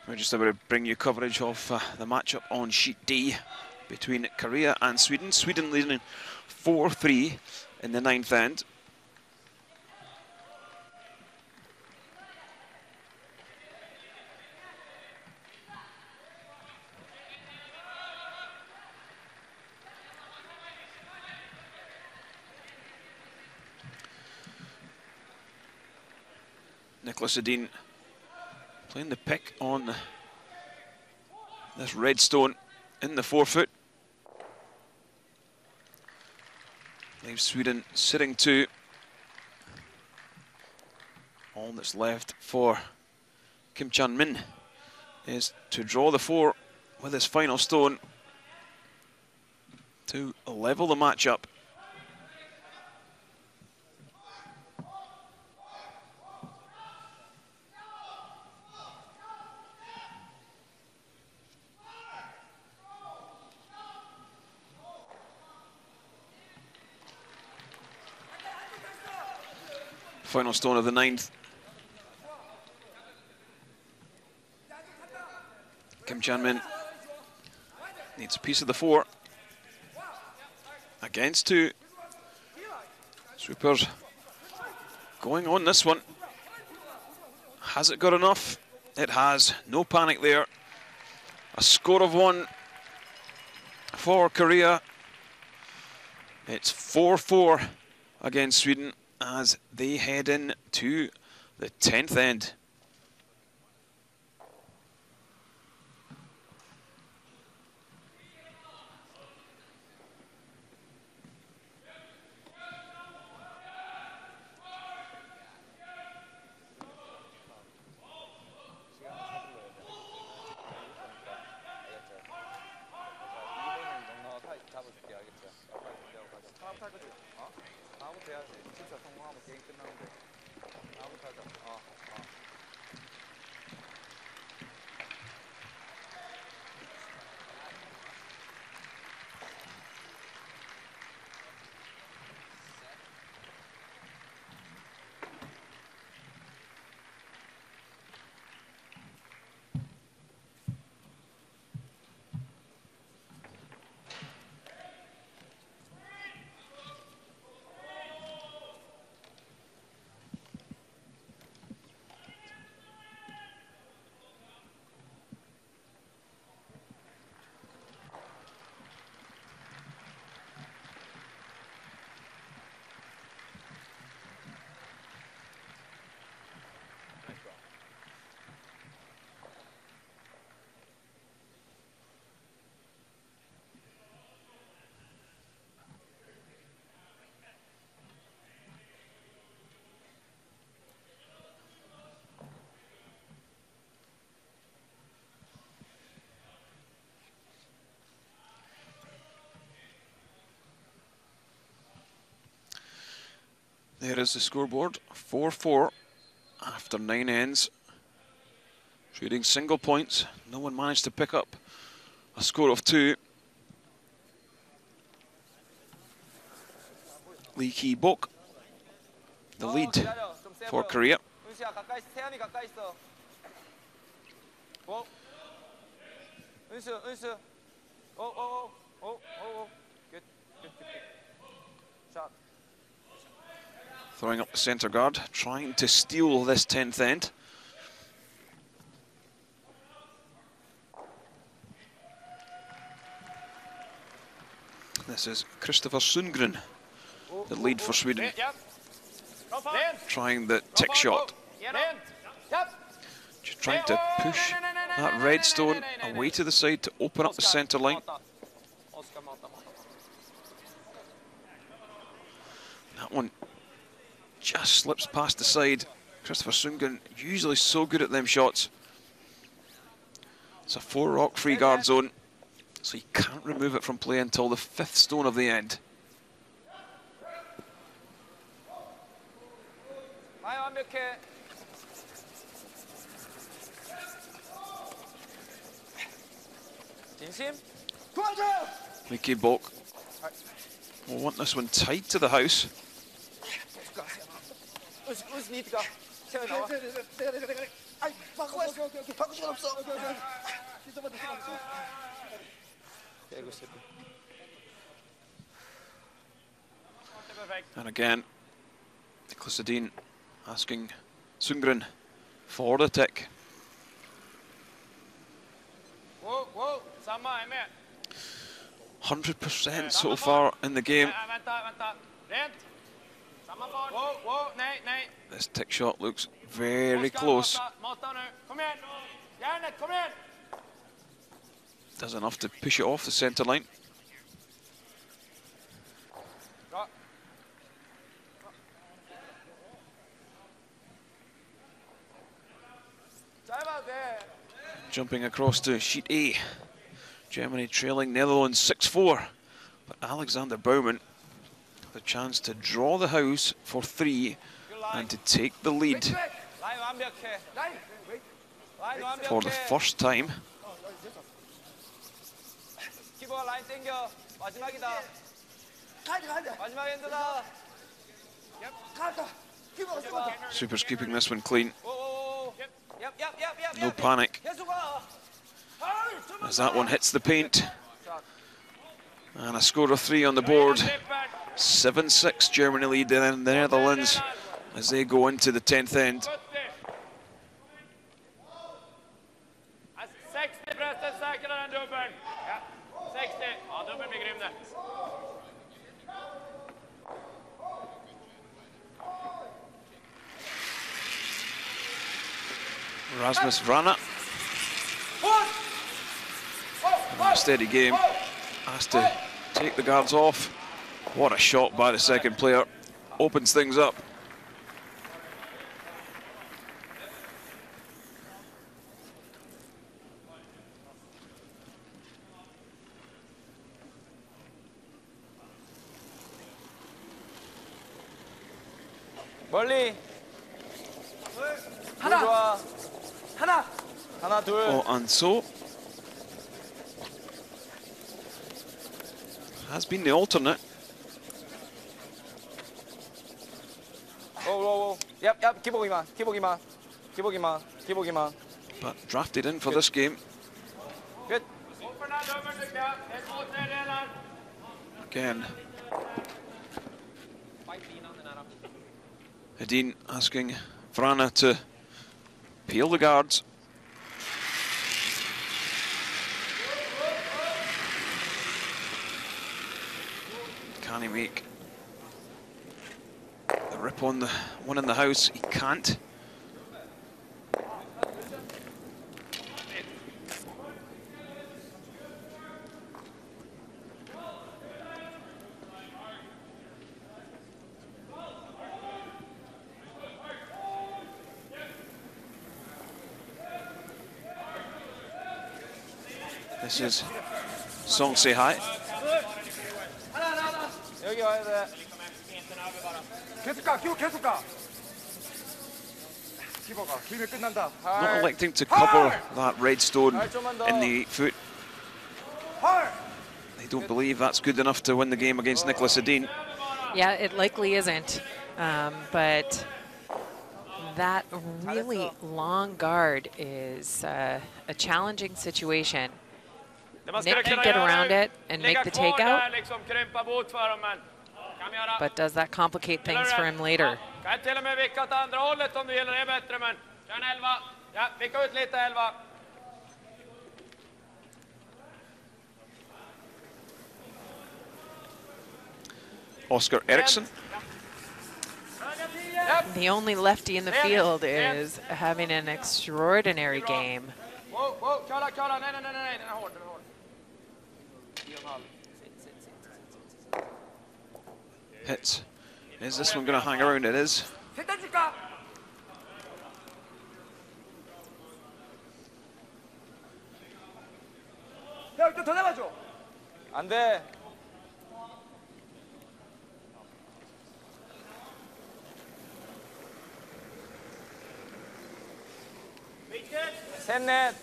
We're just about to bring you coverage of the matchup on sheet D between Korea and Sweden. Sweden leading 4-3 in the 9th end. Nicholas Edin playing the pick on this red stone in the forefoot. Leaves Sweden sitting 2. All that's left for Kim Chan-min is to draw the 4 with his final stone to level the matchup. Final stone of the 9th. Kim Chan-min needs a piece of the 4. Against 2. Swoopers going on this one. Has it got enough? It has. No panic there. A score of 1 for Korea. It's 4-4 against Sweden as they head in to the 10th end. There is the scoreboard, 4-4 after 9 ends. Shooting single points, no one managed to pick up a score of 2. Lee Ki-bok, the lead for Korea. Throwing up the centre guard, trying to steal this 10th end. This is Christopher Sundgren, the lead for Sweden. Trying the tick shot. Just trying to push that red stone away to the side to open up the centre line. That one just slips past the side. Christopher Sundgren, usually so good at them shots. It's a 4 rock free guard zone, so you can't remove it from play until the 5th stone of the end. Lee Ki-bok will want this one tied to the house. And again, Nicholas Edin asking Sundgren for the tick. 100% so far in the game. This tick shot looks very close. Does enough to push it off the centre line. Jumping across to sheet A. Germany trailing Netherlands 6-4. But Alexander Bouwman the chance to draw the house for 3 and to take the lead for the first time. Super's keeping this one clean. No panic as that one hits the paint. And a score of 3 on the board. 7-6 Germany lead in the Netherlands as they go into the 10th end. Rasmus Vrana. A steady game. Has to take the guards off. What a shot by the second player. Opens things up. 멀리. 하나. 하나. 하나 둘. Oh, and so has been the alternate. Yep, 기복이만. But drafted in for this game. Good. Again. Edin asking Vrana to peel the guards. Can he make the rip on the one in the house? He can't. This is Song Say Hi. 여기 와야 돼. 계속 가. 기복아, 길면 끝난다. Not electing to cover that red stone in the foot. They don't believe that's good enough to win the game against Nicholas Edin. Yeah, it likely isn't. But that really long guard is a challenging situation. Nick can get around it and make the takeout, but does that complicate things for him later? Oscar Eriksson. The only lefty in the field is having an extraordinary game. Hits. Is this one going to hang around? It is. 안 돼. 셋, 넷.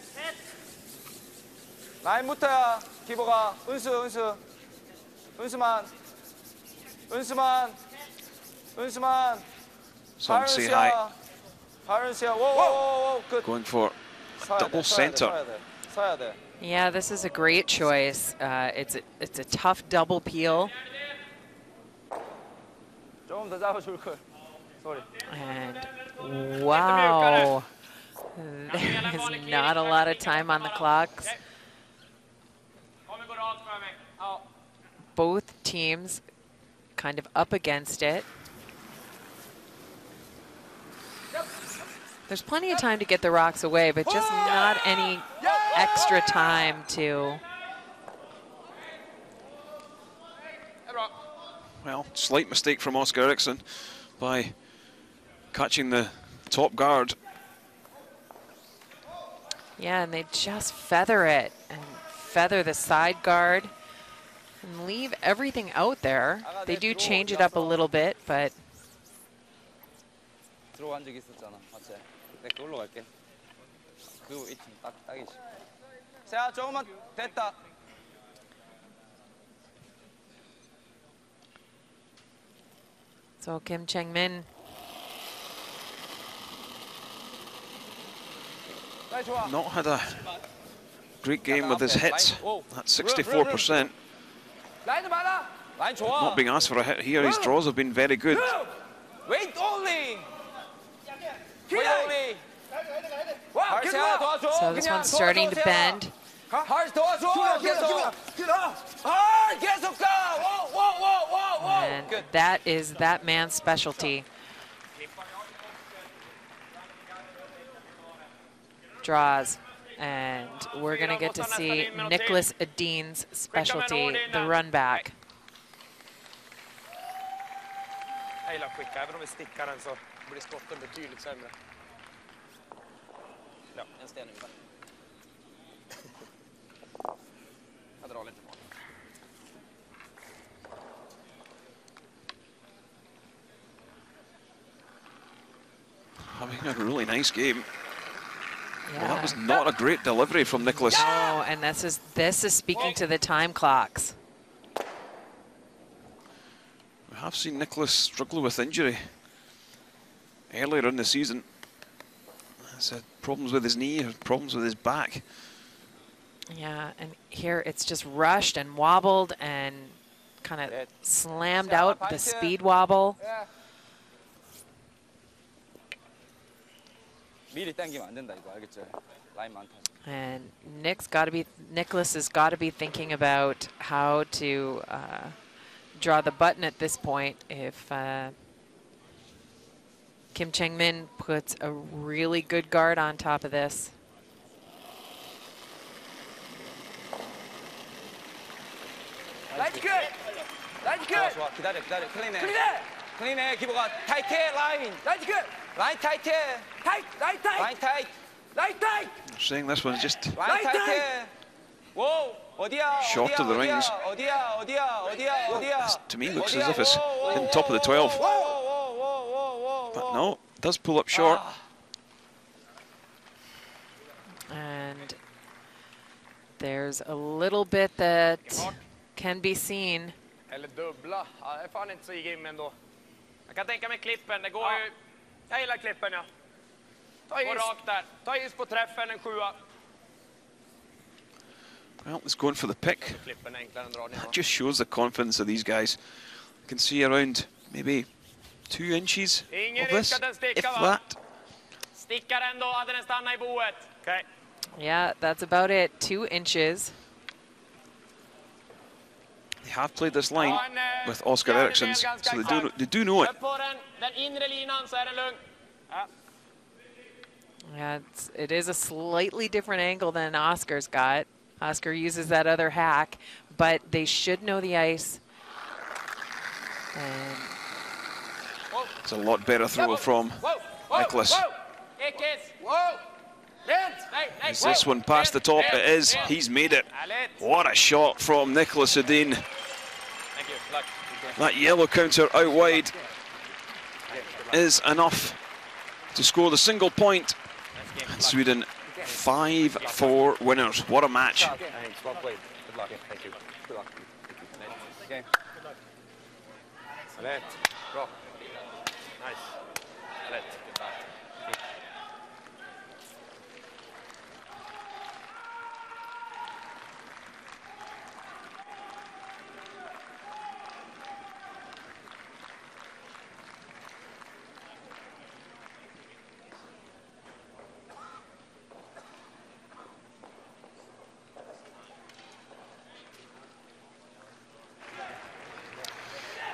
라인부터야, 기보가. 은수만. Song Say Hi. Going for double center. Yeah, this is a great choice. It's a tough double peel. And wow, there's not a lot of time on the clocks. Both teams kind of up against it. There's plenty of time to get the rocks away, but just not any extra time to... Well, slight mistake from Oscar Eriksson by catching the top guard. Yeah, and they just feather it and feather the side guard and leave everything out there. They do change it up a little bit, but... So Kim Cheng-min not had a great game with his hits at 64%. Not being asked for a hit here, his draws have been very good. Wait only. So this one's starting to bend. And that is that man's specialty. Draws. And we're going to get to see Nicholas Edin's specialty, the run back. Jag gillar att skicka, även om vi stickar den så blir skotten betydligt sämre. Ja, en sten ungefär. Jag drar lite på. Having a really nice game. Yeah. Well, that was not a great delivery from Nicholas. No, and this is speaking to the time clocks. We have seen Nicholas struggle with injury earlier in the season. He's had problems with his knee, problems with his back. Yeah, and here it's just rushed and wobbled and kind of slammed out the speed wobble. And Nicholas has got to be thinking about how to draw the button at this point if Kim Cheng-min puts a really good guard on top of this. That's good. That's good. 기다려. 클린해. 기보가 타이트해 라인. That's good. 라인 타이트해. 라인 타이트. They're saying this one's just 라인 타이트해. Whoa. 어디야? short of the rings. 어디야? This, to me, looks as if it's in top of the 12. But no, it does pull up short. And there's a little bit that can be seen. Eller dubbla. Ja, det är fan inte så i game ändå. Jag kan tänka mig klippen. Det går ju... Jag gillar klippen, ja. Gå rakt där. Ta just på träffen, en 7. Well, it's going for the pick. That just shows the confidence of these guys. You can see around maybe 2 inches of this, if that. Stickar ändå, hade den stannat i boet. Okay. Yeah, that's about it. 2 inches. They have played this line with Oscar Eriksson's, so they do know it. Yeah, it is a slightly different angle than Oscar's got. Oscar uses that other hack, but they should know the ice. And it's a lot better throw from Nicholas. Is this one past the top? It is. He's made it. What a shot from Nicholas Edin. That yellow counter out wide is enough to score the single point. And Sweden 5-4 winners. What a match. Thanks. Well played. Good luck. Thank you. Good luck. Okay. Bra. Nice.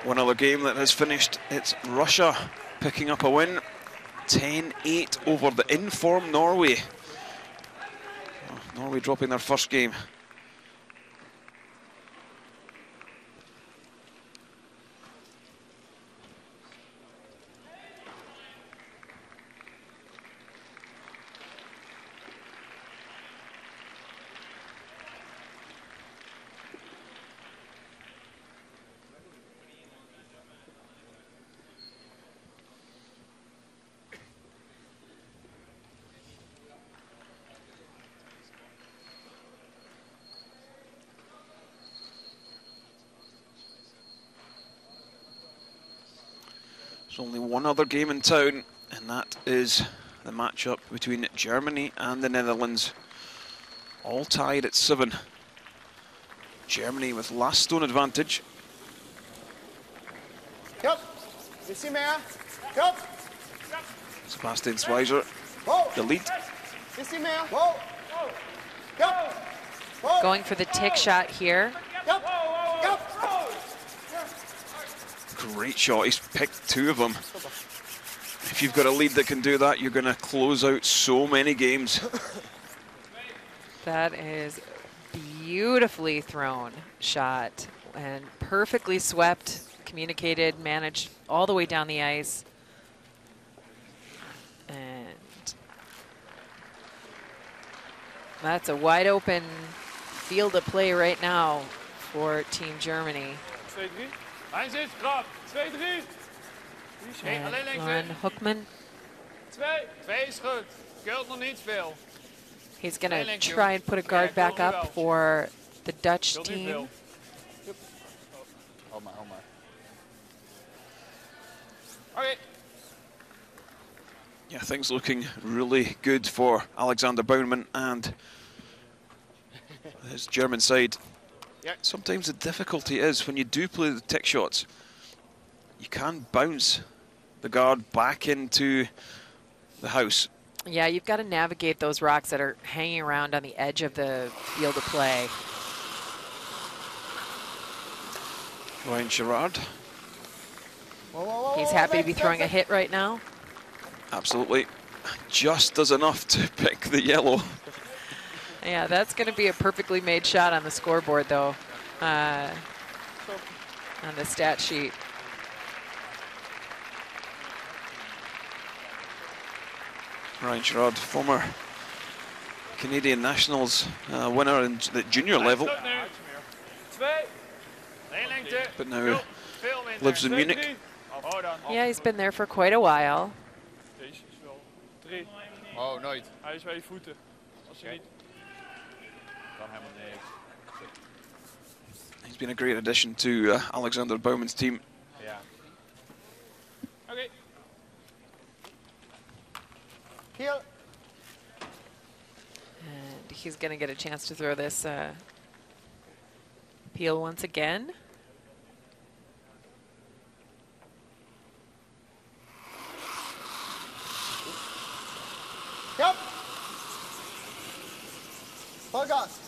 One other game that has finished, it's Russia picking up a win. 10-8 over the in-form Norway. Oh, Norway dropping their first game. There's only one other game in town, and that is the matchup between Germany and the Netherlands. All tied at 7. Germany with last stone advantage. Yep. You see me? Yep. Sebastian Schweizer, the lead. You see me? Whoa. Yep. Going for the tick shot here. Yep. Yep. Great shot, he's picked 2 of them. If you've got a lead that can do that, you're going to close out so many games. That is beautifully thrown shot and perfectly swept, communicated, managed all the way down the ice. And that's a wide open field of play right now for Team Germany. 2-3. Hij zit, grap. 2-3. And alleen lengte. Lauren Hoekman. 2. 2 is goed. Kult nog niet veel. He's going to try and put a guard back up for the Dutch team. Hold maar, hold maar. Okay. Yeah, things looking really good for Alexander Baumann and his German side. Sometimes the difficulty is when you do play the tick shots, you can bounce the guard back into the house. Yeah, you've got to navigate those rocks that are hanging around on the edge of the field of play. Ryan Sherrard. He's happy to be throwing a hit right now. Absolutely. Just does enough to pick the yellow. Yeah, that's going to be a perfectly made shot on the scoreboard, though, on the stat sheet. Ryan Sherrard, former Canadian Nationals winner in the junior level, but now lives in Munich. Yeah, he's been there for quite a while. Oh, nooit. Hij is bij je voeten. Als je niet... Kan helemaal niks. He's been a great addition to Alexander Baumann's team. Ja. Oké. Heel. And he's going to get a chance to throw this peel once again. Yep. Full gas.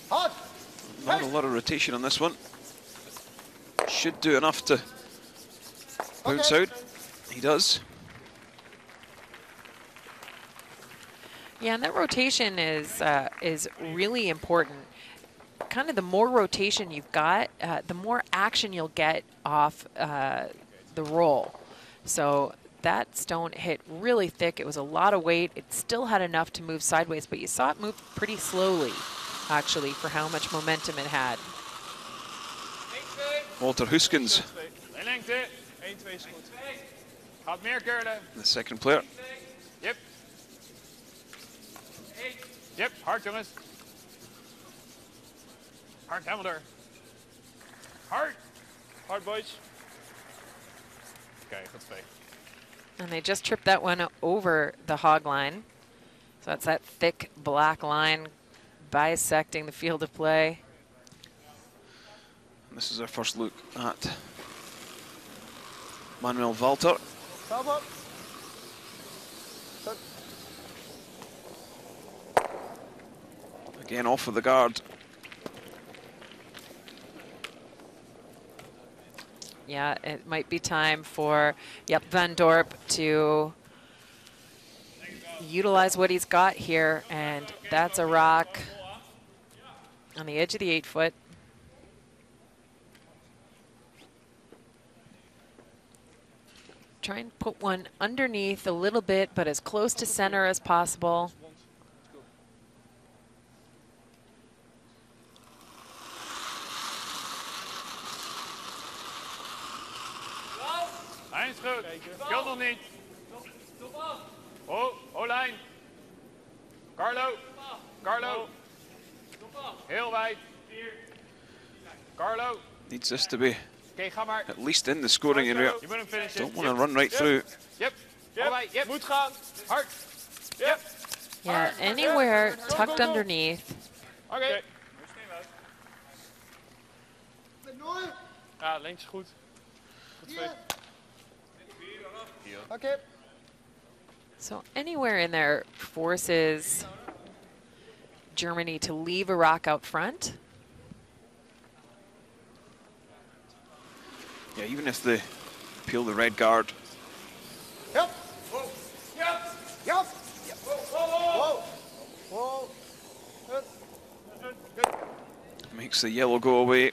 Hot. Not a lot of rotation on this one. Should do enough to bounce out. He does. Yeah, and that rotation is really important. Kind of the more rotation you've got, the more action you'll get off the roll. So that stone hit really thick. It was a lot of weight. It still had enough to move sideways, but you saw it move pretty slowly, actually, for how much momentum it had. Walter Huskins, Lengte. 1-2 is goed. Gaat meer curlen. the second player. Yep. Yep, hard jongens. Hard, helemaal door. Hard. Hard boys. Oké, goed 2. And they just tripped that one over the hog line. So that's that thick black line bisecting the field of play. And this is our first look at Manuel Walter. Top up. Again off of the guard. Yeah, it might be time for Van Dorp to utilize what he's got here, and that's a rock on the edge of the 8-foot. Try and put one underneath a little bit, but as close to center as possible. Hij is goed. Kan nog niet. Oh, lijn. Carlo. Carlo. Heel wijd. Carlo. Needs this to be Oké, ga maar. at least in the scoring area. Je moet hem finishen. Don't want to run right through. Yep. Allebei. Yep. Moet gaan. Hard. Yep. Yeah, anywhere tucked underneath. Oké. Ja, links is goed. Goed twee. Okay. So anywhere in there forces Germany to leave a rock out front. Yeah, even if they peel the red guard. Yep. Yep. Yep. Whoa. Whoa. Good. Makes the yellow go away.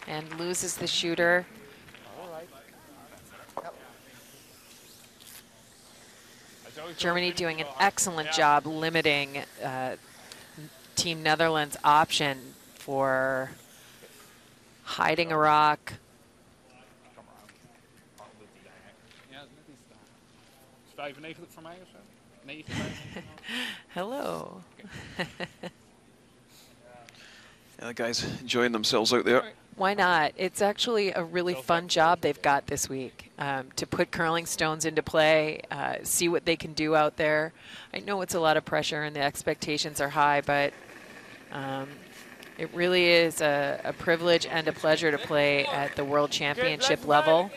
And loses the shooter. Germany doing an excellent job limiting Team Netherlands' option for hiding a rock. Ja, net iets daar. 95 voor mij of zo? 95. Hello. Yeah, the guys enjoying themselves out there. Why not? It's actually a really fun job they've got this week to put curling stones into play, see what they can do out there. I know it's a lot of pressure and the expectations are high, but it really is a privilege and a pleasure to play at the World Championship level.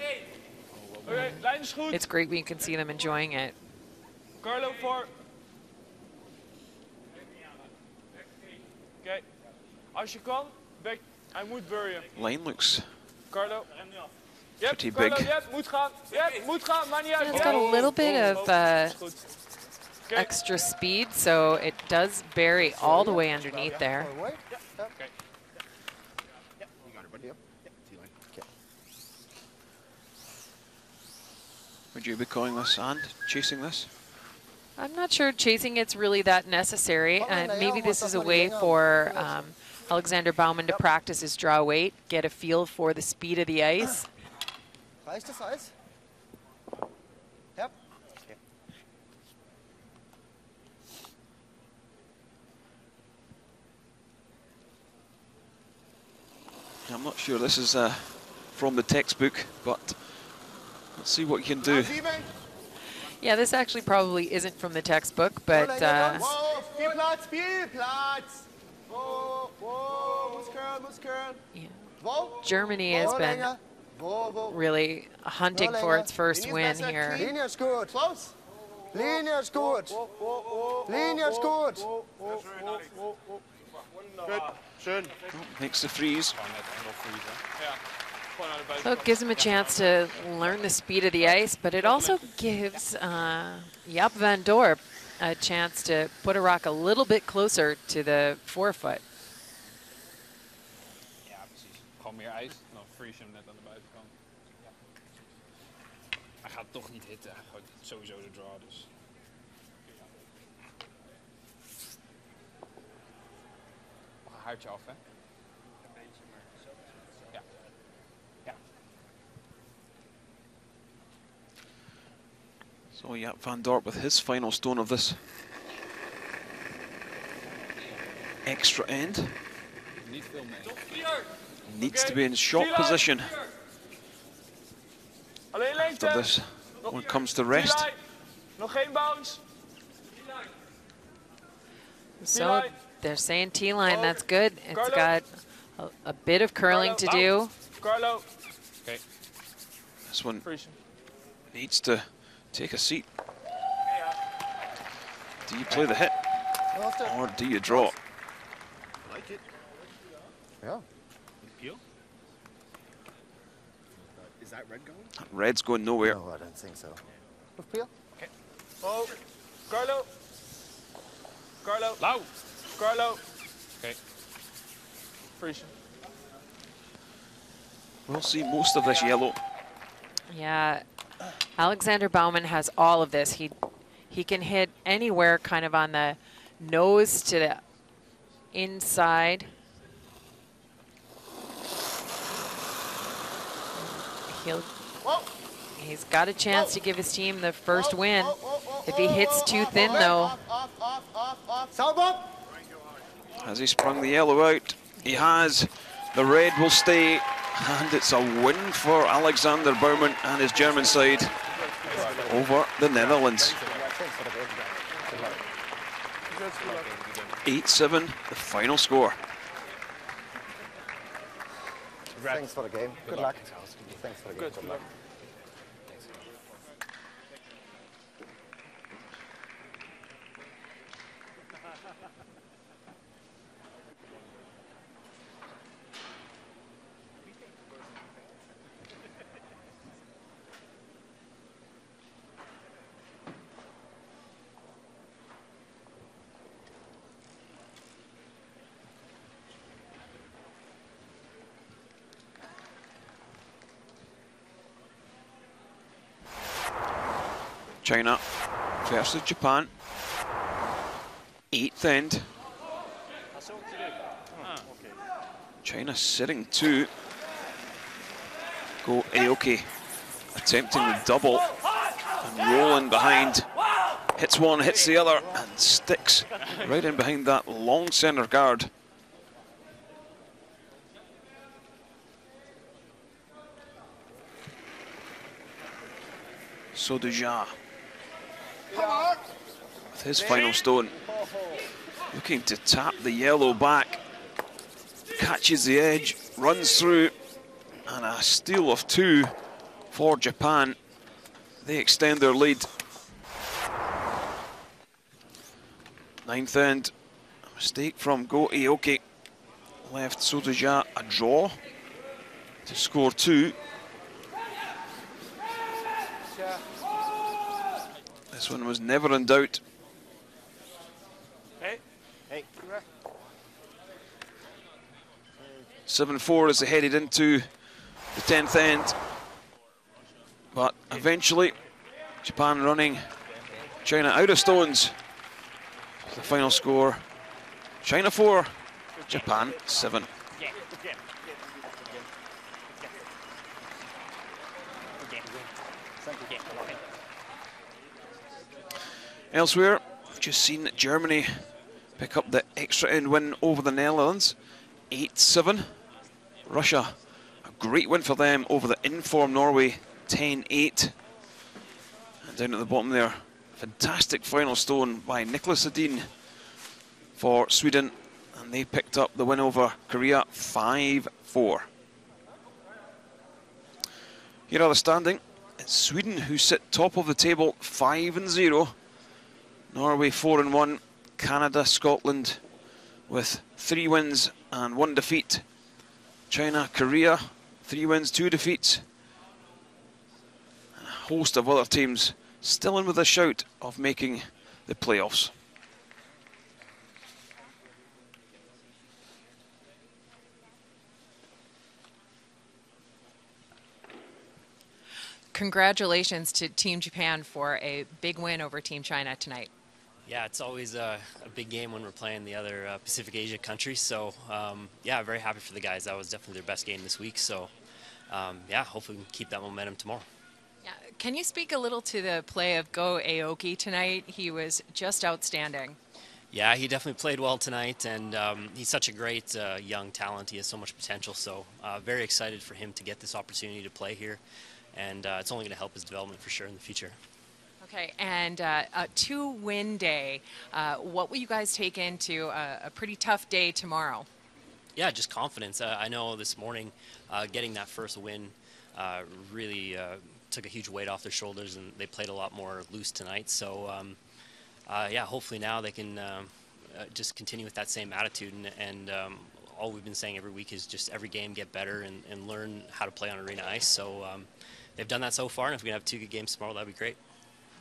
It's great when you can see them enjoying it. Carlo voor. Oké. Als je kan, back. Hij moet burien. Line looks Carlo. pretty Carlo, big. yep, moet gaan. Yep, moet gaan, maar niet uit. It's got a little bit of extra speed, so it does bury all the way underneath there. Would you be calling this and chasing this? I'm not sure chasing it's really that necessary, and maybe this is a way for Alexander Baumann to practice his draw weight, get a feel for the speed of the ice. Reicht das Eis? Yep. Okay. I'm not sure this is from the textbook, but let's see what you can do. Yeah, this actually probably isn't from the textbook, but Whoa, Spielplatz, Spielplatz! Whoa, whoa, muss curl. yeah. Whoa. Germany has been Länger. Whoa. really hunting for its first win here. Linie ist gut. Close. Linie ist gut. Linie ist gut. Good. Schön. Makes the freeze. So it gives him a chance to learn the speed of the ice, but it also gives Jaap van Dorp a chance to put a rock a little bit closer to the 4-foot. Ja, precies. Gewoon meer ijs. Dan freeze je hem net aan de buitenkant. Ja. Hij gaat toch niet hitten. Hij gooit sowieso de draw, dus. Mag een haartje af, hè? Een beetje, maar zo. Ja. Ja. So Jaap van Dorp with his final stone of this extra end. Niet veel mee. Needs to be in shot position Alleen lengte. after this one comes to rest. Nog geen bounce. So they're saying T-line, that's good. It's got a bit of curling to do. Carlo. Okay. This one Freeze. needs to take a seat. Do you play the hit or do you draw? I like it. Yeah. Peel. that red going? Red's going nowhere. No, I don't think so. Okay. Oh, Carlo. Carlo. Low. Carlo. Okay. Frisian. We'll see most of this yellow. Yeah, Alexander Bauman has all of this. He can hit anywhere kind of on the nose to the inside. He's got a chance to give his team the first win. If he hits too thin, though. Has he sprung the yellow out? He has. The red will stay. And it's a win for Alexander Bauman and his German side over the Netherlands. 8-7, the final score. Thanks for the game. Good luck. Thanks for the game. Good luck. China versus Japan. 8th end. China sitting 2. Go Aoki attempting the double and rolling behind. Hits one, hits the other, and sticks right in behind that long center guard. Soduja with his final stone, looking to tap the yellow back, catches the edge, runs through, and a steal of 2 for Japan. They extend their lead. 9th end, a mistake from Go Aoki left Soduja a draw to score 2. This one was never in doubt. Hey. Hey. 7-4 as they headed into the 10th end. But eventually, Japan running China out of stones. The final score, China 4, Japan 7. Elsewhere, we've just seen Germany pick up the extra end win over the Netherlands, 8-7. Russia, a great win for them over the in-form Norway, 10-8. And down at the bottom there, fantastic final stone by Niklas Edin for Sweden, and they picked up the win over Korea, 5-4. Here are the standing. It's Sweden who sit top of the table, 5-0. Norway 4-1, Canada, Scotland with 3 wins and 1 defeat. China, Korea, 3 wins, 2 defeats. And a host of other teams still in with a shout of making the playoffs. Congratulations to Team Japan for a big win over Team China tonight. Yeah, it's always a big game when we're playing the other Pacific Asia countries. So, yeah, very happy for the guys. That was definitely their best game this week. So, yeah, hopefully we can keep that momentum tomorrow. Yeah. Can you speak a little to the play of Go Aoki tonight? He was just outstanding. Yeah, he definitely played well tonight, and he's such a great young talent. He has so much potential. So, very excited for him to get this opportunity to play here. And it's only going to help his development for sure in the future. Okay, and a 2-win day. What will you guys take into a pretty tough day tomorrow? Yeah, just confidence. I know this morning getting that first win really took a huge weight off their shoulders, and they played a lot more loose tonight. So, yeah, hopefully now they can just continue with that same attitude and all we've been saying every week is just every game get better and learn how to play on arena ice. So they've done that so far, and if we can have 2 good games tomorrow, that'd be great.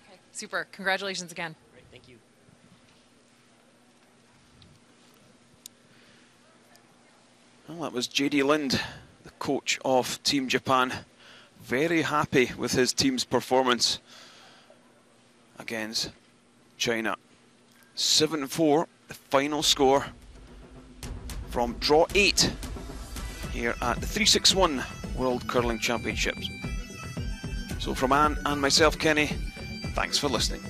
Okay, super. Congratulations again. Great, thank you. Well, that was JD Lind, the coach of Team Japan. Very happy with his team's performance against China. 7-4, the final score from draw 8 here at the 361 World Curling Championships. So from Anne and myself, Kenny, thanks for listening.